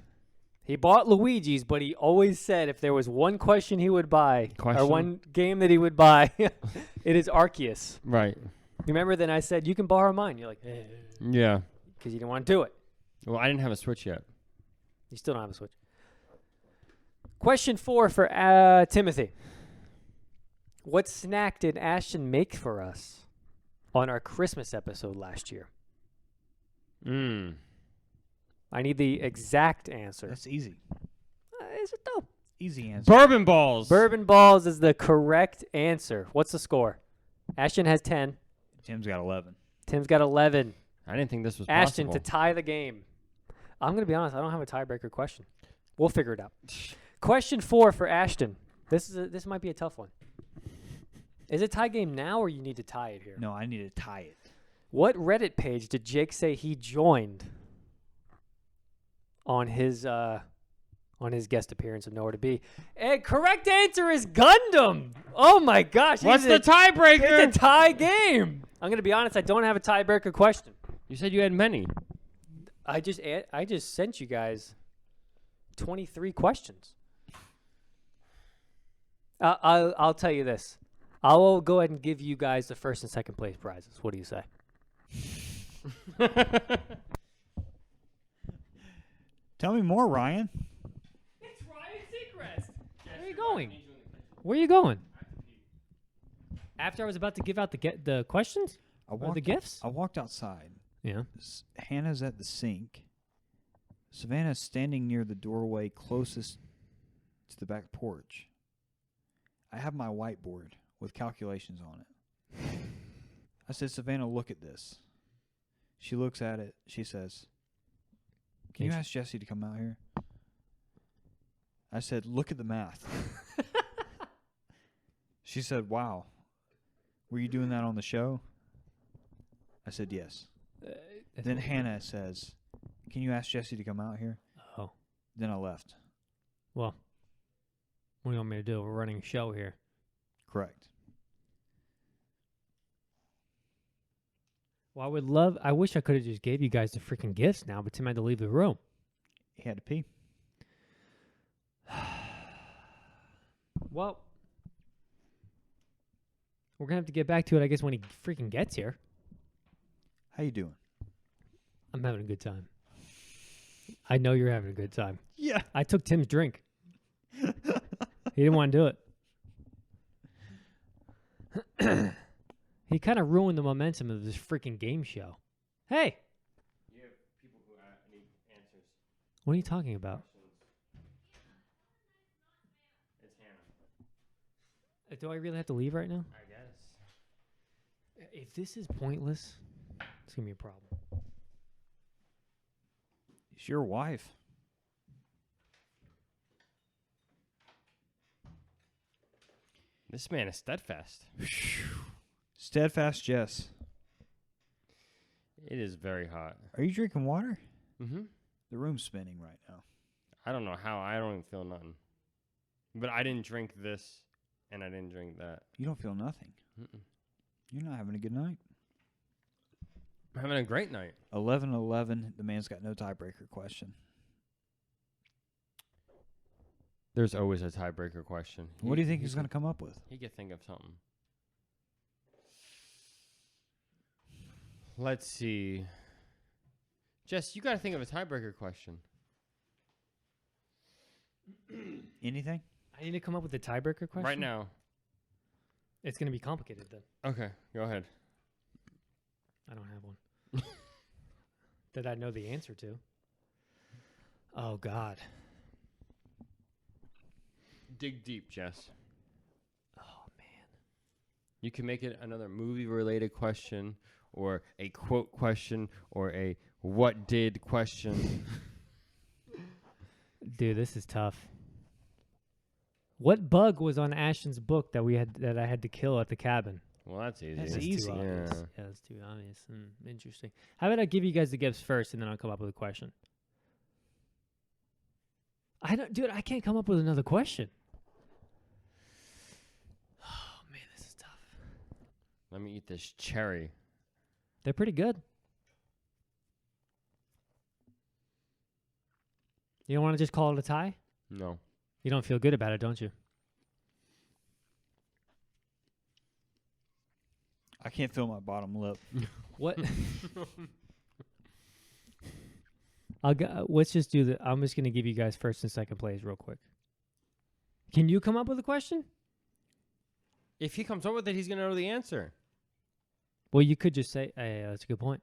Speaker 2: He bought Luigi's, but he always said if there was one question he would buy, or one game that he would buy, it is Arceus.
Speaker 1: Right.
Speaker 2: Remember then I said, you can borrow mine. You're like,
Speaker 1: Yeah.
Speaker 2: because you didn't want to do it.
Speaker 1: Well, I didn't have a Switch yet.
Speaker 2: You still don't have a Switch. Question 4 for Timothy. What snack did Ashton make for us on our Christmas episode last year? I need the exact answer.
Speaker 3: That's easy.
Speaker 2: Is it though?
Speaker 3: Easy answer.
Speaker 1: Bourbon balls.
Speaker 2: Bourbon balls is the correct answer. What's the score? Ashton has 10.
Speaker 3: Tim's got 11.
Speaker 2: Tim's got 11.
Speaker 1: I didn't think this was
Speaker 2: Ashton
Speaker 1: possible.
Speaker 2: to tie the game. I'm going to be honest. I don't have a tiebreaker question. We'll figure it out. Question 4 for Ashton. This might be a tough one. Is it tie game now or you need to tie it here?
Speaker 3: No, I need to tie it.
Speaker 2: What Reddit page did Jake say he joined on his guest appearance of Nowhere to Be? And correct answer is Gundam. Oh my gosh.
Speaker 1: What's the tiebreaker?
Speaker 2: It's a tie game. I'm going to be honest. I don't have a tiebreaker question.
Speaker 1: You said you had many.
Speaker 2: I just sent you guys 23 questions. I'll tell you this. I will go ahead and give you guys the first and second place prizes. What do you say?
Speaker 3: Tell me more, Ryan.
Speaker 2: It's Ryan Seacrest. Where are you going? Where are you going? After I was about to give out the questions? Or the gifts?
Speaker 3: I walked outside.
Speaker 2: Yeah.
Speaker 3: Hannah's at the sink. Savannah's standing near the doorway closest to the back porch. I have my whiteboard with calculations on it. I said, Savannah, look at this. She looks at it. She says, can you ask Jesse to come out here? I said, look at the math. She said, wow. Were you doing that on the show? I said, yes. Then Hannah says, can you ask Jesse to come out here?
Speaker 2: Oh.
Speaker 3: Then I left.
Speaker 2: Well, what do you want me to do? We're running a show here.
Speaker 3: Correct.
Speaker 2: Well, I wish I could have just gave you guys the freaking gifts now, but Tim had to leave the room.
Speaker 3: He had to pee.
Speaker 2: Well, we're going to have to get back to it, I guess, when he freaking gets here.
Speaker 3: How you doing?
Speaker 2: I'm having a good time. I know you're having a good time.
Speaker 3: Yeah.
Speaker 2: I took Tim's drink. He didn't want to do it. He kind of ruined the momentum of this freaking game show. Hey!
Speaker 1: You have people who need answers.
Speaker 2: What are you talking about?
Speaker 1: It's Hannah.
Speaker 2: Do I really have to leave right now?
Speaker 1: I guess.
Speaker 2: If this is pointless, it's going to be a problem.
Speaker 3: It's your wife.
Speaker 1: This man is steadfast.
Speaker 3: Steadfast Jess.
Speaker 1: It is very hot.
Speaker 3: Are you drinking water?
Speaker 1: Mm-hmm.
Speaker 3: The room's spinning right now.
Speaker 1: I don't know how. I don't even feel nothing. But I didn't drink this, and I didn't drink that.
Speaker 3: You don't feel nothing.
Speaker 1: Mm-mm.
Speaker 3: You're not having a good night.
Speaker 1: I'm having a great night.
Speaker 3: 11-11. The man's got no tiebreaker question.
Speaker 1: There's always a tiebreaker question.
Speaker 3: What do you think he's going to come up with?
Speaker 1: He could think of something. Let's see. Jess, you got to think of a tiebreaker question.
Speaker 3: Anything?
Speaker 2: I need to come up with a tiebreaker question?
Speaker 1: Right now.
Speaker 2: It's going to be complicated then.
Speaker 1: Okay, go ahead.
Speaker 2: I don't have one. That I know the answer to. Oh, God.
Speaker 1: Dig deep, Jess.
Speaker 2: Oh, man.
Speaker 1: You can make it another movie-related question, or a quote question, or a what did question.
Speaker 2: Dude, this is tough. What bug was on Ashton's book that I had to kill at the cabin?
Speaker 1: Well, that's easy.
Speaker 2: That's
Speaker 3: easy.
Speaker 2: Too obvious.
Speaker 1: Yeah.
Speaker 2: Yeah, that's too obvious. Interesting. How about I give you guys the gifts first, and then I'll come up with a question. I can't come up with another question. Oh man, this is tough.
Speaker 1: Let me eat this cherry.
Speaker 2: They're pretty good. You don't want to just call it a tie?
Speaker 1: No.
Speaker 2: You don't feel good about it, don't you?
Speaker 3: I can't feel my bottom lip.
Speaker 2: What? Let's just do I'm just going to give you guys first and second plays real quick. Can you come up with a question?
Speaker 1: If he comes up with it, he's going to know the answer.
Speaker 2: Well, you could just say, hey, that's a good point.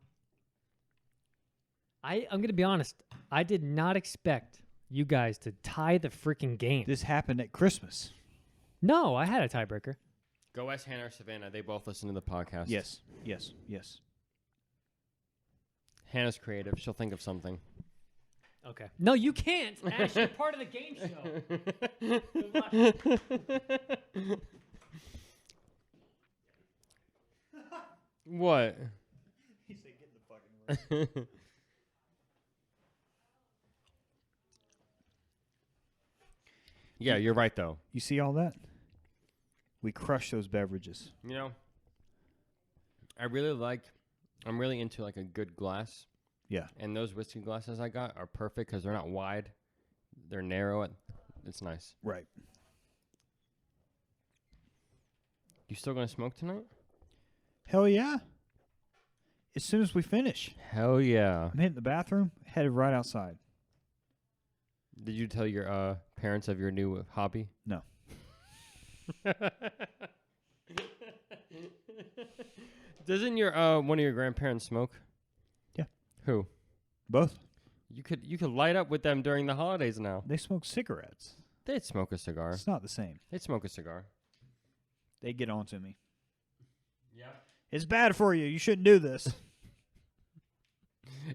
Speaker 2: I'm going to be honest. I did not expect you guys to tie the freaking game.
Speaker 3: This happened at Christmas.
Speaker 2: No, I had a tiebreaker.
Speaker 1: Go ask Hannah or Savannah. They both listen to the podcast.
Speaker 3: Yes.
Speaker 1: Hannah's creative. She'll think of something.
Speaker 2: Okay. No, you can't. Ash, you're part of the game show. Good luck.
Speaker 1: What?
Speaker 3: He said, get in the fucking room.
Speaker 1: Yeah, you're right, though.
Speaker 3: You see all that? We crush those beverages.
Speaker 1: You know, I'm really into like a good glass.
Speaker 3: Yeah.
Speaker 1: And those whiskey glasses I got are perfect because they're not wide. They're narrow. It's nice.
Speaker 3: Right.
Speaker 1: You still going to smoke tonight?
Speaker 3: Hell yeah. As soon as we finish.
Speaker 1: Hell yeah.
Speaker 3: I'm hitting the bathroom, headed right outside.
Speaker 1: Did you tell your parents of your new hobby?
Speaker 3: No.
Speaker 1: Doesn't your one of your grandparents smoke?
Speaker 3: Yeah.
Speaker 1: Who?
Speaker 3: Both.
Speaker 1: You could light up with them during the holidays now.
Speaker 3: They smoke cigarettes.
Speaker 1: They'd smoke a cigar.
Speaker 3: It's not the same.
Speaker 1: They'd smoke a cigar.
Speaker 3: They get on to me.
Speaker 1: Yeah.
Speaker 3: It's bad for you. You shouldn't do this.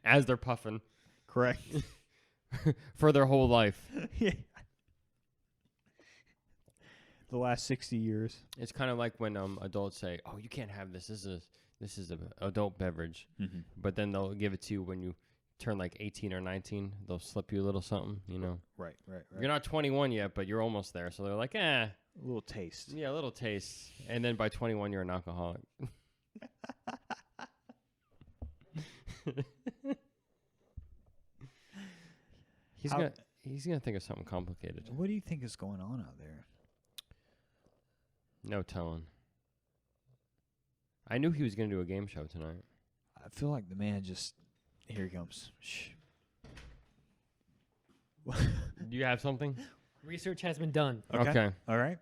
Speaker 1: As they're puffing.
Speaker 3: Correct.
Speaker 1: For their whole life.
Speaker 3: Yeah. The last 60 years.
Speaker 1: It's kind of like when adults say, "Oh, you can't have this. This is a adult beverage,"
Speaker 3: Mm-hmm.
Speaker 1: but then they'll give it to you when you turn like 18 or 19. They'll slip you a little something, you know.
Speaker 3: Right.
Speaker 1: You're not 21 yet, but you're almost there. So they're like,
Speaker 3: A little taste.
Speaker 1: yeah, a little taste. And then by 21, you're an alcoholic. He's
Speaker 3: How-
Speaker 1: gonna think of something complicated.
Speaker 3: What do you think is going on out there?
Speaker 1: No telling. I knew he was gonna do a game show tonight.
Speaker 3: I feel like the man just. Here he comes. Shh.
Speaker 1: Do you have something?
Speaker 2: Research has been done.
Speaker 1: Okay.
Speaker 3: All right.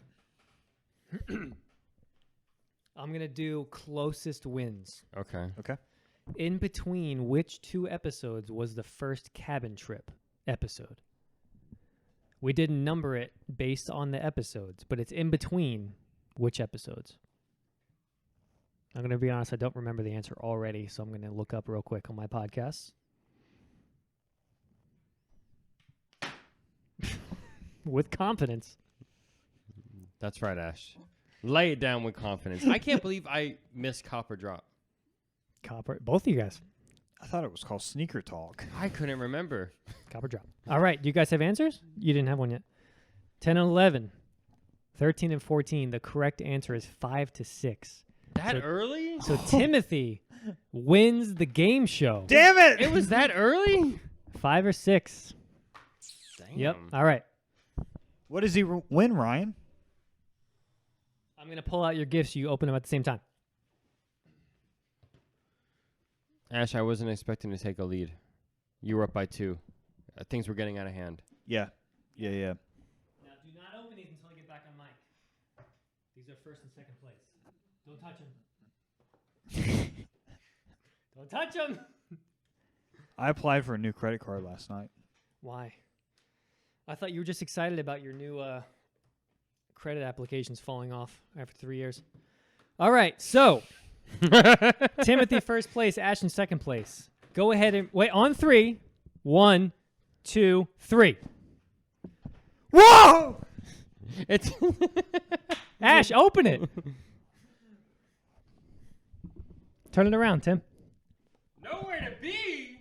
Speaker 2: I'm going to do closest wins.
Speaker 1: Okay.
Speaker 2: In between which 2 episodes was the first cabin trip episode? We didn't number it based on the episodes, but it's in between which episodes? I'm going to be honest, I don't remember the answer already, so I'm going to look up real quick on my podcast. With confidence.
Speaker 1: That's right, Ash. Lay it down with confidence. I can't believe I missed Copper Drop.
Speaker 2: Copper. Both of you guys.
Speaker 3: I thought it was called Sneaker Talk.
Speaker 1: I couldn't remember.
Speaker 2: Copper drop. All right. Do you guys have answers? You didn't have one yet. 10 and 11. 13 and 14. The correct answer is 5 to 6.
Speaker 1: That early?
Speaker 2: So Timothy wins the game show.
Speaker 3: Damn it!
Speaker 1: It was that early?
Speaker 2: 5 or 6.
Speaker 1: Damn.
Speaker 2: Yep. All right.
Speaker 3: What does he win, Ryan?
Speaker 2: I'm going to pull out your gifts. You open them at the same time.
Speaker 1: Ash, I wasn't expecting to take a lead. You were up by 2. Things were getting out of hand.
Speaker 3: Yeah.
Speaker 2: Now, do not open these until I get back on mic. These are first and second place. Don't touch them. Don't touch them.
Speaker 3: I applied for a new credit card last night.
Speaker 2: Why? I thought you were just excited about your new credit applications falling off after 3 years. All right, so Timothy first place, Ashton second place. Go ahead and wait on 3. 1, 2, 3.
Speaker 3: Whoa!
Speaker 1: It's
Speaker 2: Ash, open it. Turn it around, Tim.
Speaker 1: nowhere to be.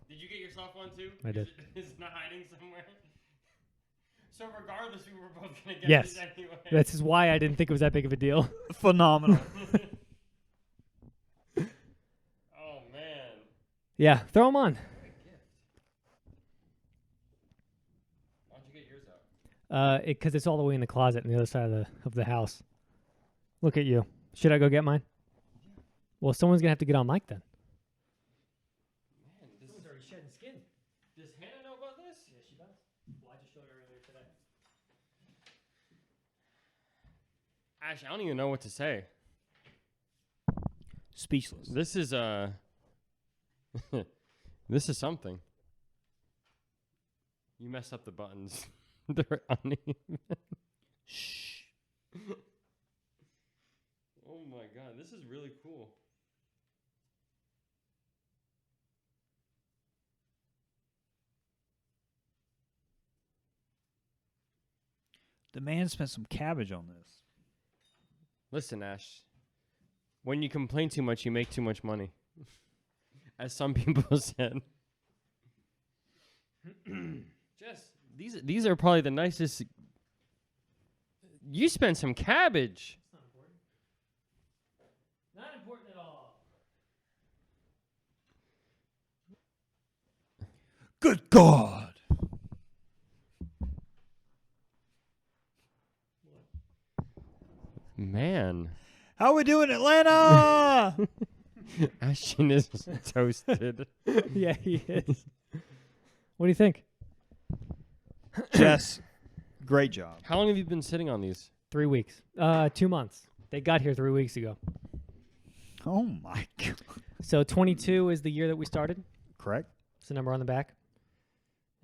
Speaker 1: Did you get yourself one too?
Speaker 2: I did.
Speaker 1: Is it not hiding somewhere? So regardless, we were both gonna get
Speaker 2: Yes.
Speaker 1: this anyway.
Speaker 2: This is why I didn't think it was that big of a deal.
Speaker 3: Phenomenal.
Speaker 1: Oh man.
Speaker 2: Yeah, throw them on.
Speaker 1: Why don't you get yours out?
Speaker 2: Because it's all the way in the closet on the other side of the house. Look at you. Should I go get mine? Well, someone's gonna have to get on mic then.
Speaker 1: Man, this
Speaker 2: Someone's already shedding skin.
Speaker 1: Does Hannah know about this?
Speaker 2: Yeah, she does. Well, I just showed her earlier today.
Speaker 1: Ash, I don't even know what to say.
Speaker 3: Speechless.
Speaker 1: This is this is something. You messed up the buttons. They're uneven.
Speaker 3: Shh.
Speaker 1: Oh my god, this is really cool.
Speaker 3: The man spent some cabbage on this.
Speaker 1: Listen, Ash. When you complain too much, you make too much money. As some people said. Jess, these are probably the nicest. You spent some cabbage.
Speaker 2: It's not important. Not important at all.
Speaker 3: Good God.
Speaker 1: Man.
Speaker 3: How we doing, Atlanta?
Speaker 1: Ashton is toasted.
Speaker 2: Yeah, he is. What do you think?
Speaker 3: Jess, great job.
Speaker 1: How long have you been sitting on these?
Speaker 2: 3 weeks. 2 months. They got here 3 weeks ago.
Speaker 3: Oh my God.
Speaker 2: So 22 is the year that we started.
Speaker 3: Correct?
Speaker 2: It's the number on the back.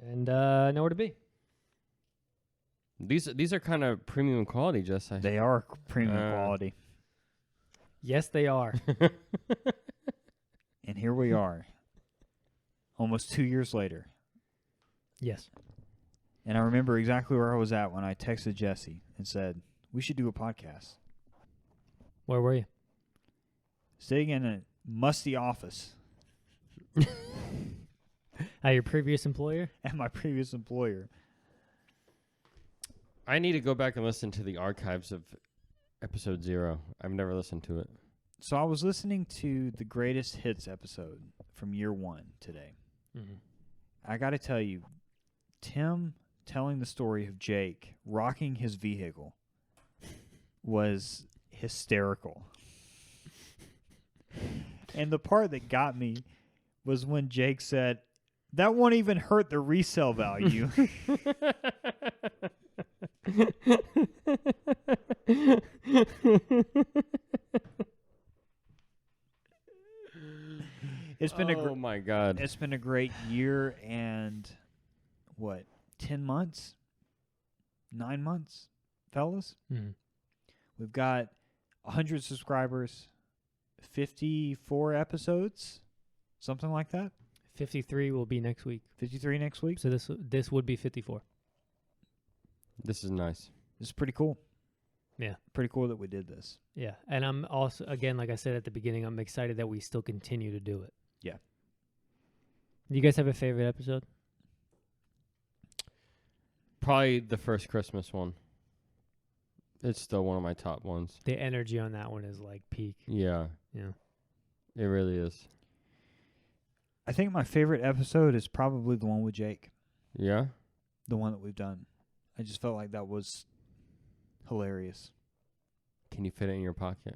Speaker 2: And nowhere to be.
Speaker 1: These are kind of premium quality, Jess.
Speaker 3: They are premium quality.
Speaker 2: Yes, they are.
Speaker 3: And here we are. Almost 2 years later.
Speaker 2: Yes.
Speaker 3: And I remember exactly where I was at when I texted Jesse and said, we should do a podcast.
Speaker 2: Where were you?
Speaker 3: Sitting in a musty office
Speaker 2: At your previous employer?
Speaker 3: at my previous employer.
Speaker 1: I need to go back and listen to the archives of episode 0. I've never listened to it.
Speaker 3: So I was listening to the greatest hits episode from year 1 today.
Speaker 2: Mm-hmm.
Speaker 3: I got to tell you, Tim telling the story of Jake rocking his vehicle was hysterical. And the part that got me was when Jake said, that won't even hurt the resale value. It's been
Speaker 1: oh my God.
Speaker 3: It's been a great year and 10 months? 9 months, fellas?
Speaker 2: Mm.
Speaker 3: We've got 100 subscribers, 54 episodes, something like that.
Speaker 2: 53 will be next week.
Speaker 3: 53 next week.
Speaker 2: So this would be 54.
Speaker 1: This is nice.
Speaker 3: This is pretty cool.
Speaker 2: Yeah.
Speaker 3: Pretty cool that we did this.
Speaker 2: Yeah. And I'm also, again, like I said at the beginning, I'm excited that we still continue to do it.
Speaker 3: Yeah.
Speaker 2: You guys have a favorite episode?
Speaker 1: Probably the first Christmas one. It's still one of my top ones.
Speaker 2: The energy on that one is like peak.
Speaker 1: Yeah.
Speaker 2: Yeah.
Speaker 1: It really is.
Speaker 3: I think my favorite episode is probably the one with Jake.
Speaker 1: Yeah?
Speaker 3: The one that we've done. I just felt like that was hilarious.
Speaker 1: Can you fit it in your pocket?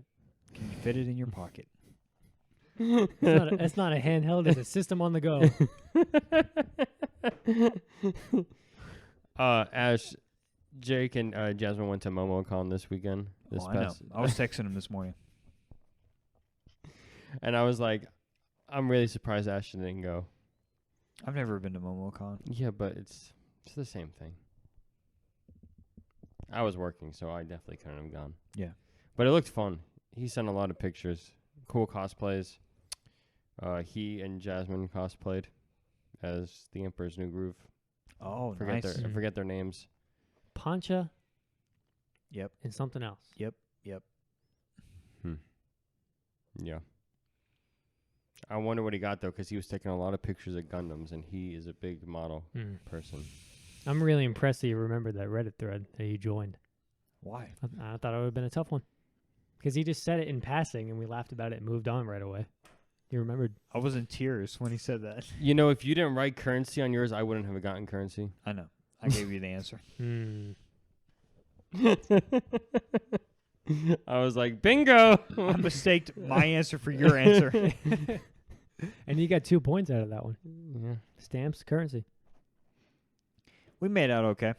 Speaker 3: Can you fit it in your pocket?
Speaker 2: It's not a handheld, it's a system on the go.
Speaker 1: Ash, Jake, and Jasmine went to MomoCon this weekend.
Speaker 3: I know. I was texting him this morning.
Speaker 1: And I was like, I'm really surprised Ashton didn't go.
Speaker 3: I've never been to MomoCon.
Speaker 1: Yeah, but it's the same thing. I was working, so I definitely couldn't have gone.
Speaker 3: Yeah.
Speaker 1: But it looked fun. He sent a lot of pictures. Cool cosplays. He and Jasmine cosplayed as the Emperor's New Groove.
Speaker 3: Oh,
Speaker 1: I
Speaker 3: nice.
Speaker 1: forget their names.
Speaker 2: Pancha
Speaker 3: Yep.
Speaker 2: and something else.
Speaker 3: Yep.
Speaker 1: Yeah. I wonder what he got, though, because he was taking a lot of pictures of Gundams, and he is a big model person.
Speaker 2: I'm really impressed that you remembered that Reddit thread that you joined.
Speaker 3: Why?
Speaker 2: I thought it would have been a tough one. Because he just said it in passing, and we laughed about it and moved on right away. You remembered?
Speaker 3: I was in tears when he said that.
Speaker 1: You know, if you didn't write currency on yours, I wouldn't have gotten currency.
Speaker 3: I know. I gave you the answer.
Speaker 1: I was like, bingo!
Speaker 3: I mistaked my answer for your answer.
Speaker 2: And you got 2 points out of that one.
Speaker 1: Yeah.
Speaker 2: Stamps, currency.
Speaker 3: We made out okay.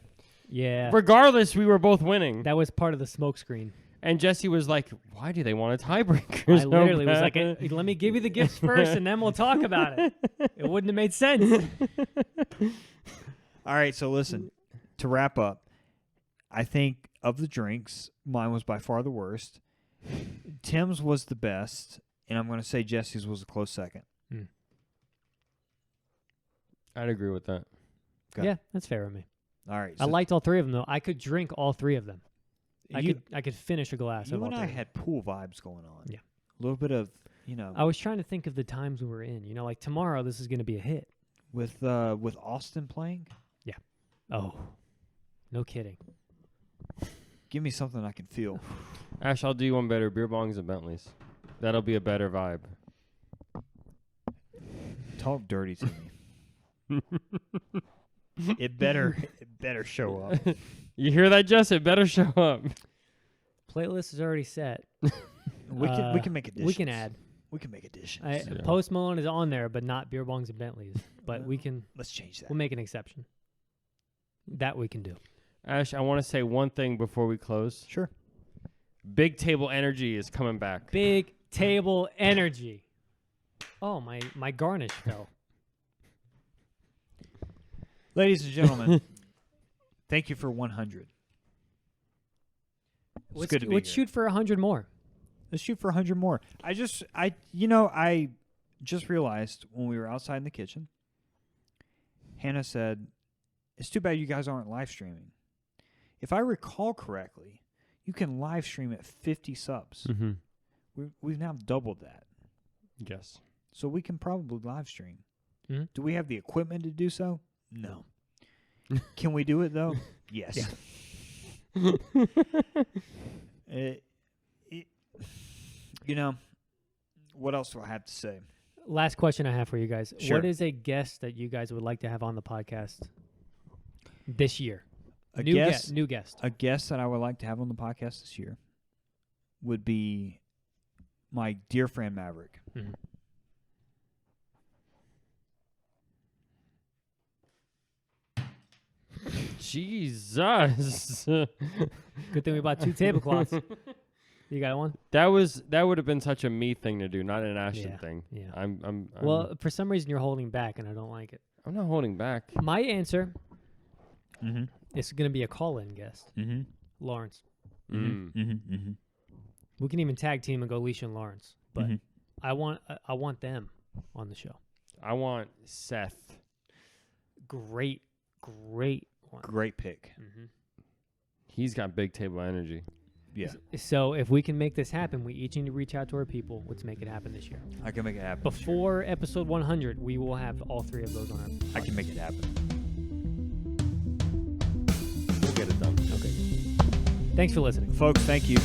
Speaker 2: Yeah.
Speaker 1: Regardless, we were both winning.
Speaker 2: That was part of the smoke screen.
Speaker 1: And Jesse was like, why do they want a tiebreaker?
Speaker 2: I literally was like, let me give you the gifts first, and then we'll talk about it. It wouldn't have made sense.
Speaker 3: All right, so listen. To wrap up, I think of the drinks, mine was by far the worst. Tim's was the best, and I'm going to say Jesse's was a close second.
Speaker 1: I'd agree with that.
Speaker 2: Yeah, that's fair with me.
Speaker 3: All right.
Speaker 2: I liked all 3 of them, though. I could drink all 3 of them. I could finish a glass of
Speaker 3: You
Speaker 2: all
Speaker 3: and
Speaker 2: 3.
Speaker 3: I had pool vibes going on.
Speaker 2: Yeah.
Speaker 3: A little bit of,
Speaker 2: I was trying to think of the times we were in. You know, like tomorrow, this is going to be a hit.
Speaker 3: with Austin playing.
Speaker 2: Yeah. Oh, no kidding.
Speaker 3: Give me something I can feel.
Speaker 1: Ash, I'll do you one better. Beer bongs and Bentleys. That'll be a better vibe.
Speaker 3: Talk dirty to me. It better show up.
Speaker 1: You hear that, Jess? It better show up.
Speaker 2: Playlist is already set.
Speaker 3: We can make additions.
Speaker 2: We can add.
Speaker 3: We can make additions.
Speaker 2: Post Malone is on there, but not beer bongs and Bentleys. But we can.
Speaker 3: Let's change that.
Speaker 2: We'll make an exception. That we can do.
Speaker 1: Ash, I want to say one thing before we close.
Speaker 3: Sure.
Speaker 1: Big Table Energy is coming back.
Speaker 2: Big Table Energy. Oh, my garnish fell.
Speaker 3: Ladies and gentlemen, thank you for 100. It's good to be
Speaker 2: Let's
Speaker 3: here.
Speaker 2: shoot for 100 more.
Speaker 3: Let's shoot for 100 more. I just realized when we were outside in the kitchen, Hannah said, It's too bad you guys aren't live streaming. If I recall correctly, you can live stream at 50 subs.
Speaker 1: Mm-hmm.
Speaker 3: We've now doubled that.
Speaker 1: Yes.
Speaker 3: So we can probably live stream.
Speaker 2: Mhm.
Speaker 3: Do we have the equipment to do so? No. Can we do it, though? Yes. You know, what else do I have to say?
Speaker 2: Last question I have for you guys.
Speaker 3: Sure.
Speaker 2: What is a guest that you guys would like to have on the podcast this year? New guest.
Speaker 3: A guest that I would like to have on the podcast this year would be my dear friend Maverick.
Speaker 2: Mhm.
Speaker 1: Jesus.
Speaker 2: Good thing we bought 2 tablecloths. You got one?
Speaker 1: That would have been such a me thing to do, not an Ashton
Speaker 2: Yeah,
Speaker 1: thing.
Speaker 2: yeah.
Speaker 1: I'm
Speaker 2: Well, for some reason you're holding back, and I don't like it.
Speaker 1: I'm not holding back.
Speaker 2: My answer
Speaker 3: Mm-hmm.
Speaker 2: is going to be a call-in guest,
Speaker 3: Mm-hmm.
Speaker 2: Lawrence.
Speaker 1: Mm.
Speaker 3: Mm-hmm. Mm-hmm.
Speaker 2: We can even tag team and go Leisha and Lawrence, but
Speaker 3: Mhm.
Speaker 2: I want them on the show.
Speaker 1: I want Seth.
Speaker 2: Great one.
Speaker 3: Great pick.
Speaker 2: Mm-hmm.
Speaker 1: He's got big table energy.
Speaker 3: Yeah,
Speaker 2: So if we can make this happen, we each need to reach out to our people. Let's make it happen this year.
Speaker 3: I can make it happen.
Speaker 2: Before episode 100, we will have all 3 of those on our.
Speaker 3: I can make it happen.
Speaker 1: We'll get it done.
Speaker 2: Okay. Thanks for listening.
Speaker 3: Folks, thank you.